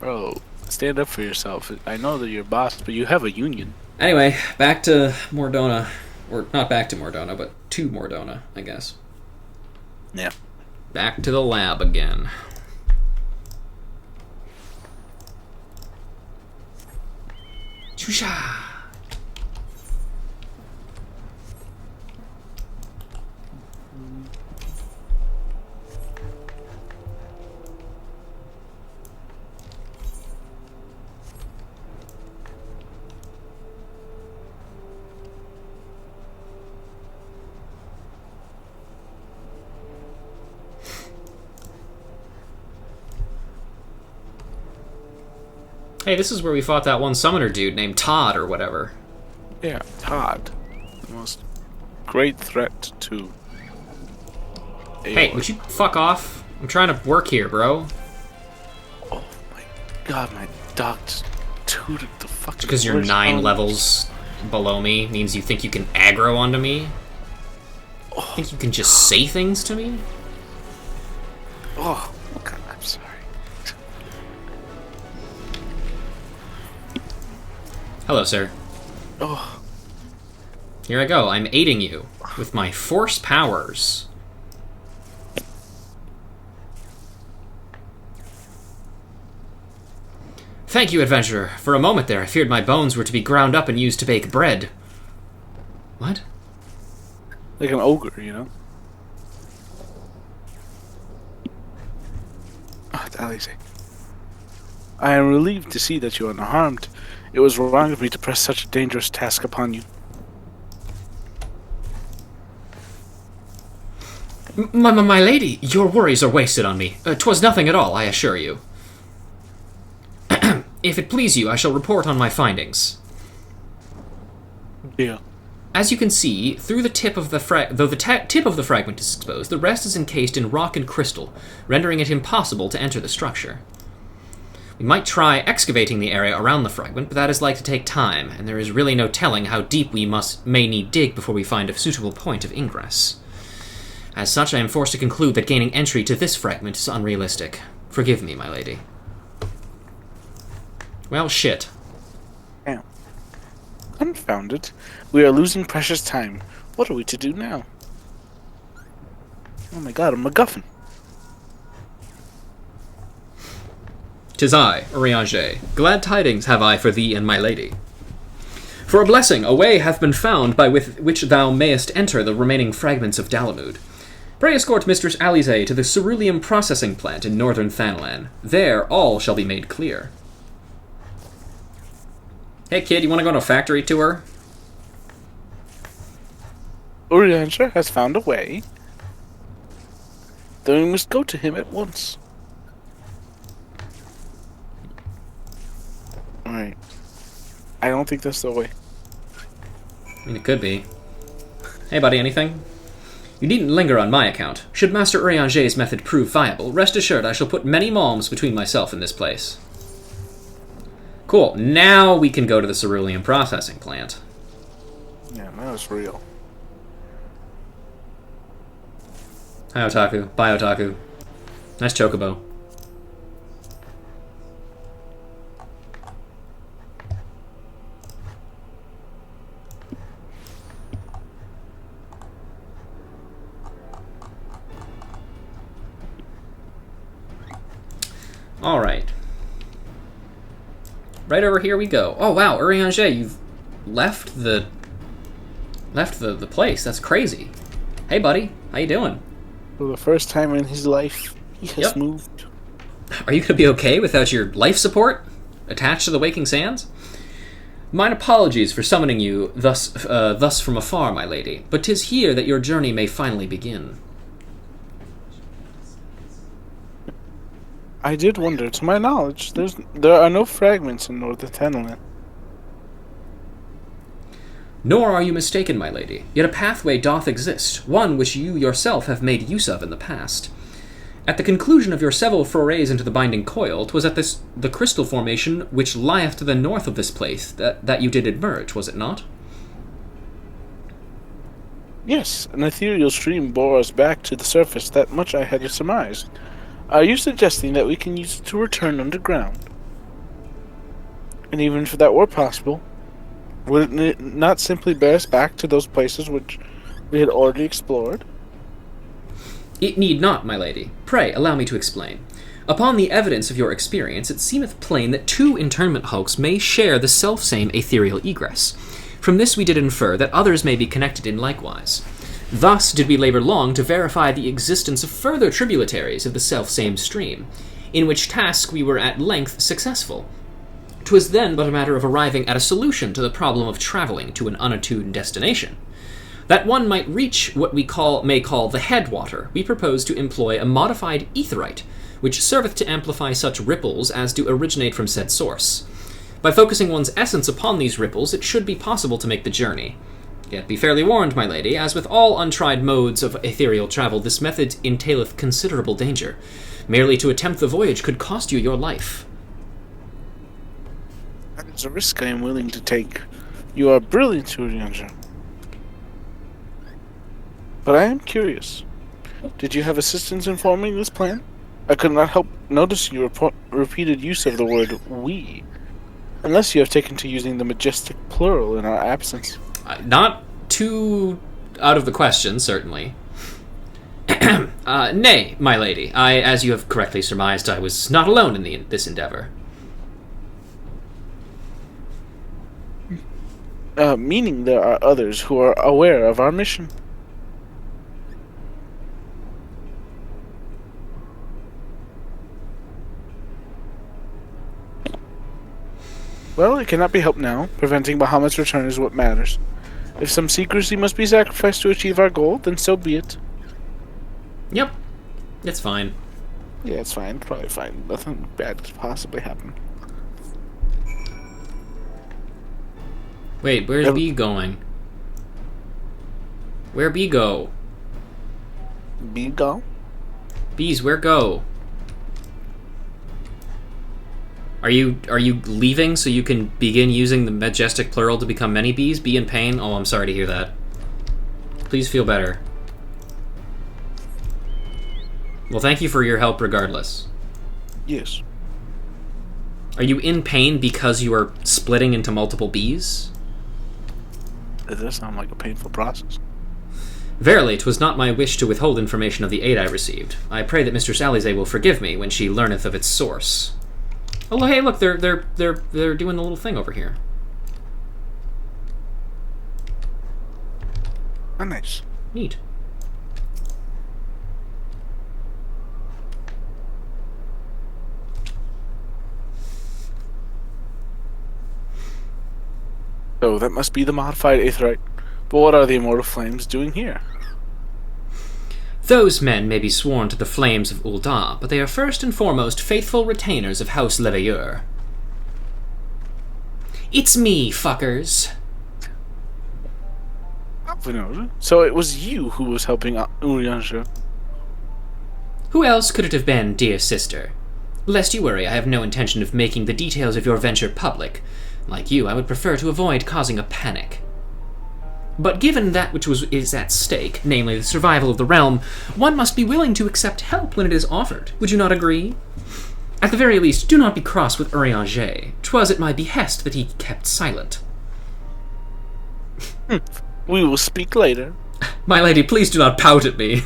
Speaker 2: Bro, stand up for yourself. I know that you're boss, but you have a union.
Speaker 1: Anyway, back to Mordona. Or not back to Mordona, but to Mordona, I guess.
Speaker 2: Yeah.
Speaker 1: Back to the lab again. Chusha! Hey, this is where we fought that one summoner dude named Todd or whatever.
Speaker 2: Yeah, Todd. The most great threat to...
Speaker 1: Hey, would you fuck off? I'm trying to work here, bro.
Speaker 2: Oh my god, my dog just tooted the fucking...
Speaker 1: Because you're 9 levels below me means you think you can aggro onto me? Oh. Think you can just say things to me?
Speaker 2: Oh, god, I'm sorry.
Speaker 1: Hello, sir.
Speaker 2: Oh.
Speaker 1: Here I go. I'm aiding you with my force powers. Thank you, adventurer. For a moment there, I feared my bones were to be ground up and used to bake bread. What?
Speaker 2: Like an ogre, you know? Oh, it's Alize. I am relieved to see that you are unharmed. It was wrong of me to press such a dangerous task upon you.
Speaker 1: My lady, your worries are wasted on me. 'Twas nothing at all, I assure you. If it please you, I shall report on my findings.
Speaker 2: Yeah.
Speaker 1: As you can see, through the tip of the though the tip of the fragment is exposed, the rest is encased in rock and crystal, rendering it impossible to enter the structure. We might try excavating the area around the fragment, but that is like to take time, and there is really no telling how deep we may need dig before we find a suitable point of ingress. As such, I am forced to conclude that gaining entry to this fragment is unrealistic. Forgive me, my lady. Well, shit.
Speaker 2: Damn. Confound it. We are losing precious time. What are we to do now? Oh my god, a MacGuffin.
Speaker 1: 'Tis I, Urianger. Glad tidings have I for thee and my lady. For a blessing, a way hath been found by which thou mayest enter the remaining fragments of Dalamud. Pray escort Mistress Alize to the ceruleum processing plant in northern Thanalan. There all shall be made clear. Hey kid, you want to go on a factory tour?
Speaker 2: Urianger has found a way. Then we must go to him at once. Alright. I don't think that's the way.
Speaker 1: I mean, it could be. Hey buddy, anything? You needn't linger on my account. Should Master Urianger's method prove viable, rest assured I shall put many malms between myself and this place. Cool, now we can go to the ceruleum processing plant.
Speaker 2: Yeah, that was real.
Speaker 1: Hi Otaku, bye Otaku. Nice chocobo. Alright. Right over here we go. Oh wow, Urianger, you've left the place. That's crazy. Hey buddy, how you doing?
Speaker 2: For the first time in his life, he has moved.
Speaker 1: Are you gonna be okay without your life support attached to the Waking Sands? Mine apologies for summoning you thus from afar, my lady, but 'tis here that your journey may finally begin.
Speaker 2: I did wonder. To my knowledge, there are no fragments in northern Thanalan.
Speaker 1: Nor are you mistaken, my lady. Yet a pathway doth exist, one which you yourself have made use of in the past. At the conclusion of your several forays into the binding coil, 'twas at the crystal formation which lieth to the north of this place that you did emerge, was it not?
Speaker 2: Yes, an ethereal stream bore us back to the surface. That much I had surmised. Are you suggesting that we can use it to return underground? And even if that were possible, would it not simply bear us back to those places which we had already explored?
Speaker 1: It need not, my lady. Pray, allow me to explain. Upon the evidence of your experience, it seemeth plain that two internment hulks may share the selfsame ethereal egress. From this we did infer that others may be connected in likewise. Thus did we labor long to verify the existence of further tributaries of the selfsame stream, in which task we were at length successful. 'Twas then but a matter of arriving at a solution to the problem of travelling to an unattuned destination. That one might reach what we may call the headwater, we propose to employ a modified etherite, which serveth to amplify such ripples as do originate from said source. By focusing one's essence upon these ripples, it should be possible to make the journey. Yet be fairly warned, my lady, as with all untried modes of ethereal travel, this method entaileth considerable danger. Merely to attempt the voyage could cost you your life.
Speaker 2: That is a risk I am willing to take. You are brilliant, Urianger. But I am curious. Did you have assistance in forming this plan? I could not help notice your repeated use of the word we. Unless you have taken to using the majestic plural in our absence.
Speaker 1: Not too out of the question, certainly. Nay, my lady, as you have correctly surmised, I was not alone in this endeavor.
Speaker 2: Meaning there are others who are aware of our mission. Well, it cannot be helped now. Preventing Bahamut's return is what matters. If some secrecy must be sacrificed to achieve our goal, then so be it.
Speaker 1: Yep. It's fine.
Speaker 2: Yeah, it's fine. Probably fine. Nothing bad could possibly happen.
Speaker 1: Wait, where's B going? Where B go?
Speaker 2: B go?
Speaker 1: Bees, where go? Are you leaving so you can begin using the majestic plural to become many bees? Be in pain? Oh, I'm sorry to hear that. Please feel better. Well, thank you for your help regardless.
Speaker 2: Yes.
Speaker 1: Are you in pain because you are splitting into multiple bees?
Speaker 2: It does sound like a painful process.
Speaker 1: Verily, 'twas not my wish to withhold information of the aid I received. I pray that Mistress Alize will forgive me when she learneth of its source. Oh, hey, look, they're doing the little thing over here.
Speaker 2: Oh, nice.
Speaker 1: Neat.
Speaker 2: So that must be the modified aetherite. But what are the immortal flames doing here?
Speaker 1: Those men may be sworn to the flames of Ul'dah, but they are first and foremost faithful retainers of House Leveilleur. It's me, fuckers.
Speaker 2: So it was you who was helping Urianger.
Speaker 1: Who else could it have been, dear sister? Lest you worry, I have no intention of making the details of your venture public. Like you, I would prefer to avoid causing a panic. But given that which is at stake, namely the survival of the realm, one must be willing to accept help when it is offered. Would you not agree? At the very least, do not be cross with Urianger. 'Twas at my behest that he kept silent.
Speaker 2: We will speak later.
Speaker 1: My lady, please do not pout at me.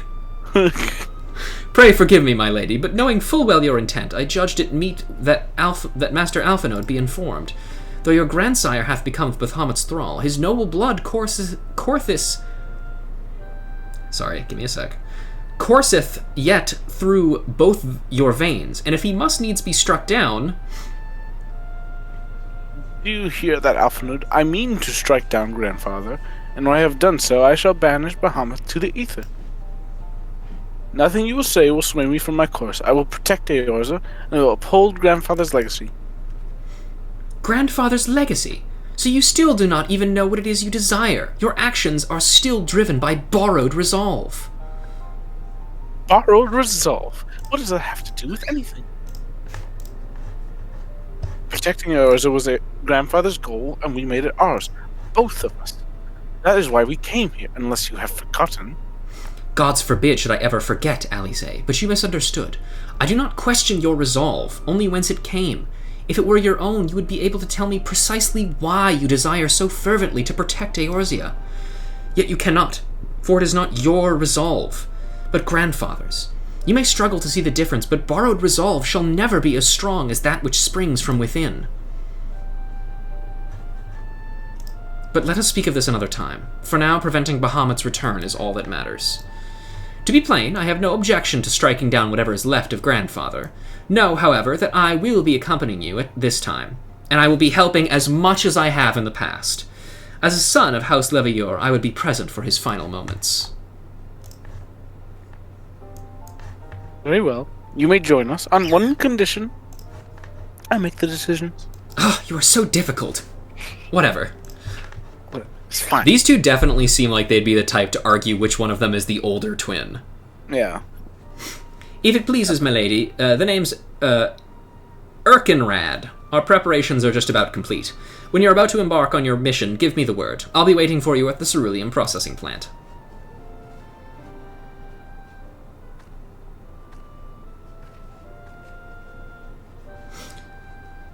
Speaker 1: Pray forgive me, my lady, but knowing full well your intent, I judged it meet that Master Alphanode be informed. Though your grandsire hath become of Bahamut's thrall, his noble blood courseth yet through both your veins, and if he must needs be struck down...
Speaker 2: Do you hear that, Alphanode? I mean to strike down grandfather, and when I have done so, I shall banish Bahamut to the ether. Nothing you will say will sway me from my course. I will protect Eorza, and I will uphold grandfather's legacy.
Speaker 1: Grandfather's legacy? So you still do not even know what it is you desire. Your actions are still driven by borrowed resolve.
Speaker 2: Borrowed resolve? What does that have to do with anything? Protecting Eorza was a grandfather's goal, and we made it ours. Both of us. That is why we came here, unless you have forgotten.
Speaker 1: Gods forbid should I ever forget, Alize, but you misunderstood. I do not question your resolve, only whence it came. If it were your own, you would be able to tell me precisely why you desire so fervently to protect Eorzea. Yet you cannot, for it is not your resolve, but grandfather's. You may struggle to see the difference, but borrowed resolve shall never be as strong as that which springs from within. But let us speak of this another time. For now, preventing Bahamut's return is all that matters. To be plain, I have no objection to striking down whatever is left of grandfather. Know, however, that I will be accompanying you at this time, and I will be helping as much as I have in the past. As a son of House Leveilleur, I would be present for his final moments.
Speaker 2: Very well. You may join us on one condition. I make the decisions.
Speaker 1: Oh, you are so difficult. Whatever.
Speaker 2: It's fine.
Speaker 1: These two definitely seem like they'd be the type to argue which one of them is the older twin.
Speaker 2: Yeah.
Speaker 1: If it pleases my lady, the name's, Erkenrad. Our preparations are just about complete. When you're about to embark on your mission, give me the word. I'll be waiting for you at the cerulean processing plant.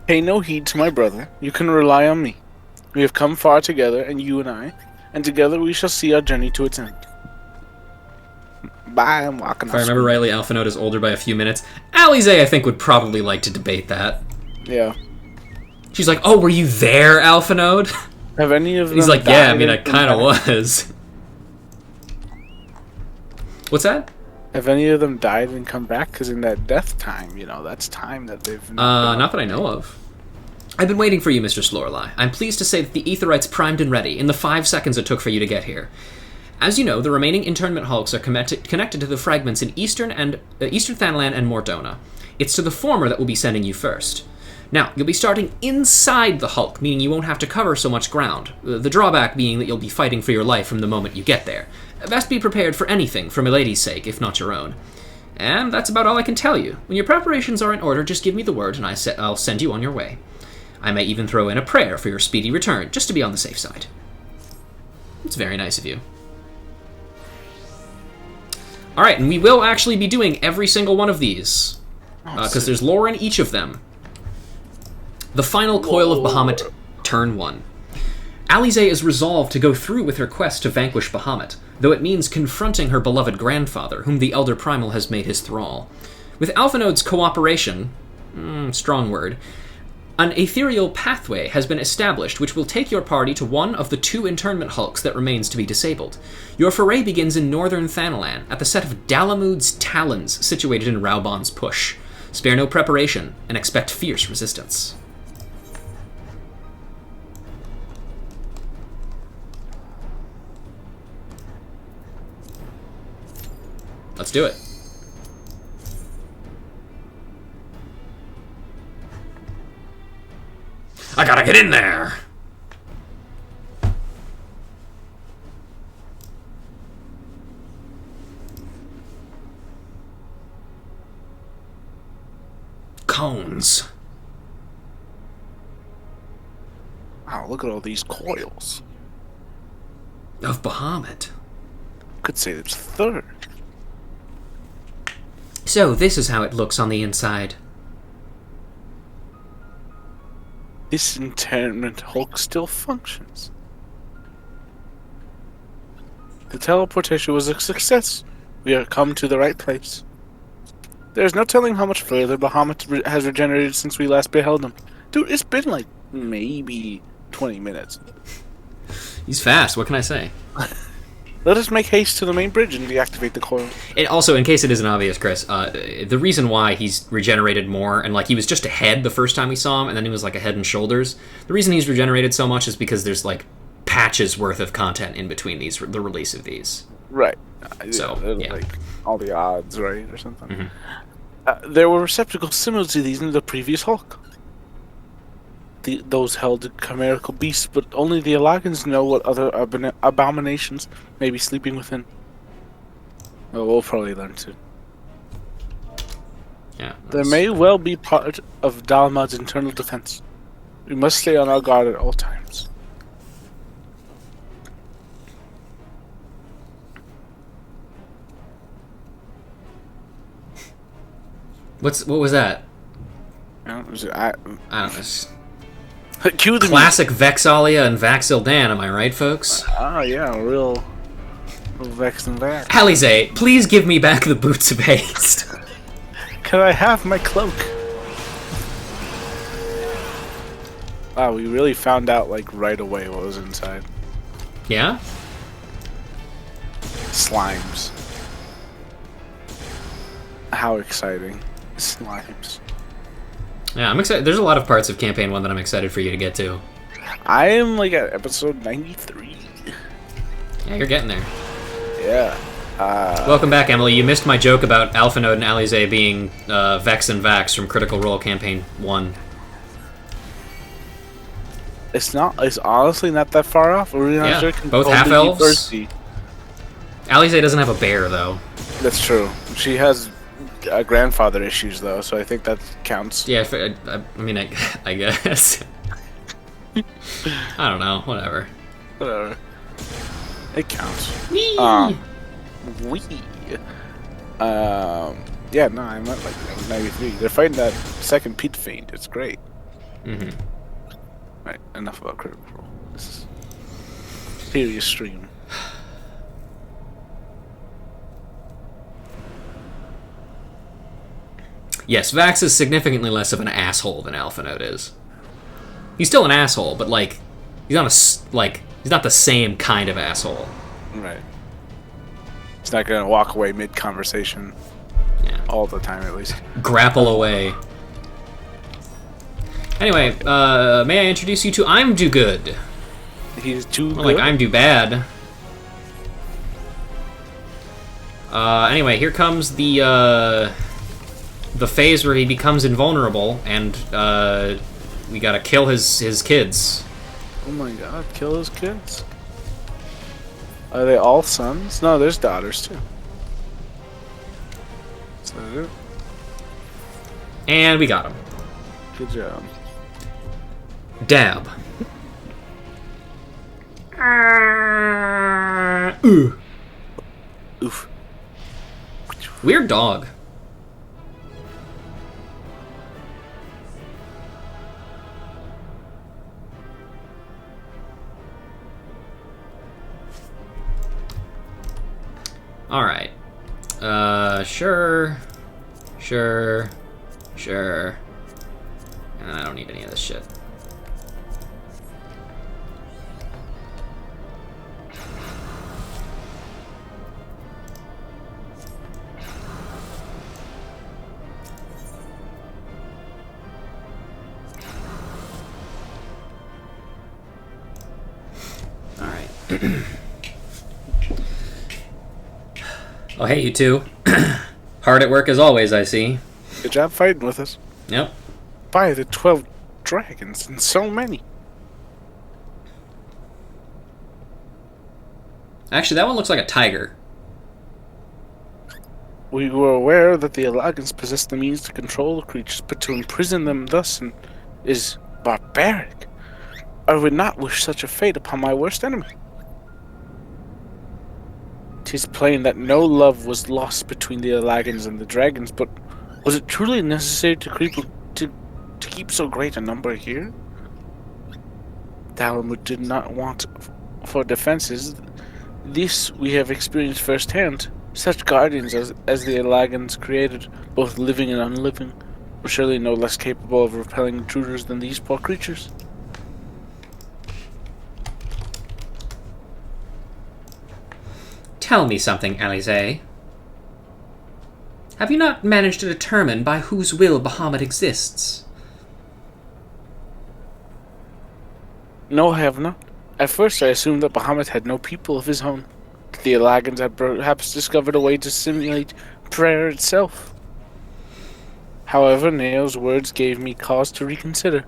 Speaker 2: Pay no heed to my brother. You can rely on me. We have come far together, and you and I, and together we shall see our journey to its end. Bye, I'm walking off.
Speaker 1: If I remember rightly, Alphanode is older by a few minutes. Alize, I think, would probably like to debate that.
Speaker 2: Yeah.
Speaker 1: She's like, oh, were you there, Alphanode?
Speaker 2: Have any of them
Speaker 1: He's like,
Speaker 2: died
Speaker 1: yeah, I mean, I kind of was. What's that?
Speaker 2: Have any of them died and come back? Because in that death time, that's time that they've...
Speaker 1: Not that I know of. I've been waiting for you, Mistress Lorelei. I'm pleased to say that the aetherite's primed and ready in the 5 seconds it took for you to get here. As you know, the remaining internment hulks are connected to the fragments in Eastern Thanalan and Mordona. It's to the former that we'll be sending you first. Now, you'll be starting inside the hulk, meaning you won't have to cover so much ground. The drawback being that you'll be fighting for your life from the moment you get there. Best be prepared for anything, for milady's sake, if not your own. And that's about all I can tell you. When your preparations are in order, just give me the word and I'll send you on your way. I may even throw in a prayer for your speedy return, just to be on the safe side. It's very nice of you. Alright, and we will actually be doing every single one of these. Because there's lore in each of them. The final Coil of Bahamut, Turn 1. Alize is resolved to go through with her quest to vanquish Bahamut, though it means confronting her beloved grandfather, whom the Elder Primal has made his thrall. With Alphinode's cooperation, strong word, an ethereal pathway has been established which will take your party to one of the 2 internment hulks that remains to be disabled. Your foray begins in northern Thanalan, at the set of Dalamud's Talons, situated in Raubon's Push. Spare no preparation, and expect fierce resistance. Let's do it. I gotta get in there! Cones.
Speaker 2: Wow, look at all these coils.
Speaker 1: Of Bahamut.
Speaker 2: Could say it's 3rd.
Speaker 1: So, this is how it looks on the inside.
Speaker 2: This internment hulk still functions. The teleportation was a success. We have come to the right place. There is no telling how much further Bahamut has regenerated since we last beheld him. Dude, it's been like maybe 20 minutes.
Speaker 1: He's fast, what can I say?
Speaker 2: Let us make haste to the main bridge and deactivate the coil.
Speaker 1: And also, in case it isn't obvious, Chris, the reason why he's regenerated more, and like he was just a head the first time we saw him, and then he was like a head and shoulders, the reason he's regenerated so much is because there's like patches worth of content in between the release of these.
Speaker 2: Right.
Speaker 1: So, yeah.
Speaker 2: Like all the odds, right, or something. There were receptacles similar to these in the previous Hulk. Those held chimerical beasts, but only the awakens know what other abominations may be sleeping within. Well, we'll probably learn soon.
Speaker 1: Yeah.
Speaker 2: There may well be part of Dalmad's internal defense. We must stay on our guard at all times.
Speaker 1: What was that?
Speaker 2: I don't
Speaker 1: know.
Speaker 2: Cue the
Speaker 1: classic Vexalia and Vaxildan, am I right, folks?
Speaker 2: Ah, yeah, real Vex and Vax.
Speaker 1: Alize, please give me back the boots of haste.
Speaker 2: Can I have my cloak? Wow, we really found out, like, right away what was inside.
Speaker 1: Yeah?
Speaker 2: Slimes. How exciting. Slimes.
Speaker 1: Yeah, I'm excited. There's a lot of parts of Campaign 1 that I'm excited for you to get to.
Speaker 2: I am, like, at episode 93.
Speaker 1: Yeah, you're getting there.
Speaker 2: Yeah.
Speaker 1: Welcome back, Emily. You missed my joke about Alphanode and Alize being Vex and Vax from Critical Role Campaign 1.
Speaker 2: It's honestly not that far off. We're really not sure.
Speaker 1: Both half-elves. Alize doesn't have a bear, though.
Speaker 2: That's true. She has grandfather issues, though, so I think that counts.
Speaker 1: Yeah, I mean, I guess. I don't know. Whatever.
Speaker 2: It counts.
Speaker 1: Whee!
Speaker 2: Yeah, no, I meant like 93. They're fighting that second Pete Fiend. It's great.
Speaker 1: Mm-hmm.
Speaker 2: Right, enough about Critical Role. This is serious stream.
Speaker 1: Yes, Vax is significantly less of an asshole than Alphanode is. He's still an asshole, but like, he's not he's not the same kind of asshole.
Speaker 2: Right. He's not gonna walk away mid-conversation.
Speaker 1: Yeah.
Speaker 2: All the time, at least.
Speaker 1: Grapple away. Anyway, may I introduce you to I'm Do Good?
Speaker 2: He's too good.
Speaker 1: Like I'm Do Bad. Anyway, here comes the phase where he becomes invulnerable, and we gotta kill his kids.
Speaker 2: Oh my god, kill his kids. Are they all sons? No, there's daughters too. Is that it?
Speaker 1: And we got him.
Speaker 2: Good job.
Speaker 1: Dab.
Speaker 2: Oof.
Speaker 1: Weird dog. Alright. Sure. I don't need any of this shit. Alright. Oh, hey, you two. Hard at work as always, I see.
Speaker 2: Good job fighting with us.
Speaker 1: Yep.
Speaker 2: By the 12 dragons, and so many.
Speaker 1: Actually, that one looks like a tiger.
Speaker 2: We were aware that the awakens possess the means to control the creatures, but to imprison them thus is barbaric. I would not wish such a fate upon my worst enemy. 'Tis plain that no love was lost between the awakens and the dragons, but was it truly necessary to keep so great a number here? Calamity did not want for defenses. This we have experienced firsthand. Such guardians as the awakens created, both living and unliving, were surely no less capable of repelling intruders than these poor creatures.
Speaker 1: Tell me something, Alize. Have you not managed to determine by whose will Bahamut exists?
Speaker 2: No, I have not. At first I assumed that Bahamut had no people of his own. The awakens had perhaps discovered a way to simulate prayer itself. However, Neo's words gave me cause to reconsider.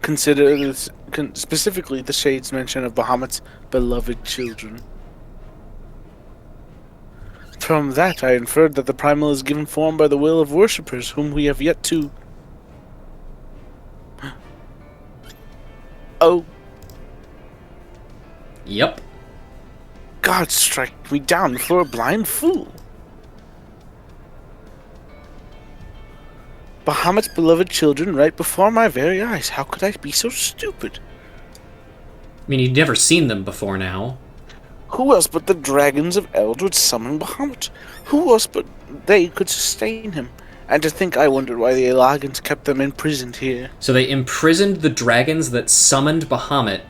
Speaker 2: Specifically the Shade's mention of Bahamut's beloved children. From that, I inferred that the primal is given form by the will of worshippers whom we have yet to... Oh.
Speaker 1: Yep.
Speaker 2: God strike me down for a blind fool. Bahamut's beloved children right before my very eyes. How could I be so stupid?
Speaker 1: I mean, you'd never seen them before now.
Speaker 2: Who else but the dragons of Eld would summon Bahamut? Who else but they could sustain him? And to think I wondered why the awakens kept them imprisoned here.
Speaker 1: So they imprisoned the dragons that summoned Bahamut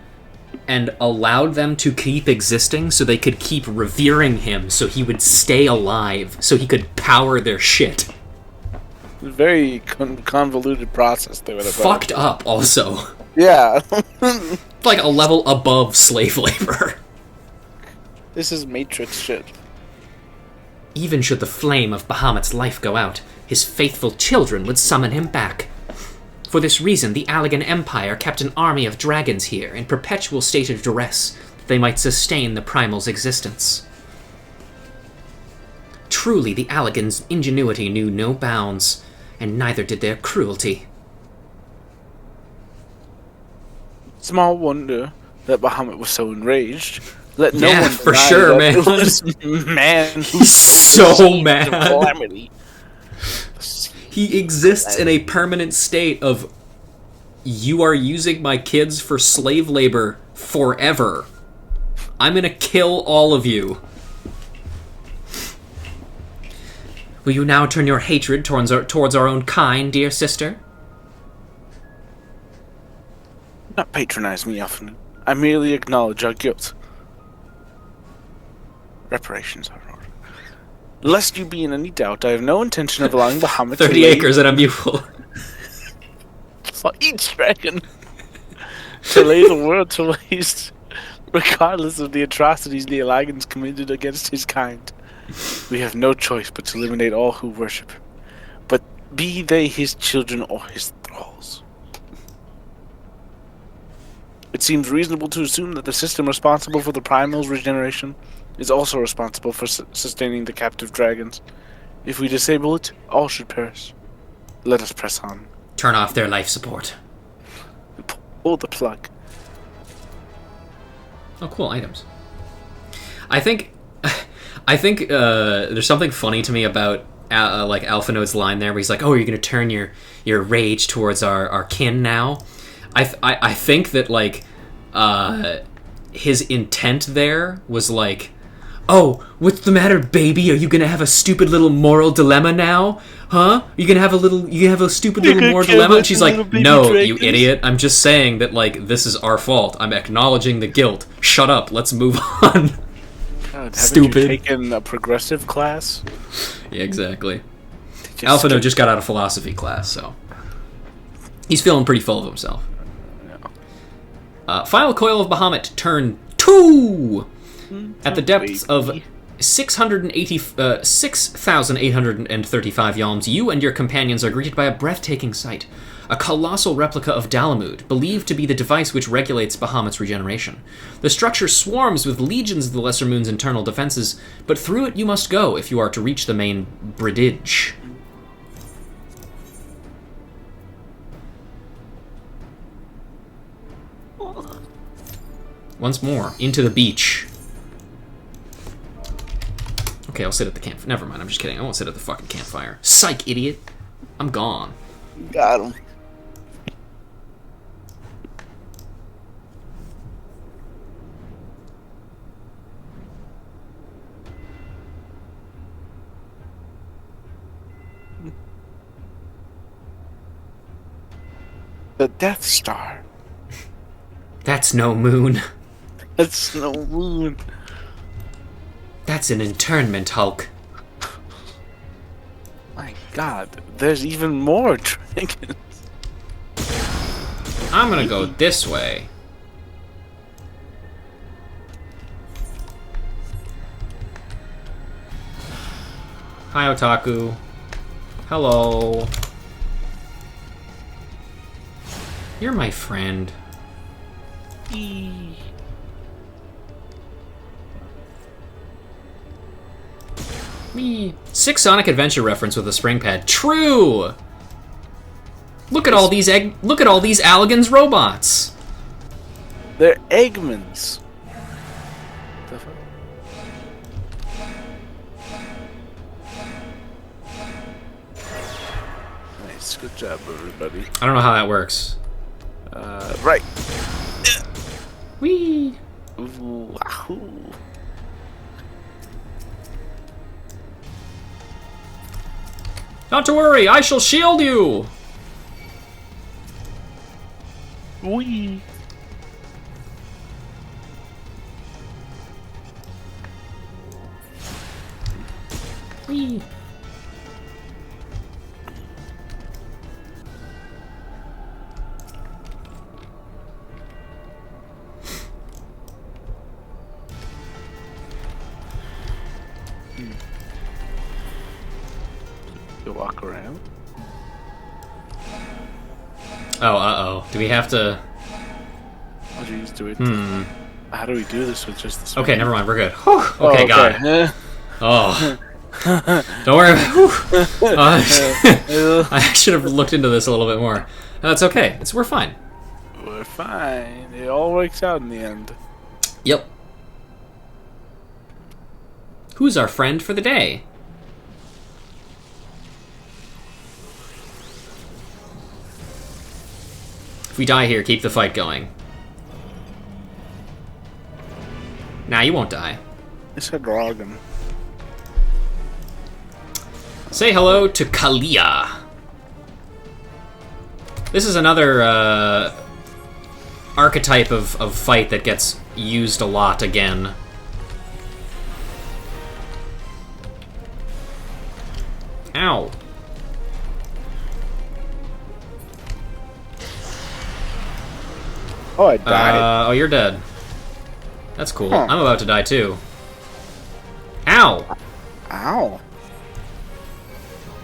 Speaker 1: and allowed them to keep existing so they could keep revering him so he would stay alive, so he could power their shit.
Speaker 2: Very convoluted process they would have.
Speaker 1: Fucked up, also.
Speaker 2: Yeah.
Speaker 1: Like a level above slave labor.
Speaker 2: This is Matrix shit.
Speaker 1: Even should the flame of Bahamut's life go out, his faithful children would summon him back. For this reason, the Allagan Empire kept an army of dragons here in perpetual state of duress, that they might sustain the primal's existence. Truly, the Allagans' ingenuity knew no bounds, and neither did their cruelty.
Speaker 2: Small wonder that Bahamut was so enraged. Let no
Speaker 1: Yeah,
Speaker 2: one
Speaker 1: for
Speaker 2: deny
Speaker 1: sure,
Speaker 2: that
Speaker 1: man.
Speaker 2: it was man who
Speaker 1: He's so
Speaker 2: conceived
Speaker 1: mad.
Speaker 2: of Calamity.
Speaker 1: He exists in a permanent state of, you are using my kids for slave labor forever. I'm gonna kill all of you. Will you now turn your hatred towards our own kind, dear sister?
Speaker 2: Not patronize me often. I merely acknowledge our guilt. Reparations are ordered. Lest you be in any doubt, I have no intention of allowing Bahamut
Speaker 1: 30 acres and a mule.
Speaker 2: for each dragon to lay the world to waste, regardless of the atrocities the Allagans committed against his kind. We have no choice but to eliminate all who worship him, but be they his children or his thralls. It seems reasonable to assume that the system responsible for the primal's regeneration is also responsible for sustaining the captive dragons. If we disable it, all should perish. Let us press on.
Speaker 1: Turn off their life support.
Speaker 2: Pull the plug.
Speaker 1: Oh, cool items. I think there's something funny to me about like Alphinode's line there, where he's like, "Oh, you're gonna turn your rage towards our kin now." I think that like his intent there was like, "Oh, what's the matter, baby? Are you gonna have a stupid little moral dilemma now? Huh? You gonna have a stupid little moral dilemma?" And she's like, "No, you idiot. I'm just saying that like this is our fault. I'm acknowledging the guilt. Shut up. Let's move on."
Speaker 2: God,
Speaker 1: Stupid.
Speaker 2: Haven't you taken a progressive class?
Speaker 1: Yeah, exactly. Alphino just got out of philosophy class, so he's feeling pretty full of himself. Final Coil of Bahamut, turn 2! At the depths of 6,835 yalms, you and your companions are greeted by a breathtaking sight. A colossal replica of Dalamud, believed to be the device which regulates Bahamut's regeneration. The structure swarms with legions of the Lesser Moon's internal defenses, but through it you must go if you are to reach the main bridge. Once more, into the beach. Okay, I'll sit at the camp. Never mind, I'm just kidding. I won't sit at the fucking campfire. Psych, idiot. I'm gone.
Speaker 2: Got him. The Death Star.
Speaker 1: That's no moon.
Speaker 2: That's no moon.
Speaker 1: That's an internment, Hulk.
Speaker 2: My God, there's even more dragons.
Speaker 1: I'm gonna go this way. Hi, Otaku. Hello. You're my friend. Me. Sick Sonic Adventure reference with a spring pad. True. Look at all these Alligans robots.
Speaker 2: They're Eggmans. Nice, good job, everybody.
Speaker 1: I don't know how that works.
Speaker 2: Right.
Speaker 1: Whee!
Speaker 2: Wahoo.
Speaker 1: Not to worry, I shall shield you!
Speaker 2: Wee.
Speaker 1: Whee!
Speaker 2: You walk around.
Speaker 1: Oh, uh-oh. Do we have to...
Speaker 2: Oh, jeez, do it. How do we do this with just this?
Speaker 1: Okay, never mind, we're good. Whew. Okay, got it. Oh. Don't worry. I should have looked into this a little bit more. That's okay. We're fine.
Speaker 2: We're fine. It all works out in the end.
Speaker 1: Yep. Who's our friend for the day? If we die here, keep the fight going. Nah, you won't die.
Speaker 2: It's a dragon.
Speaker 1: Say hello to Kalia. This is another archetype of fight that gets used a lot again. Ow.
Speaker 2: Oh, I died.
Speaker 1: Oh, you're dead. That's cool.
Speaker 2: Huh.
Speaker 1: I'm about to die too. Ow!
Speaker 2: Ow.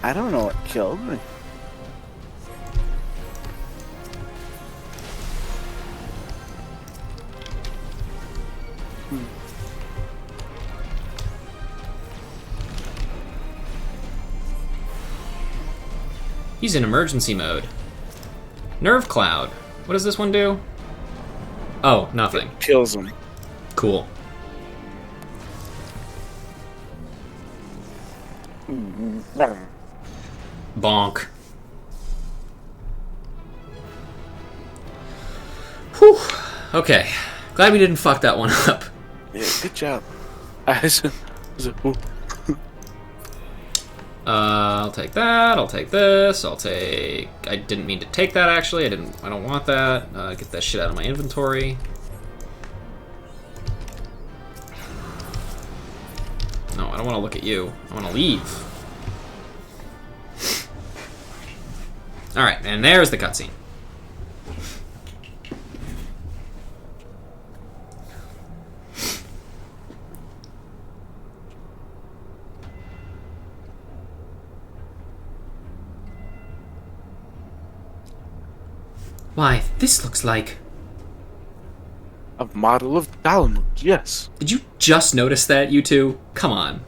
Speaker 2: I don't know what killed me.
Speaker 1: He's in emergency mode. Nerve Cloud. What does this one do? Oh, nothing.
Speaker 2: It kills him.
Speaker 1: Cool. Bonk. Whew. Okay. Glad we didn't fuck that one up.
Speaker 2: Yeah, good job.
Speaker 1: I'll take that. I'll take this. I'll take... I didn't mean to take that, actually. I don't want that. Get that shit out of my inventory. No, I don't want to look at you. I want to leave. Alright, and there's the cutscene. Why, this looks like...
Speaker 2: a model of Calamity, yes.
Speaker 1: Did you just notice that, you two? Come on.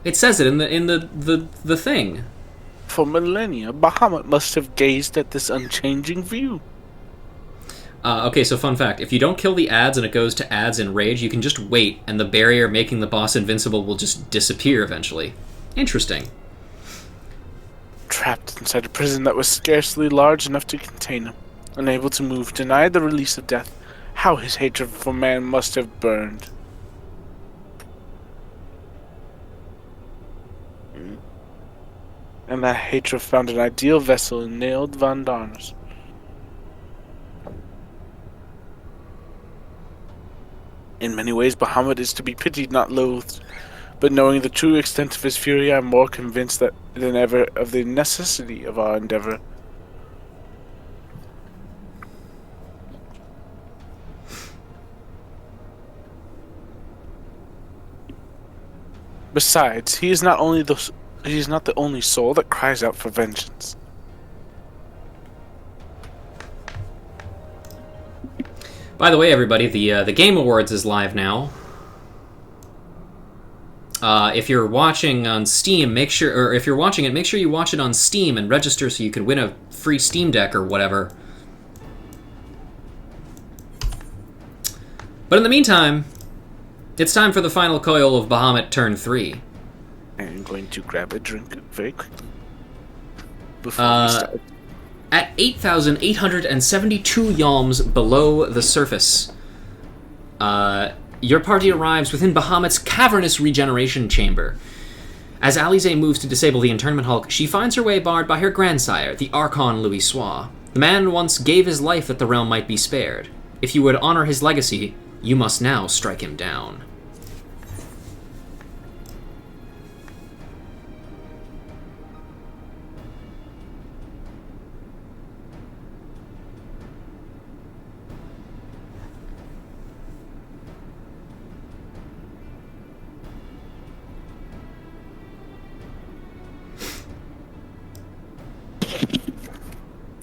Speaker 1: It says it in the thing.
Speaker 2: For millennia, Bahamut must have gazed at this unchanging view.
Speaker 1: Okay, so fun fact. If you don't kill the ads and it goes to ads in rage, you can just wait, and the barrier making the boss invincible will just disappear eventually. Interesting.
Speaker 2: Trapped inside a prison that was scarcely large enough to contain him. Unable to move, denied the release of death. How his hatred for man must have burned. And that hatred found an ideal vessel in nailed Van Darners. In many ways, Bahamut is to be pitied, not loathed. But knowing the true extent of his fury, I am more convinced than ever of the necessity of our endeavor. Besides, he is not the only soul that cries out for vengeance.
Speaker 1: By the way, everybody, the Game Awards is live now. If you're watching on Steam, make sure you watch it on Steam and register so you can win a free Steam Deck or whatever. But in the meantime, it's time for the final coil of Bahamut Turn 3.
Speaker 2: I'm going to grab a drink very quickly before we start.
Speaker 1: At 8,872 yalms below the surface, your party arrives within Bahamut's cavernous regeneration chamber. As Alize moves to disable the internment hulk, she finds her way barred by her grandsire, the Archon Louis Sois. The man once gave his life that the realm might be spared. If you would honor his legacy, you must now strike him down.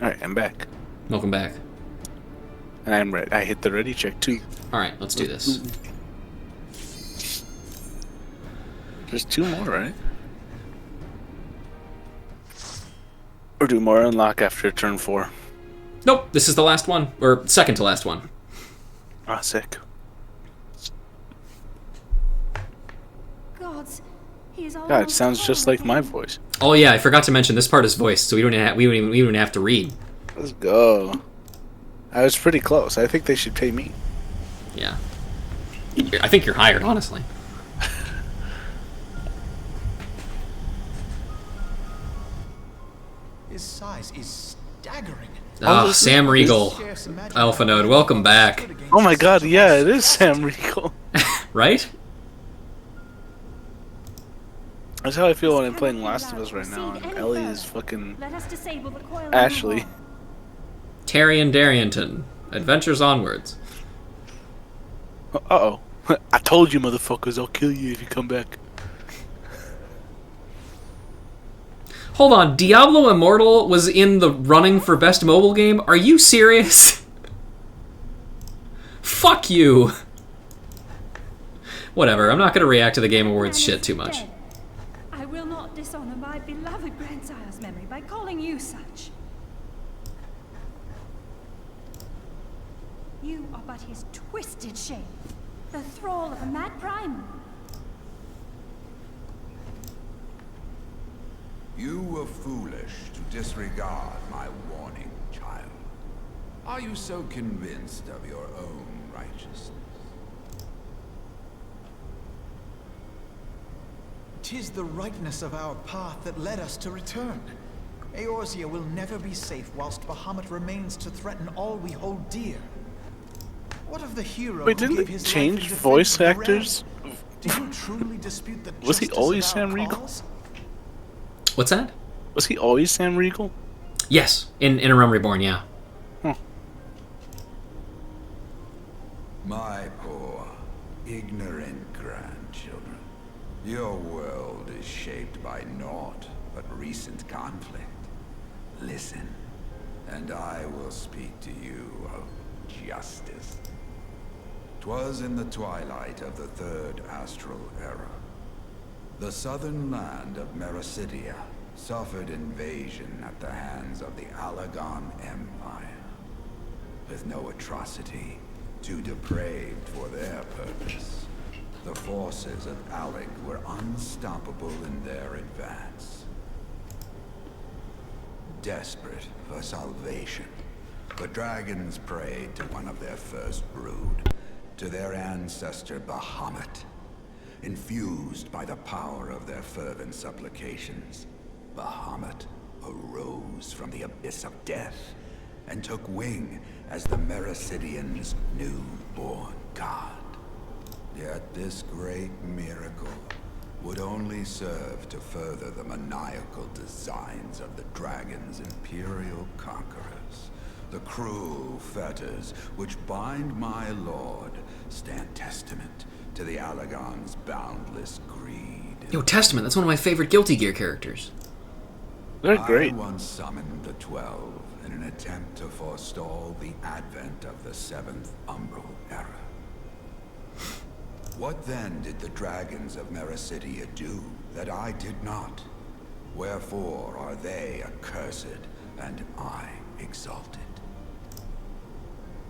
Speaker 2: Alright, I'm back.
Speaker 1: Welcome back.
Speaker 2: And I'm ready. I hit the ready check too.
Speaker 1: Alright, let's do this.
Speaker 2: There's two more, right? Or do more unlock after turn 4?
Speaker 1: Nope, this is the last one. Or second to last one.
Speaker 2: Ah, sick. God, it sounds just like my voice.
Speaker 1: Oh yeah, I forgot to mention this part is voiced, so we don't even have to read.
Speaker 2: Let's go. I was pretty close. I think they should pay me.
Speaker 1: Yeah. I think you're hired, honestly.
Speaker 3: His size is staggering.
Speaker 1: Oh, Sam Riegel, Alpha Node, welcome back.
Speaker 2: Oh my god, yeah, it is Sam Riegel.
Speaker 1: Right?
Speaker 2: That's how I feel when I'm playing Last of Us right now, and Ellie is fucking Ashley.
Speaker 1: Taryon Darrington, Adventures Onwards.
Speaker 2: Uh-oh. I told you, motherfuckers, I'll kill you if you come back.
Speaker 1: Hold on, Diablo Immortal was in the running for best mobile game? Are you serious? Fuck you. Whatever, I'm not gonna react to the Game Awards shit too much.
Speaker 4: I will not dishonor my beloved grandsire's memory by calling you such. You are but his twisted shape, the thrall of a mad primal.
Speaker 5: You were foolish to disregard my warning, child. Are you so convinced of your own righteousness?
Speaker 3: 'Tis the rightness of our path that led us to return. Eorzea will never be safe whilst Bahamut remains to threaten all we hold dear. What of the hero
Speaker 2: Wait,
Speaker 3: who
Speaker 2: didn't
Speaker 3: gave
Speaker 2: they
Speaker 3: his
Speaker 2: change
Speaker 3: life in defense
Speaker 2: voice
Speaker 3: of the realm?
Speaker 2: actors?
Speaker 3: Do you truly dispute the
Speaker 2: Was he
Speaker 3: justice
Speaker 2: always
Speaker 3: of our
Speaker 2: Sam Riegel?
Speaker 3: cause?
Speaker 1: What's that?
Speaker 2: Was he always Sam Riegel?
Speaker 1: Yes, in A Realm Reborn, yeah.
Speaker 5: My poor, ignorant grandchildren. Your world is shaped by naught but recent conflict. Listen, and I will speak to you of justice. 'Twas in the twilight of the Third Astral Era. The southern land of Mericidia suffered invasion at the hands of the Alagon Empire. With no atrocity too depraved for their purpose, the forces of Alec were unstoppable in their advance. Desperate for salvation, the dragons prayed to one of their first brood, to their ancestor Bahamut. Infused by the power of their fervent supplications, Bahamut arose from the abyss of death and took wing as the Mericidians' newborn god. Yet this great miracle would only serve to further the maniacal designs of the dragon's imperial conquerors. The cruel fetters which bind my lord stand testament to the Alagon's boundless greed.
Speaker 1: Yo, Testament, that's one of my favorite Guilty Gear characters.
Speaker 2: They're great.
Speaker 5: I once summoned the 12 in an attempt to forestall the advent of the 7th Umbral Era. What then did the dragons of Mericidia do that I did not? Wherefore are they accursed and I exalted?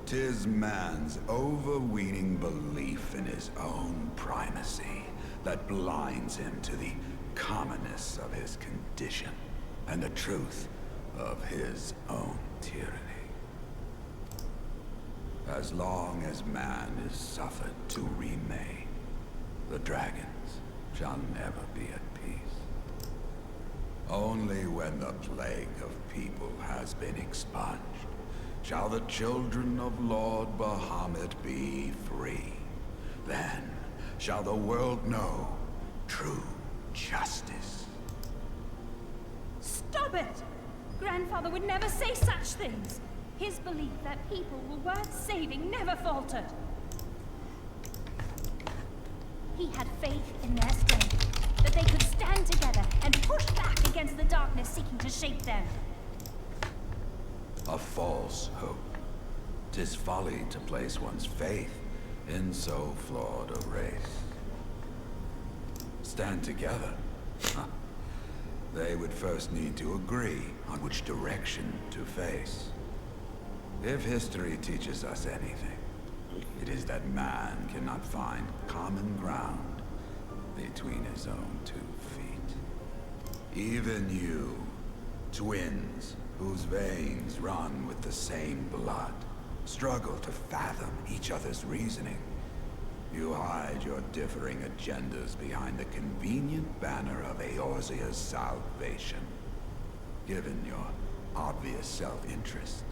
Speaker 5: 'Tis man's overweening belief in his own primacy that blinds him to the commonness of his condition and the truth of his own tyranny. As long as man is suffered to remain, the dragons shall never be at peace. Only when the plague of people has been expunged shall the children of Lord Bahamut be free. Then shall the world know true justice.
Speaker 4: Stop it! Grandfather would never say such things. His belief that people were worth saving never faltered. He had faith in their strength, that they could stand together and push back against the darkness seeking to shape them.
Speaker 5: A false hope. 'Tis folly to place one's faith in so flawed a race. Stand together? Huh. They would first need to agree on which direction to face. If history teaches us anything, it is that man cannot find common ground between his own 2 feet. Even you, twins whose veins run with the same blood, struggle to fathom each other's reasoning. You hide your differing agendas behind the convenient banner of Eorzea's salvation. Given your obvious self-interest,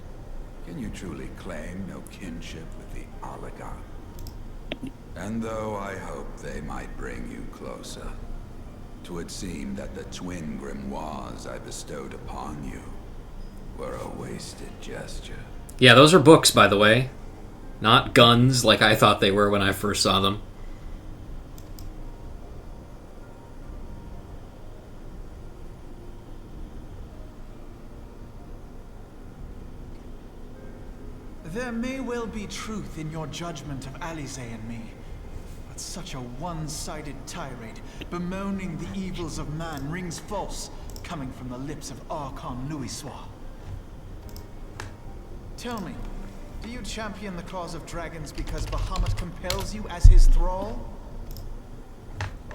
Speaker 5: can you truly claim no kinship with the Alagon? And though I hope they might bring you closer, 'twould seem that the twin grimoires I bestowed upon you were a wasted gesture.
Speaker 1: Yeah, those are books, by the way. Not guns like I thought they were when I first saw them.
Speaker 3: There may well be truth in your judgment of Alize and me, but such a one-sided tirade bemoaning the evils of man rings false, coming from the lips of Archon Louisoix. Tell me, do you champion the cause of dragons because Bahamut compels you as his thrall?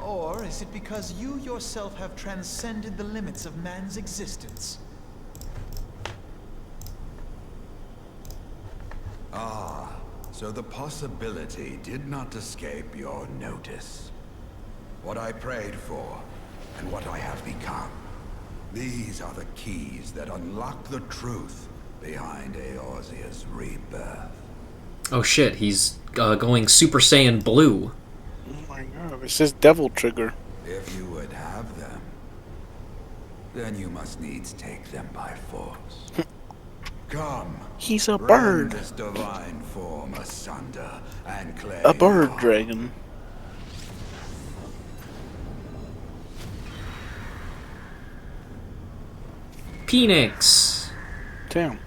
Speaker 3: Or is it because you yourself have transcended the limits of man's existence?
Speaker 5: Ah, so the possibility did not escape your notice. What I prayed for, and what I have become. These are the keys that unlock the truth behind Eorzea's rebirth.
Speaker 1: Oh shit, he's going Super Saiyan Blue.
Speaker 2: Oh my god, it says Devil Trigger.
Speaker 5: If you would have them, then you must needs take them by force. Come.
Speaker 2: He's a
Speaker 5: rend
Speaker 2: bird.
Speaker 5: this divine form asunder and claim
Speaker 2: A bird
Speaker 5: your-
Speaker 2: dragon.
Speaker 1: Phoenix.
Speaker 2: Damn.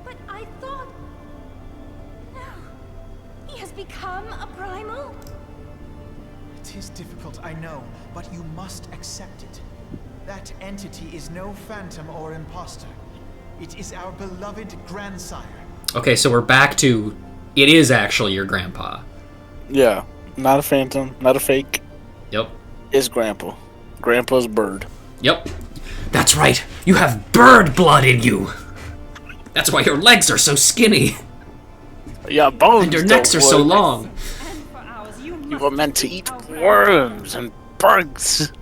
Speaker 4: But I thought... No. He has become a primal?
Speaker 3: It is difficult, I know, but you must accept it. That entity is no phantom or imposter. It is our beloved grandsire.
Speaker 1: Okay, so we're back to it is actually your grandpa.
Speaker 2: Yeah. Not a phantom, not a fake.
Speaker 1: Yep.
Speaker 2: It's Grandpa. Grandpa's bird.
Speaker 1: Yep. That's right. You have bird blood in you. That's why your legs are so skinny
Speaker 2: Yeah, bones.
Speaker 1: and your necks are
Speaker 2: don't
Speaker 1: so
Speaker 2: work.
Speaker 1: long.
Speaker 4: And for ours, you
Speaker 2: You
Speaker 4: must
Speaker 2: were meant to eat
Speaker 4: outgrow-
Speaker 2: worms and bugs.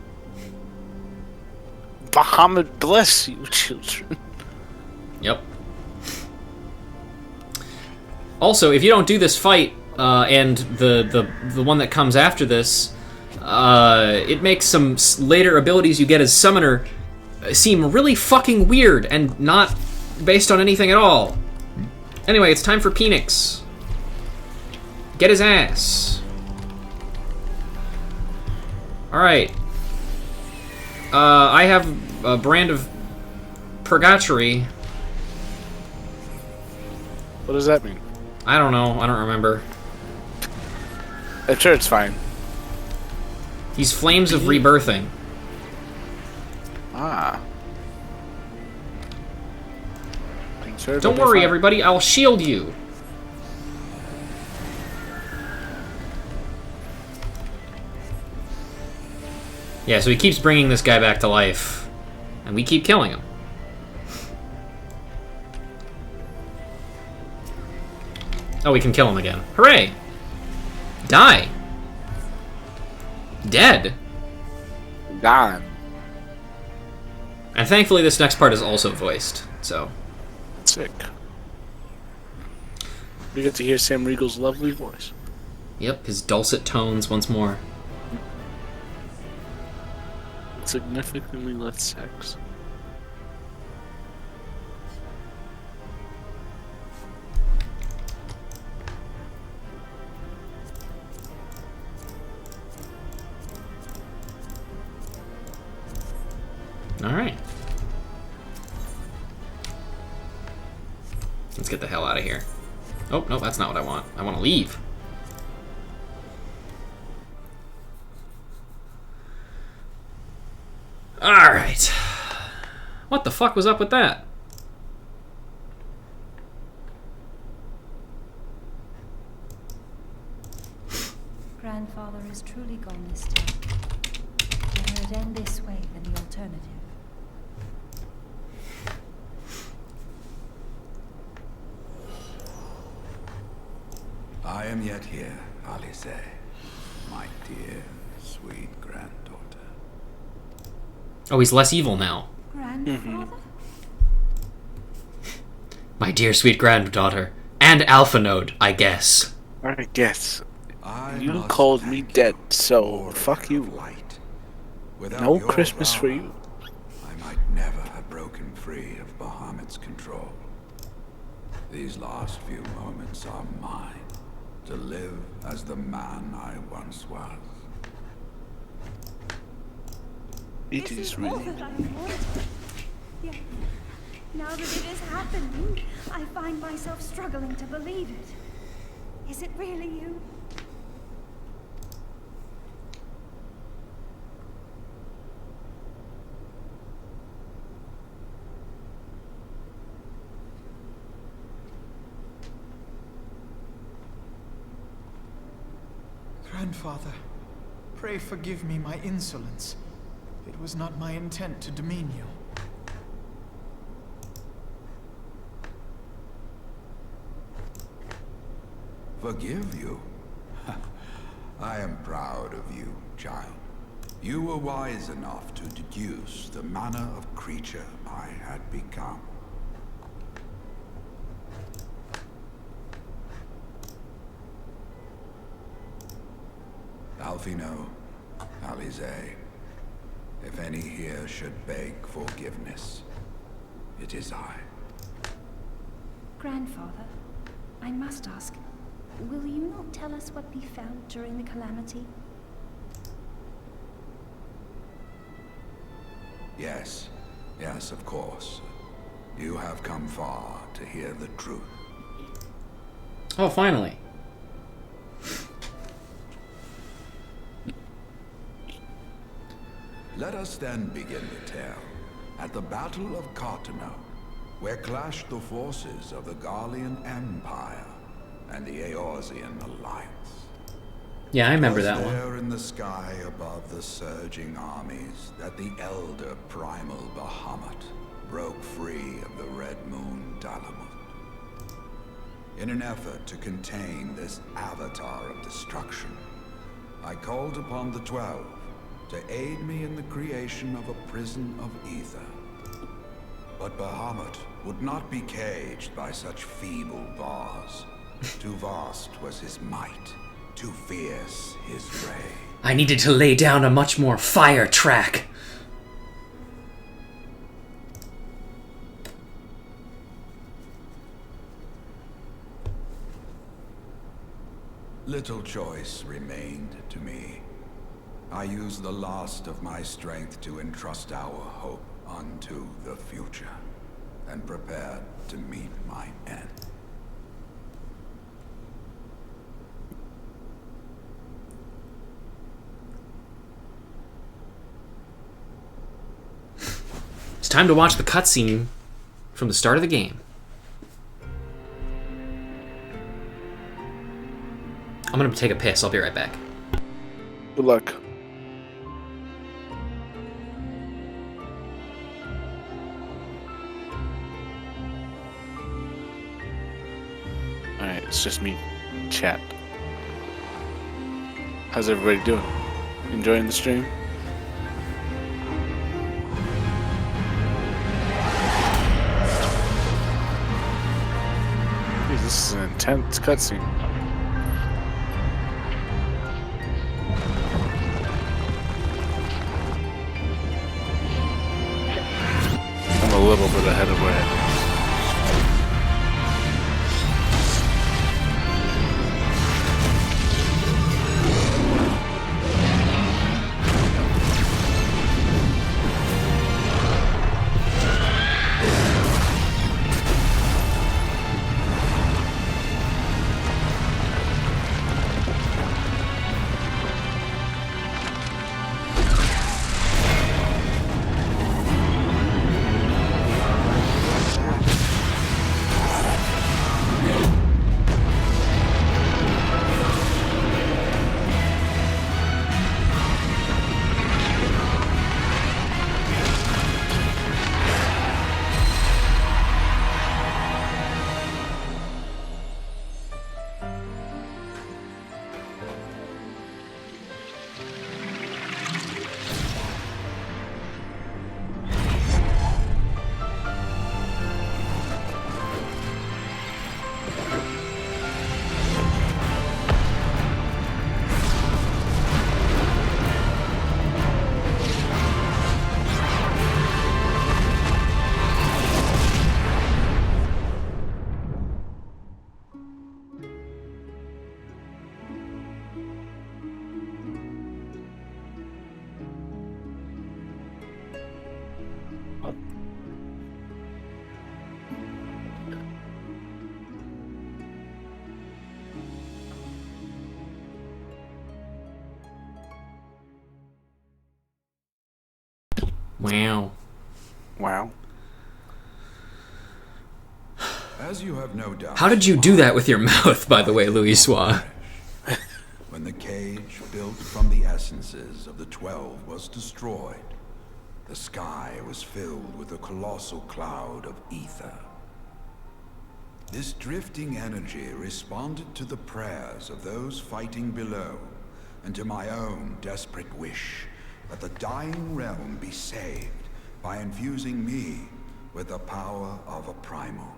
Speaker 2: Bahamut bless you, children.
Speaker 1: Yep. Also, if you don't do this fight, and the one that comes after this, it makes some later abilities you get as summoner seem really fucking weird and not based on anything at all. Anyway, it's time for Phoenix. Get his ass. Alright. I have a brand of purgatory.
Speaker 2: What does that mean?
Speaker 1: I don't know. I don't remember.
Speaker 2: I'm sure it's fine.
Speaker 1: He's flames of rebirthing.
Speaker 2: Ah. I'm sure
Speaker 1: Don't
Speaker 2: it'll be
Speaker 1: worry,
Speaker 2: fine.
Speaker 1: everybody. I'll shield you. Yeah, so he keeps bringing this guy back to life, and we keep killing him. Oh, we can kill him again. Hooray! Die! Dead!
Speaker 2: Gone.
Speaker 1: And thankfully this next part is also voiced, so...
Speaker 2: Sick. We get to hear Sam Riegel's lovely voice.
Speaker 1: Yep, his dulcet tones once more.
Speaker 2: Significantly less sex.
Speaker 1: Alright. Let's get the hell out of here. Oh, no, that's not what I want. I want to leave. Alright. What the fuck was up with that?
Speaker 4: Grandfather is truly gone this time. Better it end this way than the alternative.
Speaker 5: I am yet here, Alice, my dear, sweet granddaughter.
Speaker 1: Oh, he's less evil now.
Speaker 4: Grandfather?
Speaker 1: My dear sweet granddaughter. And Alpha Node, I guess.
Speaker 2: I guess.
Speaker 5: I
Speaker 2: You
Speaker 5: must
Speaker 2: called me
Speaker 5: thank
Speaker 2: dead,
Speaker 5: the
Speaker 2: so
Speaker 5: Lord
Speaker 2: fuck you.
Speaker 5: of Light. Without
Speaker 2: No
Speaker 5: your
Speaker 2: Christmas for
Speaker 5: power,
Speaker 2: you.
Speaker 5: I might never have broken free of Bahamut's control. These last few moments are mine. To live as the man I once was.
Speaker 2: It
Speaker 4: This
Speaker 2: is
Speaker 4: is all
Speaker 2: really.
Speaker 4: that I wanted. Yet, now that it is happening, I find myself struggling to believe it. Is it really you?
Speaker 3: Grandfather, pray forgive me my insolence. It was not my intent to demean you.
Speaker 5: Forgive you? I am proud of you, child. You were wise enough to deduce the manner of creature I had become. Alfino, Alize, if any here should beg forgiveness, it is I.
Speaker 4: Grandfather, I must ask, will you not tell us what we found during the Calamity?
Speaker 5: Yes, yes, of course. You have come far to hear the truth.
Speaker 1: Oh, finally.
Speaker 5: Let us then begin the tale at the Battle of Cartano, where clashed the forces of the Garlean Empire and the Eorzean Alliance.
Speaker 1: Yeah, I remember
Speaker 5: It was
Speaker 1: that one.
Speaker 5: there in the sky above the surging armies that the elder primal Bahamut broke free of the Red Moon Dalamut. In an effort to contain this avatar of destruction, I called upon the 12 to aid me in the creation of a prison of ether. But Bahamut would not be caged by such feeble bars. Too vast was his might, too fierce his ray.
Speaker 1: I needed to lay down a much more fire track.
Speaker 5: Little choice remained to me. I used the last of my strength to entrust our hope unto the future, and prepared to meet my end.
Speaker 1: It's time to watch the cutscene from the start of the game. I'm gonna take a piss. I'll be right back.
Speaker 2: Good luck. Alright, it's just me. Chat. How's everybody doing? Enjoying the stream? Dude, this is an intense cutscene. I'm a little bit ahead of where
Speaker 1: Wow.
Speaker 2: Wow.
Speaker 5: As you have no doubt.
Speaker 1: How did you do that with your mouth, by the way, Louisois?
Speaker 5: When the cage built from the essences of the 12 was destroyed, the sky was filled with a colossal cloud of ether. This drifting energy responded to the prayers of those fighting below, and to my own desperate wish that the dying realm be saved by infusing me with the power of a primal.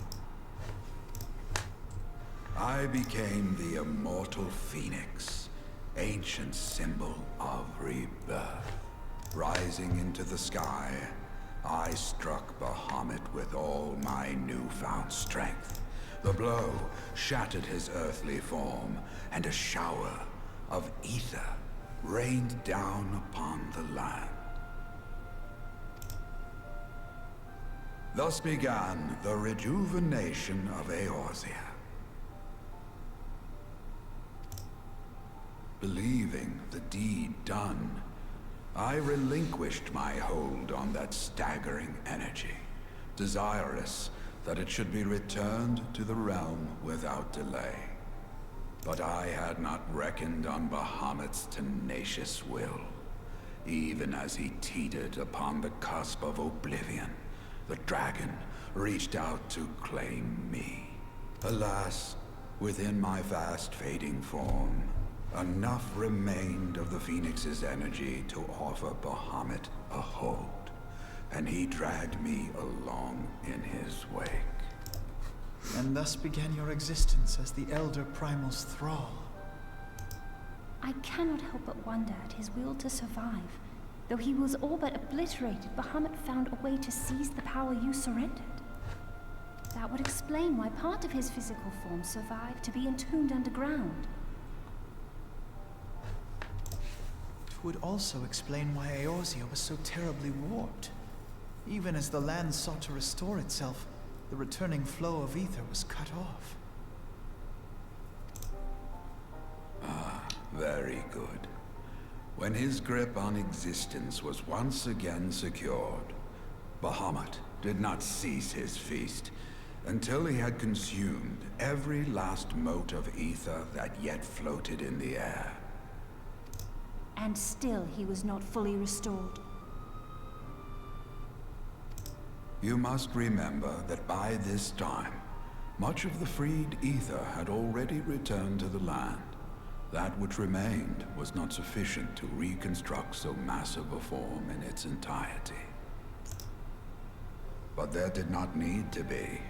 Speaker 5: I became the immortal phoenix, ancient symbol of rebirth. Rising into the sky, I struck Bahamut with all my newfound strength. The blow shattered his earthly form, and a shower of ether rained down upon the land. Thus began the rejuvenation of Eorzea. Believing the deed done, I relinquished my hold on that staggering energy, desirous that it should be returned to the realm without delay. But I had not reckoned on Bahamut's tenacious will. Even as he teetered upon the cusp of oblivion, the dragon reached out to claim me. Alas, within my fast fading form, enough remained of the Phoenix's energy to offer Bahamut a hold, and he dragged me along in his wake.
Speaker 3: And thus began your existence as the Elder Primal's thrall.
Speaker 4: I cannot help but wonder at his will to survive. Though he was all but obliterated, Bahamut found a way to seize the power you surrendered. That would explain why part of his physical form survived to be entombed underground.
Speaker 3: It would also explain why Eorzea was so terribly warped. Even as the land sought to restore itself, the returning flow of ether was cut off.
Speaker 5: Very good. When his grip on existence was once again secured, Bahamut did not cease his feast until he had consumed every last mote of ether that yet floated in the air.
Speaker 4: And still he was not fully restored.
Speaker 5: You must remember that by this time, much of the freed ether had already returned to the land. That which remained was not sufficient to reconstruct so massive a form in its entirety. But there did not need to be.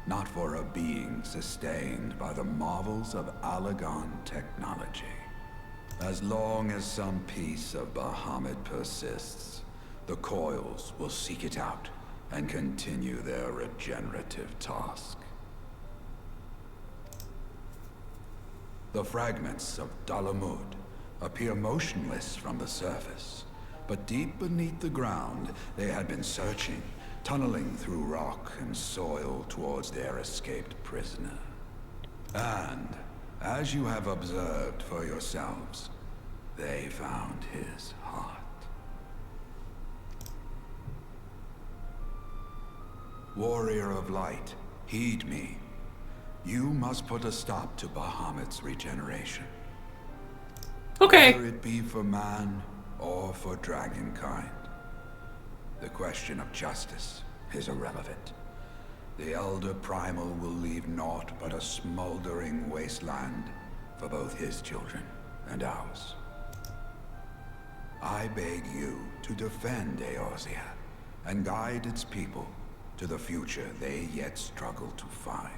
Speaker 5: Not for a being sustained by the marvels of Allagan technology. As long as some piece of Bahamut persists, the COILS will seek it out and continue their regenerative task. The fragments of Dalamud appear motionless from the surface, but deep beneath the ground they had been searching, tunneling through rock and soil towards their escaped prisoner. And, as you have observed for yourselves, they found his heart. Warrior of Light, heed me. You must put a stop to Bahamut's regeneration.
Speaker 1: Okay.
Speaker 5: Whether it be for man or for dragonkind. The question of justice is irrelevant. The Elder Primal will leave naught but a smoldering wasteland for both his children and ours. I beg you to defend Eorzea and guide its people to the future they yet struggle to find.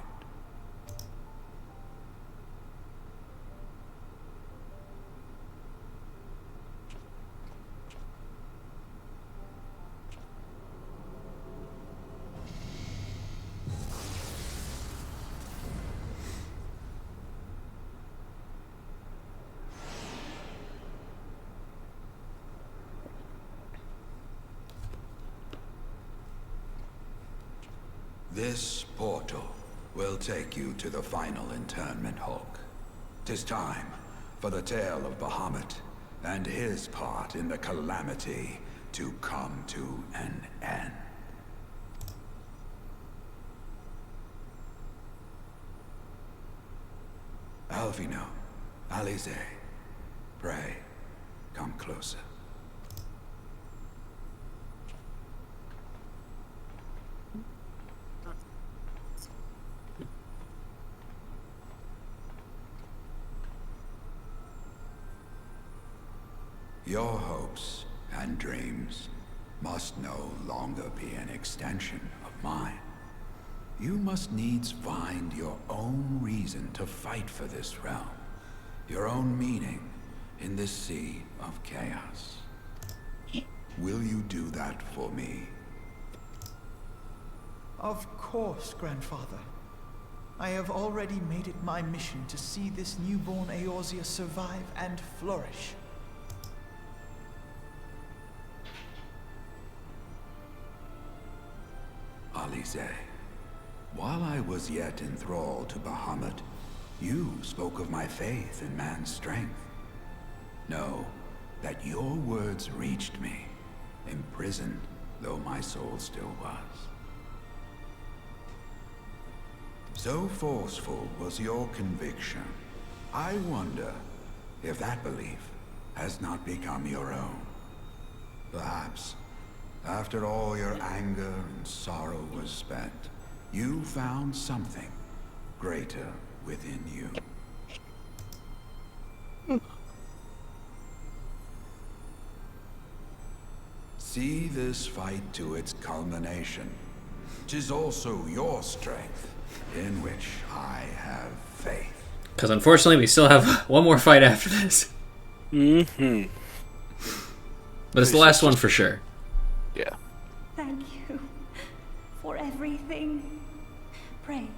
Speaker 5: This portal will take you to the final internment hulk. 'Tis time for the tale of Bahamut and his part in the Calamity to come to an end. Alvino, Alize, pray, come closer. Your hopes and dreams must no longer be an extension of mine. You must needs find your own reason to fight for this realm, your own meaning in this sea of chaos. Will you do that for me?
Speaker 3: Of course, Grandfather. I have already made it my mission to see this newborn Eorzea survive and flourish.
Speaker 5: Alize, while I was yet enthralled to Bahamut, you spoke of my faith in man's strength. Know that your words reached me, imprisoned though my soul still was. So forceful was your conviction, I wonder if that belief has not become your own. Perhaps, after all your anger and sorrow was spent, you found something greater within you. See this fight to its culmination. 'Tis also your strength, in which I have faith.
Speaker 1: Because unfortunately, we still have one more fight after this.
Speaker 2: Mm-hmm.
Speaker 1: But it's the last one for sure.
Speaker 2: Yeah.
Speaker 4: Thank you for everything. Pray,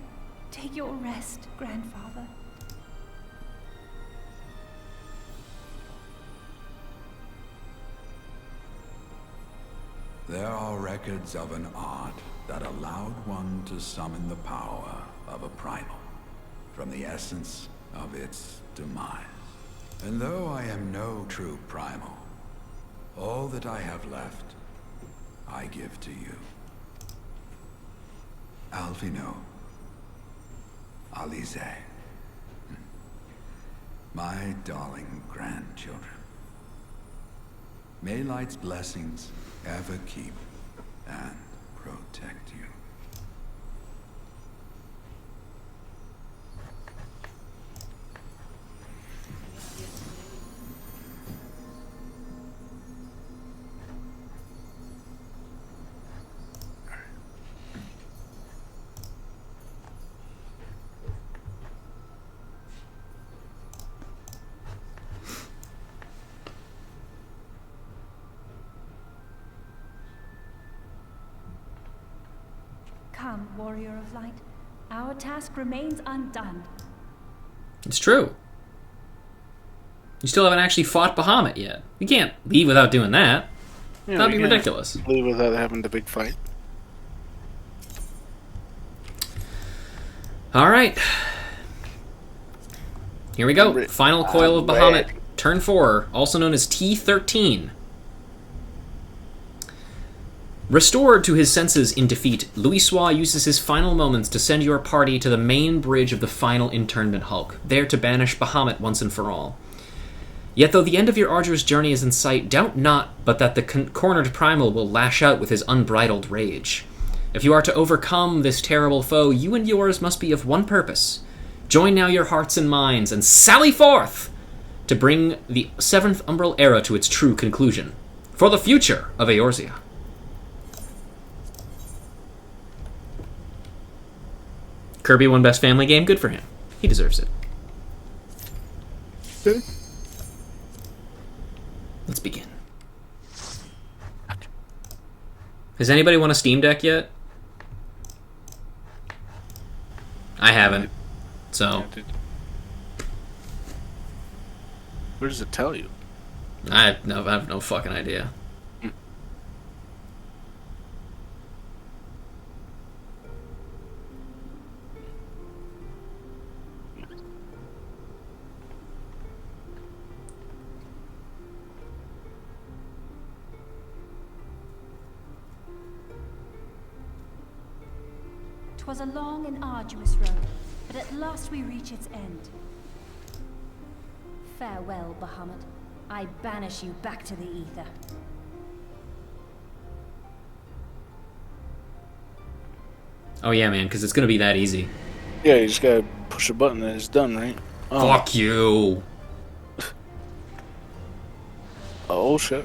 Speaker 4: take your rest, Grandfather.
Speaker 5: There are records of an art that allowed one to summon the power of a primal from the essence of its demise. And though I am no true primal, all that I have left, I give to you. Alvino, Alize, my darling grandchildren. May light's blessings ever keep and protect you.
Speaker 4: Come, Warrior of Light. Our task remains undone.
Speaker 1: It's true. You still haven't actually fought Bahamut yet. You can't leave without doing that.
Speaker 2: Yeah,
Speaker 1: That'd be
Speaker 2: we can't
Speaker 1: ridiculous.
Speaker 2: leave without having the big fight.
Speaker 1: All right. Here we go.
Speaker 2: I'm
Speaker 1: Final Coil of Bahamut.
Speaker 2: ready.
Speaker 1: Turn 4, also known as T13. Restored to his senses in defeat, Louisoix uses his final moments to send your party to the main bridge of the final internment hulk, there to banish Bahamut once and for all. Yet though the end of your arduous journey is in sight, doubt not but that the cornered primal will lash out with his unbridled rage. If you are to overcome this terrible foe, you and yours must be of one purpose. Join now your hearts and minds, and sally forth to bring the 7th Umbral Era to its true conclusion. For the future of Eorzea. Kirby won Best Family Game. Good for him. He deserves it.
Speaker 2: Okay.
Speaker 1: Let's begin. Has anybody won a Steam Deck yet? I haven't. So,
Speaker 2: Where does it tell you?
Speaker 1: I have no fucking idea.
Speaker 4: 'Twas a long and arduous road, but at last we reach its end. Farewell, Bahamut. I banish you back to the ether.
Speaker 1: Oh yeah, man, because it's gonna be that easy.
Speaker 2: Yeah, you just gotta push a button and it's done, right? Oh.
Speaker 1: Fuck you.
Speaker 2: Oh shit.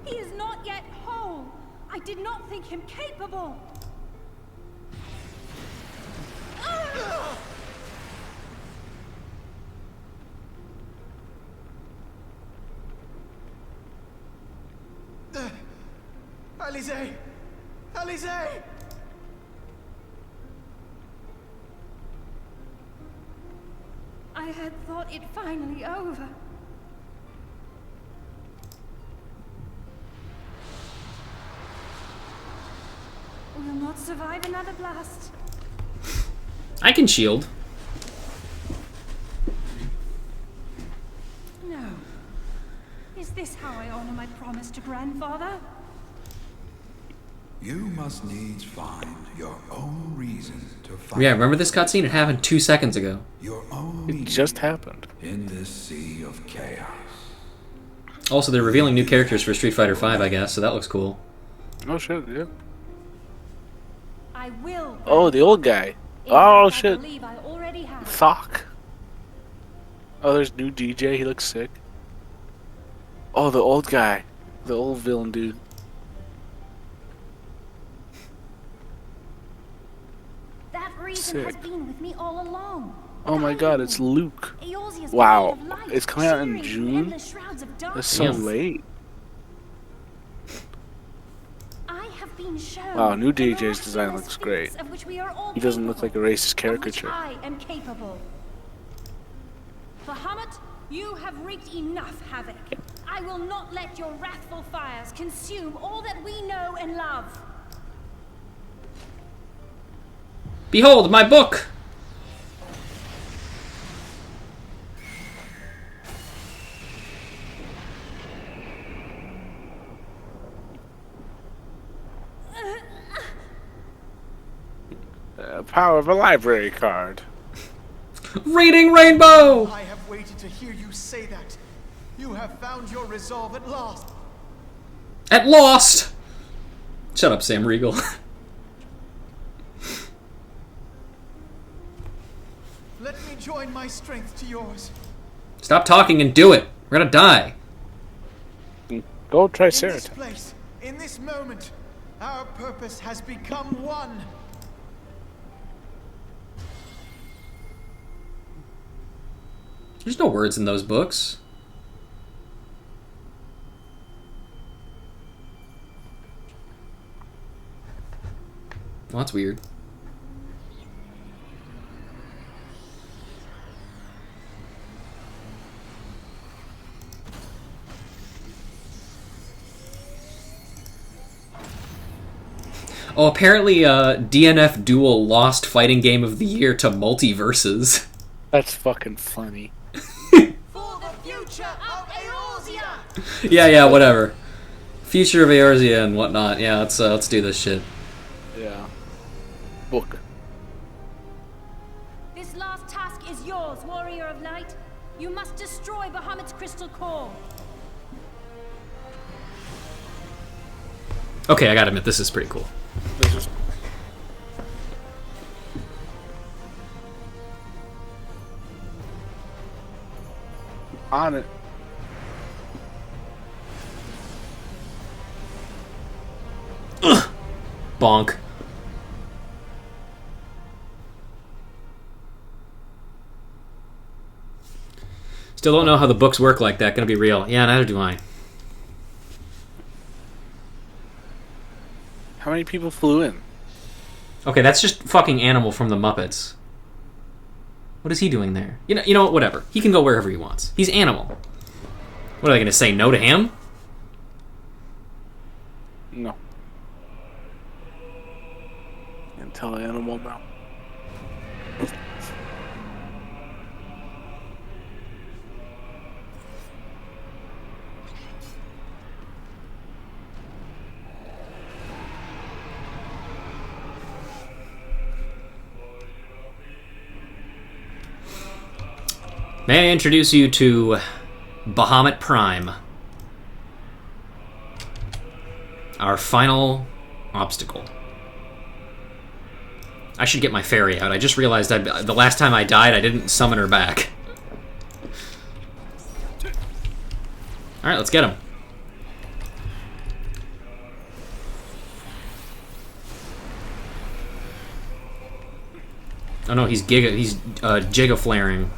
Speaker 4: He is not yet whole. I did not think him capable.
Speaker 3: Alize! Alize!
Speaker 4: I had thought it finally over. We'll not survive another blast.
Speaker 1: I can shield.
Speaker 4: No. Is this how I honor my promise to grandfather?
Speaker 5: You must needs find your own reason to fight.
Speaker 1: Yeah, remember this cutscene? It happened 2 seconds ago.
Speaker 5: Your own
Speaker 2: It
Speaker 5: meaning
Speaker 2: just happened.
Speaker 5: in this sea of chaos.
Speaker 1: Also, they're revealing new characters for Street Fighter V, I guess, so that looks cool.
Speaker 2: Oh shit, yeah.
Speaker 4: I will.
Speaker 2: Oh, the old guy.
Speaker 4: In
Speaker 2: Oh
Speaker 4: fact, I
Speaker 2: shit.
Speaker 4: believe I already have.
Speaker 2: Thok. Oh, there's new DJ. He looks sick. Oh, the old guy. The old villain dude.
Speaker 4: That reason has
Speaker 2: Sick.
Speaker 4: been with me all along.
Speaker 2: Oh my god, it's Luke.
Speaker 4: Eorzea's
Speaker 2: Wow.
Speaker 4: blade of light,
Speaker 2: It's coming out in
Speaker 4: shimmering through
Speaker 2: June?
Speaker 4: endless shrouds of
Speaker 2: That's
Speaker 4: darkness.
Speaker 2: so
Speaker 1: Yeah.
Speaker 2: late.
Speaker 4: I have been shown
Speaker 2: Wow, new
Speaker 4: the
Speaker 2: DJ's
Speaker 4: miraculous
Speaker 2: design looks great.
Speaker 4: feats of which we are all
Speaker 2: He doesn't look like a
Speaker 4: capable,
Speaker 2: racist
Speaker 4: of which
Speaker 2: caricature.
Speaker 4: I am capable. Bahamut, you have wreaked enough havoc. I will not let your wrathful fires consume all that we know and love.
Speaker 1: Behold, my book!
Speaker 2: Power of a library card.
Speaker 1: Reading Rainbow!
Speaker 3: I have waited to hear you say that. You have found your resolve at last.
Speaker 1: At Lost! Shut up, Sam Riegel.
Speaker 3: Let me join my strength to yours.
Speaker 1: Stop talking and do it. We're gonna die.
Speaker 2: Go
Speaker 3: In this
Speaker 2: Triceratops.
Speaker 3: place, in this moment, our purpose has become one.
Speaker 1: There's no words in those books. Well, that's weird. Oh, apparently DNF Duel lost Fighting Game of the Year to Multiverses.
Speaker 2: That's fucking funny.
Speaker 3: For the future of Eorzea!
Speaker 1: Yeah, whatever. Future of Eorzea and whatnot. Yeah, let's do this shit.
Speaker 2: Yeah. Book.
Speaker 4: This last task is yours, Warrior of Light. You must destroy Bahamut's crystal core.
Speaker 1: Okay, I gotta admit, this is pretty cool.
Speaker 2: This is... On it.
Speaker 1: Bonk. Still don't know how the books work like that. Gonna be real. Yeah, neither do I.
Speaker 2: How many people flew in?
Speaker 1: Okay, that's just fucking Animal from the Muppets. What is he doing there? You know, whatever. He can go wherever he wants. He's Animal. What are they gonna say? No to him?
Speaker 2: No. Can't tell animal now.
Speaker 1: May I introduce you to Bahamut Prime, our final obstacle. I should get my fairy out. I just realized the last time I died, I didn't summon her back. Alright, let's get him. Oh no, he's giga flaring.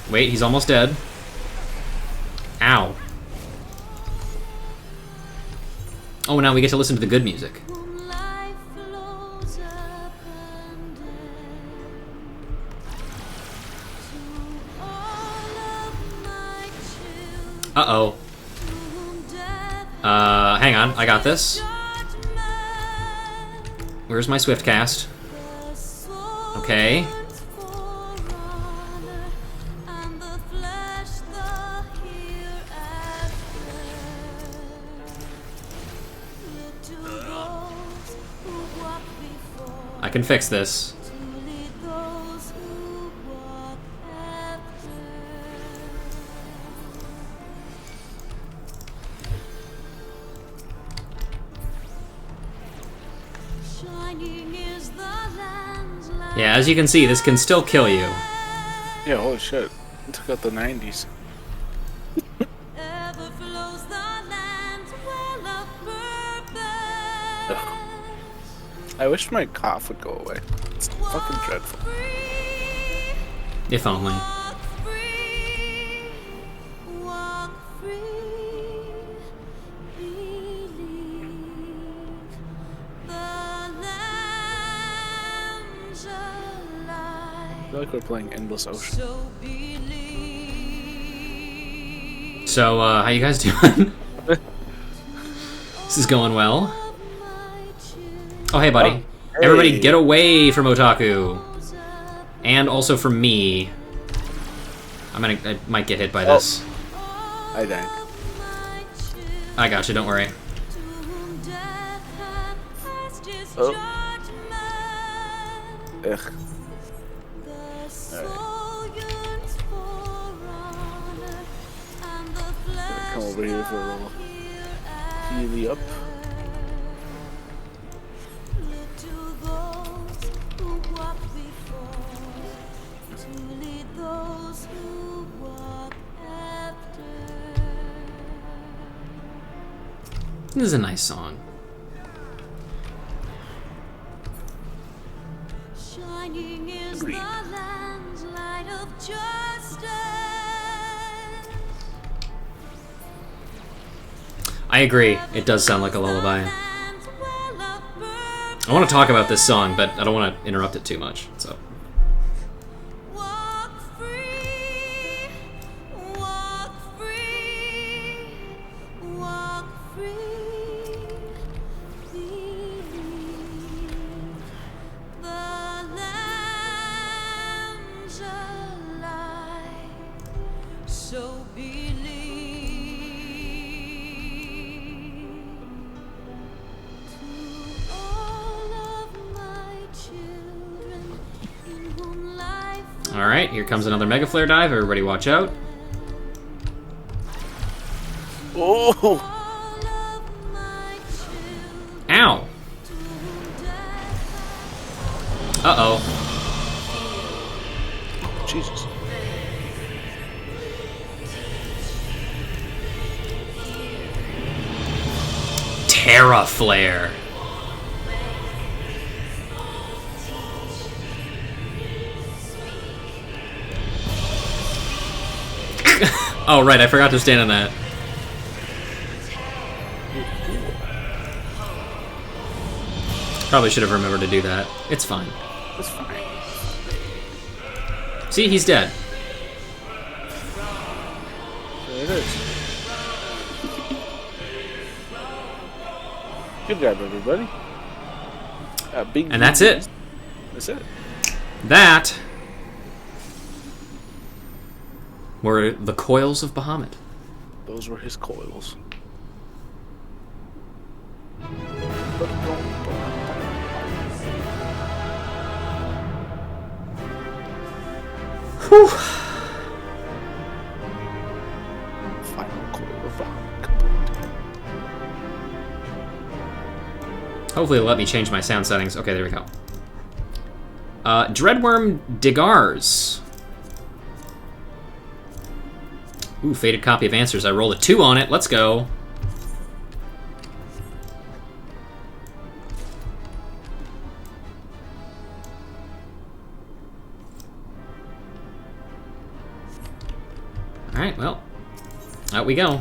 Speaker 1: Wait, he's almost dead. Ow. Oh, now we get to listen to the good music. Uh-oh. Hang on, I got this. Where's my swift cast? Okay. I can fix this. Yeah, as you can see, this can still kill you.
Speaker 2: Yeah, holy shit. It took out the 90s. I wish my cough would go away. It's fucking dreadful.
Speaker 1: If only.
Speaker 2: I feel like we're playing Endless Ocean.
Speaker 1: So, how you guys doing? This is going well. Oh, hey, buddy.
Speaker 2: Oh, hey.
Speaker 1: Everybody get away from Otaku. And also from me. I might get hit by this.
Speaker 2: I died.
Speaker 1: I got you, don't worry.
Speaker 2: Oh. Ugh. Come over here for a little healy up.
Speaker 1: This is a nice song.
Speaker 4: Shining is the
Speaker 2: Agreed.
Speaker 4: land's light of justice.
Speaker 1: I agree. It does sound like a lullaby. I want to talk about this song, but I don't want to interrupt it too much. So.
Speaker 4: Walk free, walk free, walk free. Believe the lamb's alive, so believe. To all of my children in whom life
Speaker 1: All right, here comes another Mega Flare dive. Everybody, watch out!
Speaker 2: Oh!
Speaker 4: all of my children
Speaker 1: Ow!
Speaker 4: to death.
Speaker 1: Uh oh.
Speaker 2: Jesus.
Speaker 1: Terra Flare. Oh right, I forgot to stand on that. Probably should have remembered to do that. It's fine.
Speaker 2: That's fine.
Speaker 1: See, he's dead.
Speaker 2: There it is. Good job, everybody. Big
Speaker 1: And that's it.
Speaker 2: That's it.
Speaker 1: That were the Coils of Bahamut.
Speaker 2: Those were his coils.
Speaker 1: Whew.
Speaker 2: Final coil of Bahamut complete.
Speaker 1: Hopefully it'll let me change my sound settings. Okay, there we go. Dreadworm Digars. Ooh, faded copy of answers. I rolled a 2 on it. Let's go. Alright, well. Out we go.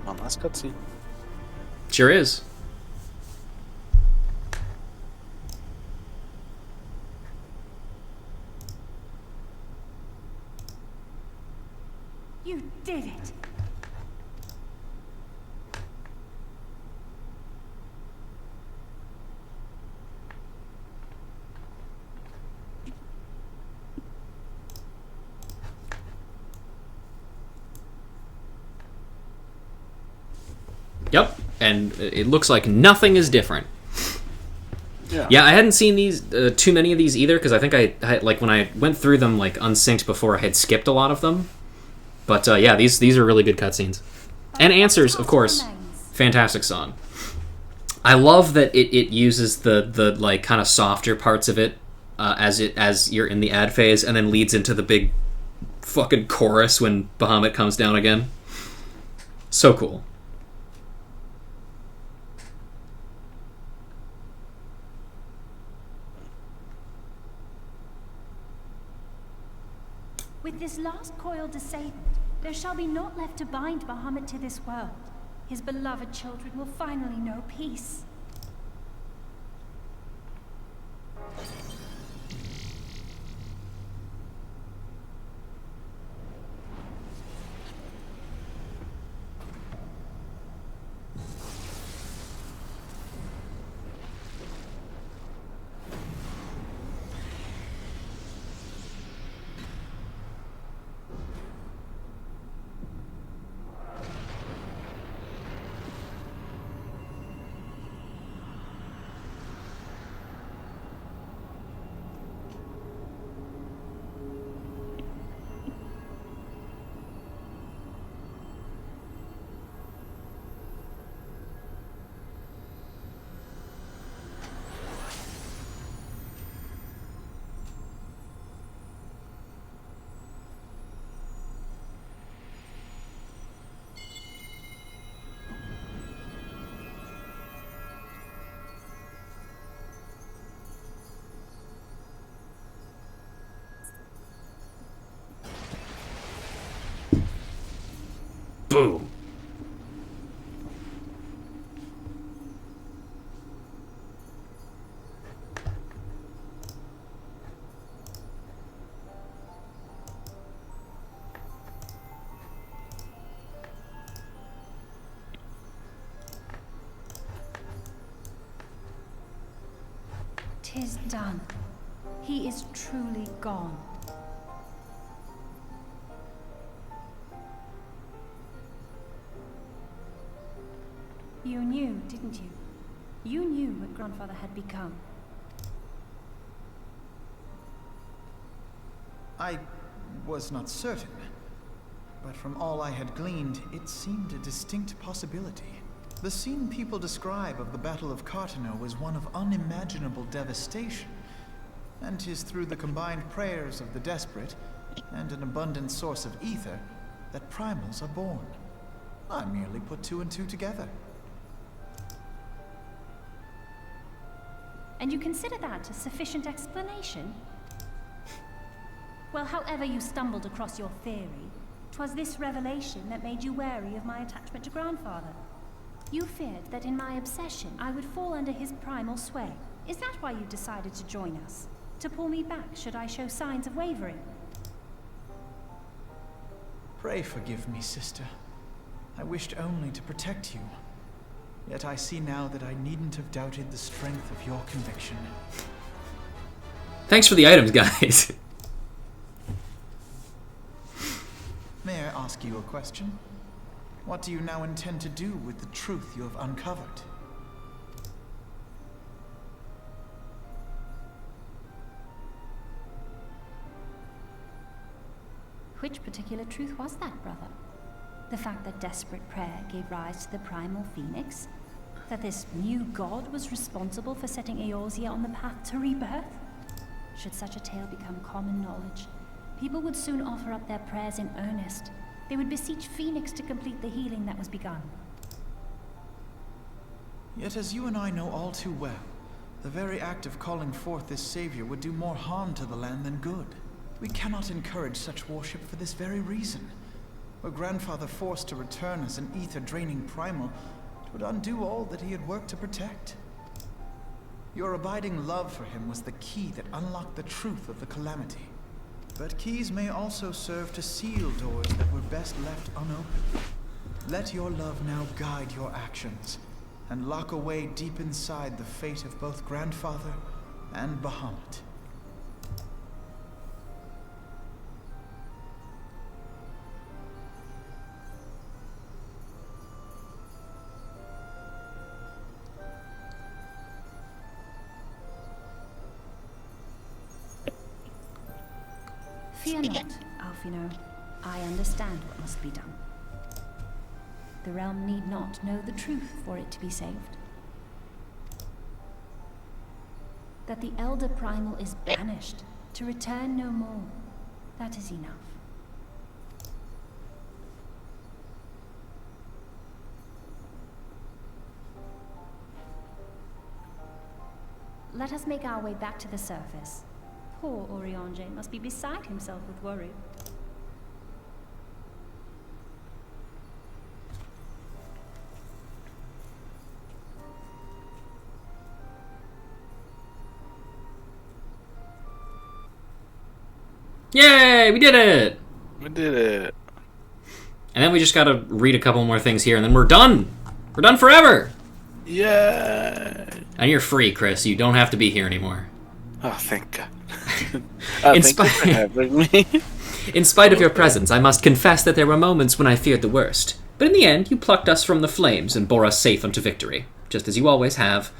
Speaker 2: One last cutscene.
Speaker 1: Sure is.
Speaker 4: You did it!
Speaker 1: Yep, and it looks like nothing is different.
Speaker 2: Yeah.
Speaker 1: I hadn't seen these too many of these either, because I think I like when I went through them like unsynced before, I had skipped a lot of them. But yeah, these are really good cutscenes. And answers, of course. Fantastic song. I love that it uses the like kind of softer parts of it as you're in the ad phase, and then leads into the big fucking chorus when Bahamut comes down again. So cool.
Speaker 4: With this last coil disabled, there shall be naught left to bind Bahamut to this world. His beloved children will finally know peace.
Speaker 1: Boom.
Speaker 4: Tis done. He is truly gone. You knew, didn't you? You knew what Grandfather had become.
Speaker 3: I was not certain, but from all I had gleaned, it seemed a distinct possibility. The scene people describe of the Battle of Cartano was one of unimaginable devastation, and 'tis through the combined prayers of the desperate and an abundant source of ether that primals are born. I merely put 2 and 2 together.
Speaker 4: And you consider that a sufficient explanation? Well, however you stumbled across your theory, 'twas this revelation that made you wary of my attachment to Grandfather. You feared that in my obsession I would fall under his primal sway. Is that why you decided to join us? To pull me back should I show signs of wavering?
Speaker 3: Pray forgive me, sister. I wished only to protect you. Yet I see now that I needn't have doubted the strength of your conviction.
Speaker 1: Thanks for the items, guys.
Speaker 3: May I ask you a question? What do you now intend to do with the truth you have uncovered?
Speaker 4: Which particular truth was that, brother? The fact that desperate prayer gave rise to the primal phoenix? That this new god was responsible for setting Eorzea on the path to rebirth? Should such a tale become common knowledge, people would soon offer up their prayers in earnest. They would beseech Phoenix to complete the healing that was begun.
Speaker 3: Yet as you and I know all too well, the very act of calling forth this savior would do more harm to the land than good. We cannot encourage such worship for this very reason. Were Grandfather forced to return as an ether-draining primal, it would undo all that he had worked to protect. Your abiding love for him was the key that unlocked the truth of the Calamity. But keys may also serve to seal doors that were best left unopened. Let your love now guide your actions, and lock away deep inside the fate of both Grandfather and Bahamut.
Speaker 4: Fear not, Alfino. I understand what must be done. The realm need not know the truth for it to be saved. That the Elder Primal is banished, to return no more. That is enough. Let us make our way back to the surface. Poor Oriange must be beside himself with worry.
Speaker 1: Yay! We did it!
Speaker 2: We did it.
Speaker 1: And then we just gotta read a couple more things here, and then we're done! We're done forever!
Speaker 2: Yeah.
Speaker 1: And you're free, Chris. You don't have to be here anymore.
Speaker 2: Oh, thank God.
Speaker 1: In
Speaker 2: thank you for having me.
Speaker 1: In spite of your presence, I must confess that there were moments when I feared the worst. But in the end, you plucked us from the flames and bore us safe unto victory, just as you always have.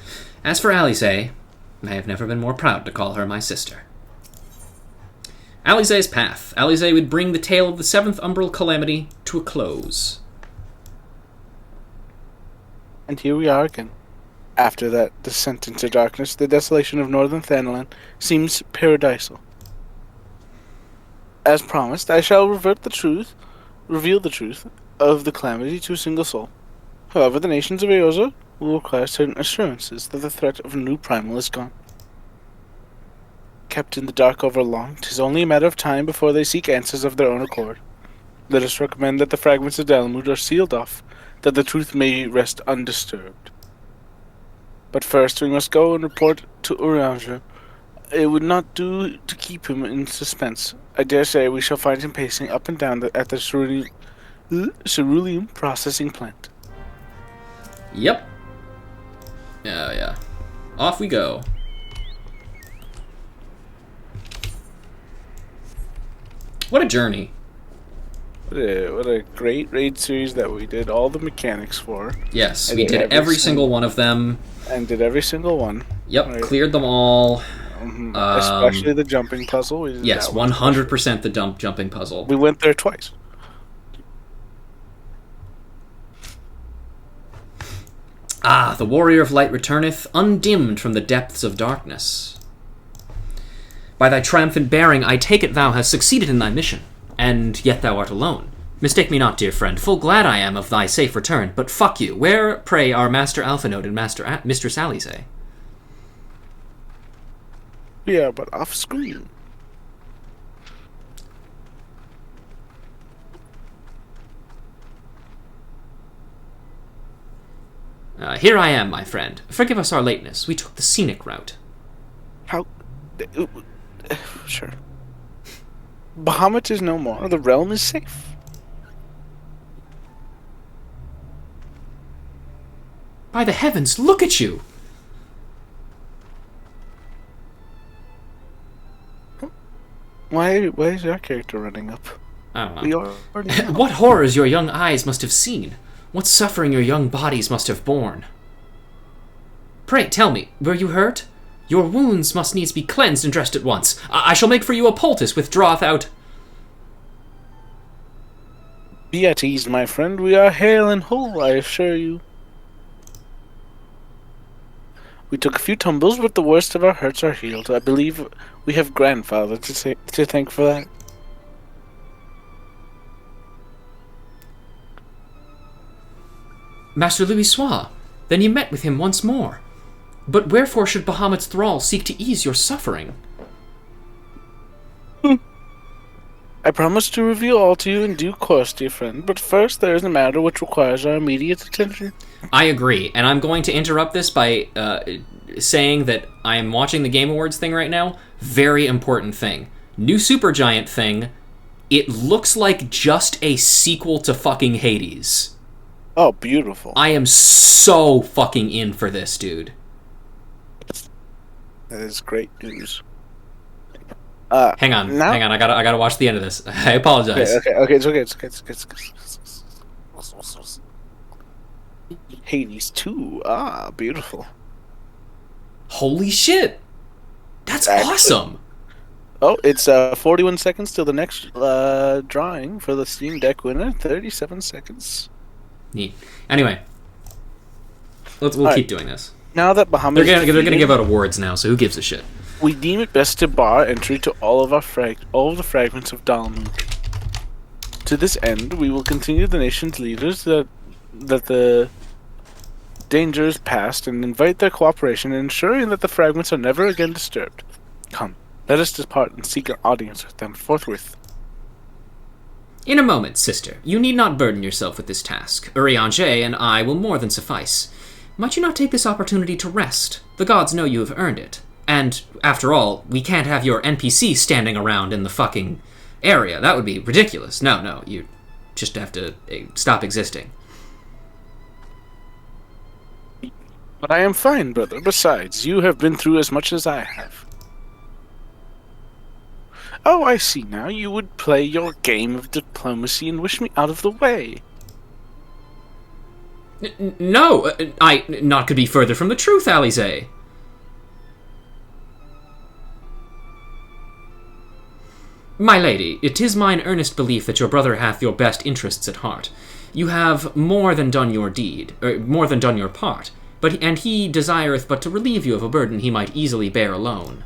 Speaker 1: As for Alice, I have never been more proud to call her my sister. Alize's path. Alize would bring the tale of the 7th Umbral Calamity to a close.
Speaker 2: And here we are again. After that descent into darkness, the desolation of northern Thanalan seems paradisal. As promised, I shall reveal the truth of the Calamity to a single soul. However, the nations of Eorzea will require certain assurances that the threat of a new primal is gone. Kept in the dark over long, 'tis only a matter of time before they seek answers of their own accord. Let us recommend that the fragments of Dalamud are sealed off, that the truth may rest undisturbed. But first we must go and report to Oriange. It would not do to keep him in suspense. I dare say we shall find him pacing up and down at the cerulean processing plant.
Speaker 1: Yep. Yeah. Off we go. What a journey.
Speaker 2: What a great raid series that we did all the mechanics for.
Speaker 1: Yes, we did every single one of them.
Speaker 2: And did every single one.
Speaker 1: Yep,
Speaker 2: right.
Speaker 1: Cleared them all.
Speaker 2: Especially the jumping puzzle.
Speaker 1: Yes, 100% the jumping puzzle.
Speaker 2: We went there twice.
Speaker 1: Ah, the warrior of light returneth, undimmed from the depths of darkness. By thy triumphant bearing, I take it thou hast succeeded in thy mission, and yet thou art alone. Mistake me not, dear friend, full glad I am of thy safe return, but fuck you, where, pray, are Master Alphanode and Mistress Alice?
Speaker 2: Yeah, but off screen.
Speaker 1: Here I am, my friend. Forgive us our lateness. We took the scenic route.
Speaker 2: How? Sure. Bahamut is no more. The realm is safe.
Speaker 1: By the heavens, look at you!
Speaker 2: Why is our character running up?
Speaker 1: I don't know.
Speaker 2: We already know.
Speaker 1: What horrors your young eyes must have seen. What suffering your young bodies must have borne. Pray, tell me, were you hurt? Your wounds must needs be cleansed and dressed at once. I shall make for you a poultice which draweth out...
Speaker 2: Be at ease, my friend. We are hale and whole, I assure you. We took a few tumbles, but the worst of our hurts are healed. I believe we have grandfather to thank for that.
Speaker 1: Master Louis, then you met with him once more. But wherefore should Bahamut's thrall seek to ease your suffering?
Speaker 2: I promise to reveal all to you in due course, dear friend, but first there is a matter which requires our immediate attention.
Speaker 1: I agree, and I'm going to interrupt this by saying that I am watching the Game Awards thing right now. Very important thing. New Supergiant thing. It looks like just a sequel to fucking Hades.
Speaker 2: Oh, beautiful.
Speaker 1: I am so fucking in for this, dude.
Speaker 2: That is great news.
Speaker 1: Hang on. I gotta watch the end of this. I apologize.
Speaker 2: Okay, it's okay. Hades 2. Ah, beautiful.
Speaker 1: Holy shit! That's awesome!
Speaker 2: Oh, it's 41 seconds till the next drawing for the Steam Deck winner. 37 seconds.
Speaker 1: Neat. Anyway, we'll keep doing this.
Speaker 2: Now that Bahamut
Speaker 1: they're gonna give out awards now, so who gives a shit?
Speaker 2: We deem it best to bar entry to all of the fragments of Dalmuk. To this end, we will continue the nation's leaders that the danger is past and invite their cooperation in ensuring that the fragments are never again disturbed. Come, let us depart and seek an audience with them forthwith.
Speaker 1: In a moment, sister. You need not burden yourself with this task. Urianger and I will more than suffice. Might you not take this opportunity to rest? The gods know you have earned it. And, after all, we can't have your NPC standing around in the fucking area. That would be ridiculous. No, you just have to stop existing.
Speaker 2: But I am fine, brother. Besides, you have been through as much as I have. Oh, I see now. You would play your game of diplomacy and wish me out of the way.
Speaker 1: No, naught could be further from the truth, Alize. My lady, it is mine earnest belief that your brother hath your best interests at heart. You have more than done your part, and he desireth but to relieve you of a burden he might easily bear alone.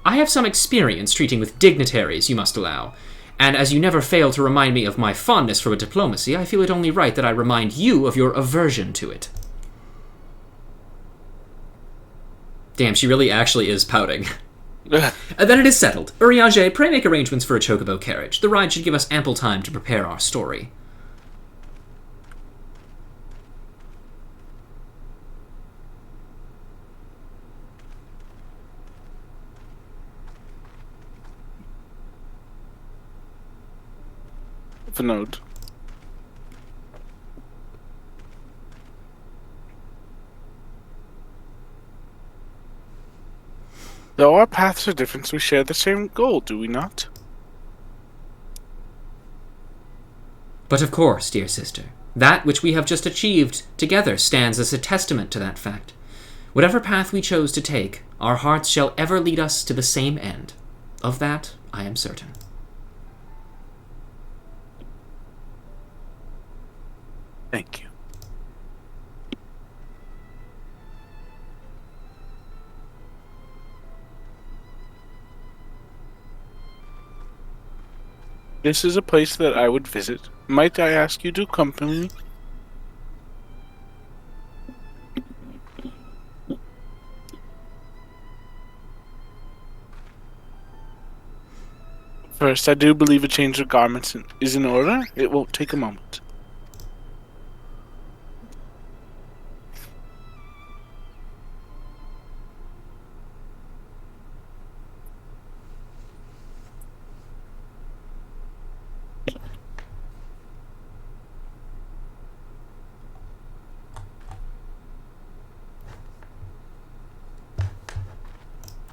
Speaker 1: I have some experience treating with dignitaries, you must allow, and as you never fail to remind me of my fondness for diplomacy, I feel it only right that I remind you of your aversion to it. Damn, she really actually is pouting. Then it is settled. Urianger, pray make arrangements for a chocobo carriage. The ride should give us ample time to prepare our story.
Speaker 2: Node. Though our paths are different, we share the same goal, do we not?
Speaker 1: But of course, dear sister, that which we have just achieved together stands as a testament to that fact. Whatever path we chose to take, our hearts shall ever lead us to the same end. Of that, I am certain.
Speaker 2: Thank you. This is a place that I would visit. Might I ask you to accompany me? First, I do believe a change of garments is in order. It won't take a moment.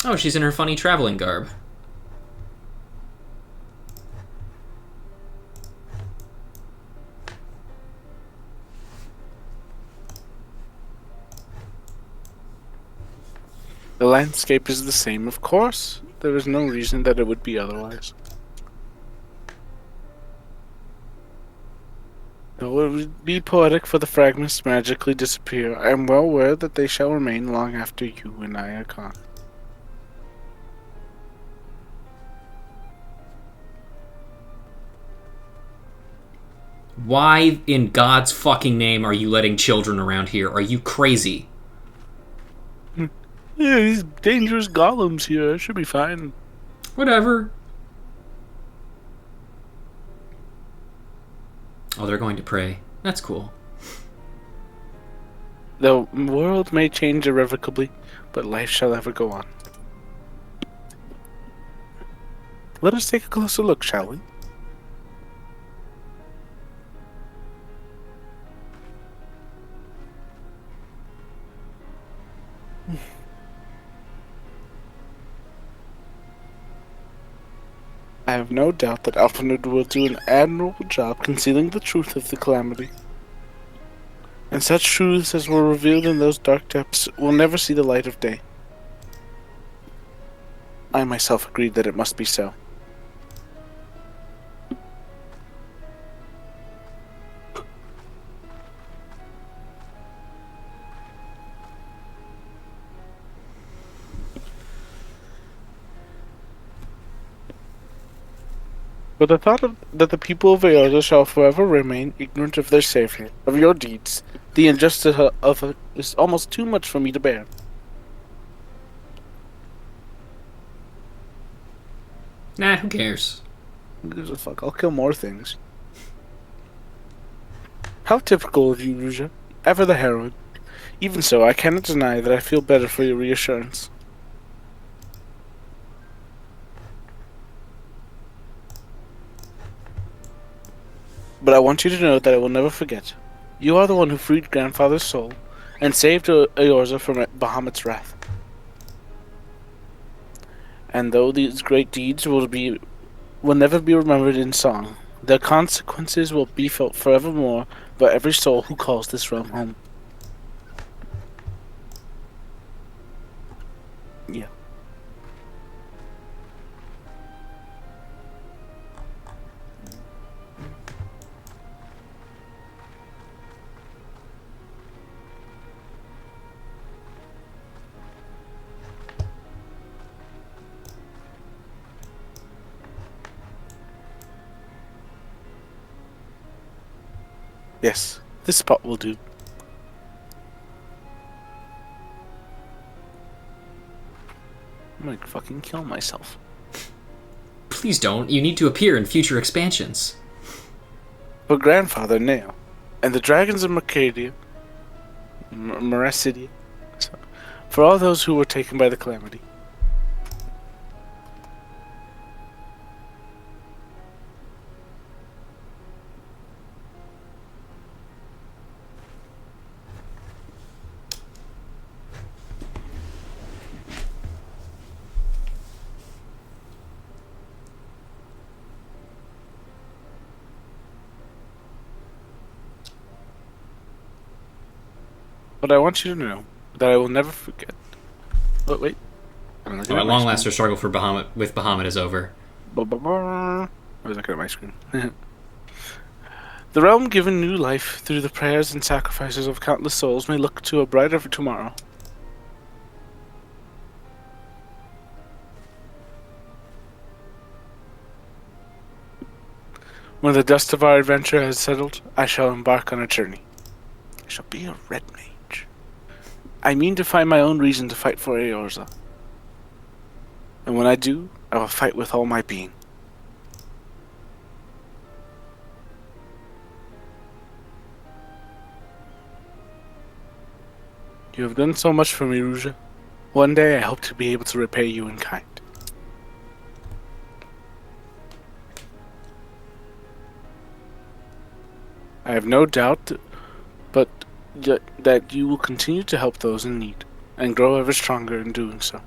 Speaker 1: Oh, she's in her funny traveling garb.
Speaker 2: The landscape is the same, of course. There is no reason that it would be otherwise. Though it would be poetic for the fragments to magically disappear, I am well aware that they shall remain long after you and I are gone.
Speaker 1: Why in God's fucking name are you letting children around here? Are you crazy?
Speaker 2: Yeah, these dangerous golems here. Should be fine.
Speaker 1: Whatever. Oh, they're going to pray. That's cool.
Speaker 2: The world may change irrevocably, but life shall ever go on. Let us take a closer look, shall we? I have no doubt that Alphonid will do an admirable job concealing the truth of the Calamity. And such truths as were revealed in those dark depths will never see the light of day. I myself agreed that it must be so. But the thought that the people of Eorzea shall forever remain ignorant of their savior, of your deeds, the injustice of it, is almost too much for me to bear.
Speaker 1: Nah, who cares?
Speaker 2: Who gives a fuck? I'll kill more things. How typical of you, Ruja. Ever the heroine. Even so, I cannot deny that I feel better for your reassurance. But I want you to know that I will never forget. You are the one who freed Grandfather's soul and saved Eorzea from Bahamut's wrath. And though these great deeds will never be remembered in song, their consequences will be felt forevermore by every soul who calls this realm home. Yeah. Yes, this spot will do. I'm gonna fucking kill myself.
Speaker 1: Please don't. You need to appear in future expansions.
Speaker 2: For Grandfather now, and the dragons of Mercadia, Meracidia, for all those who were taken by the Calamity. But I want you to know that I will never forget. Oh, wait.
Speaker 1: At long last, our struggle for with Bahamut is over.
Speaker 2: I was looking at my screen. The realm given new life through the prayers and sacrifices of countless souls may look to a brighter tomorrow. When the dust of our adventure has settled, I shall embark on a journey. I shall be a red mage. I mean to find my own reason to fight for Eorzea. And when I do, I will fight with all my being. You have done so much for me, Ruja. One day I hope to be able to repay you in kind. I have no doubt that you will continue to help those in need, and grow ever stronger in doing so.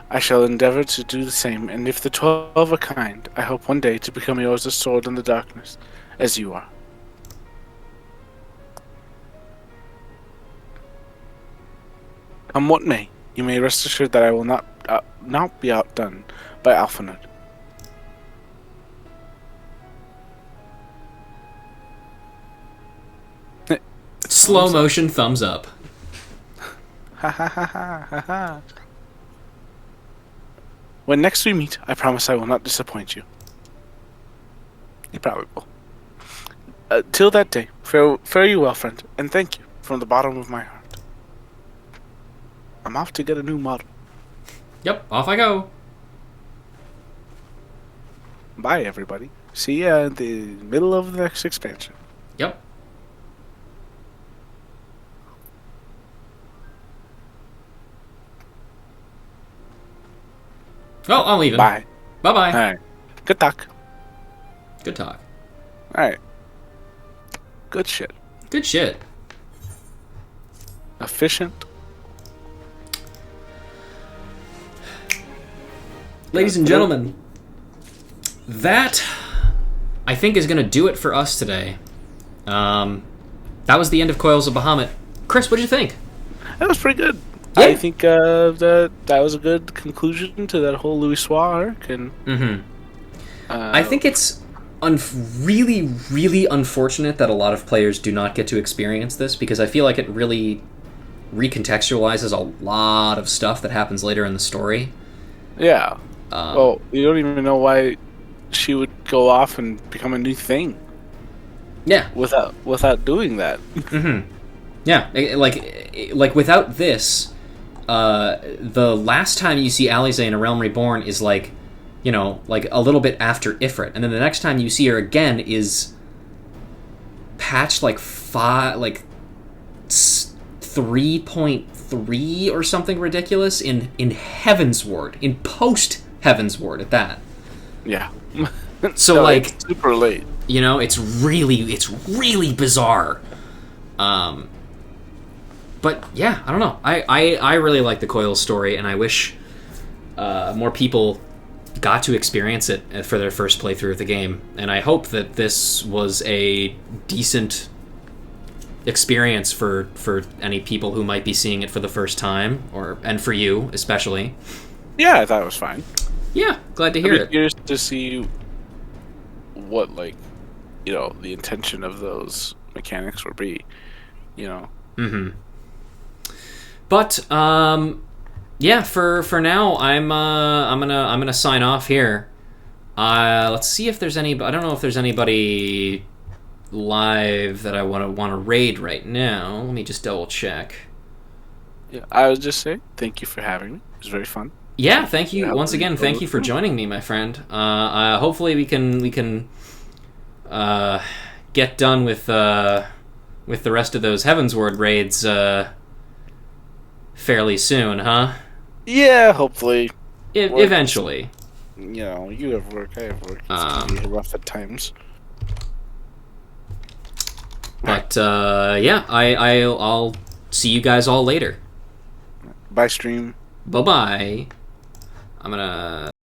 Speaker 2: I shall endeavor to do the same, and if the 12 are kind, I hope one day to become yours a sword in the darkness, as you are. Come what may, you may rest assured that I will not be outdone by Alphonid.
Speaker 1: Slow motion thumbs up.
Speaker 2: Ha ha ha ha ha ha. When next we meet, I promise I will not disappoint you. You probably will. Till that day, fare you well, friend, and thank you from the bottom of my heart. I'm off to get a new model.
Speaker 1: Yep, off I go.
Speaker 2: Bye, everybody. See ya in the middle of the next expansion.
Speaker 1: Yep. Oh, I'm leaving.
Speaker 2: Bye.
Speaker 1: Bye-bye.
Speaker 2: All right. Good talk.
Speaker 1: Good talk.
Speaker 2: All right. Good shit.
Speaker 1: Good shit.
Speaker 2: Efficient.
Speaker 1: Ladies and gentlemen, that, I think, is going to do it for us today. That was the end of Coils of Bahamut. Chris, what did you think?
Speaker 2: That was pretty good.
Speaker 1: Yeah.
Speaker 2: I think that was a good conclusion to that whole Louis Soir arc. And
Speaker 1: I think it's really, really unfortunate that a lot of players do not get to experience this, because I feel like it really recontextualizes a lot of stuff that happens later in the story.
Speaker 2: Yeah. Well, you don't even know why she would go off and become a new thing.
Speaker 1: Yeah.
Speaker 2: Without doing that.
Speaker 1: Yeah, like without this, the last time you see Alize in A Realm Reborn is like a little bit after Ifrit, and then the next time you see her again is patched 3.3 or something ridiculous in Heavensward, in post Heavensward at that.
Speaker 2: Yeah.
Speaker 1: So
Speaker 2: it's super late.
Speaker 1: It's really bizarre. But yeah, I don't know. I really like the Coils story, and I wish more people got to experience it for their first playthrough of the game. And I hope that this was a decent experience for any people who might be seeing it for the first time, and for you especially.
Speaker 2: Yeah, I thought it was fine.
Speaker 1: Yeah, glad to hear it.
Speaker 2: Curious to see what the intention of those mechanics would be.
Speaker 1: But yeah, for now, I'm gonna sign off here. Let's see if there's I don't know if there's anybody live that I want to raid right now. Let me just double check.
Speaker 2: Yeah, I would just say thank you for having me. It was very fun.
Speaker 1: Yeah, thank you once again. Thank you for joining me, my friend. Hopefully we can get done with the rest of those Heavensward raids fairly soon, huh?
Speaker 2: Yeah, hopefully.
Speaker 1: Eventually.
Speaker 2: You have work, I have work. It's rough at times.
Speaker 1: But yeah, I'll see you guys all later.
Speaker 2: Bye, stream.
Speaker 1: Bye-bye. I'm gonna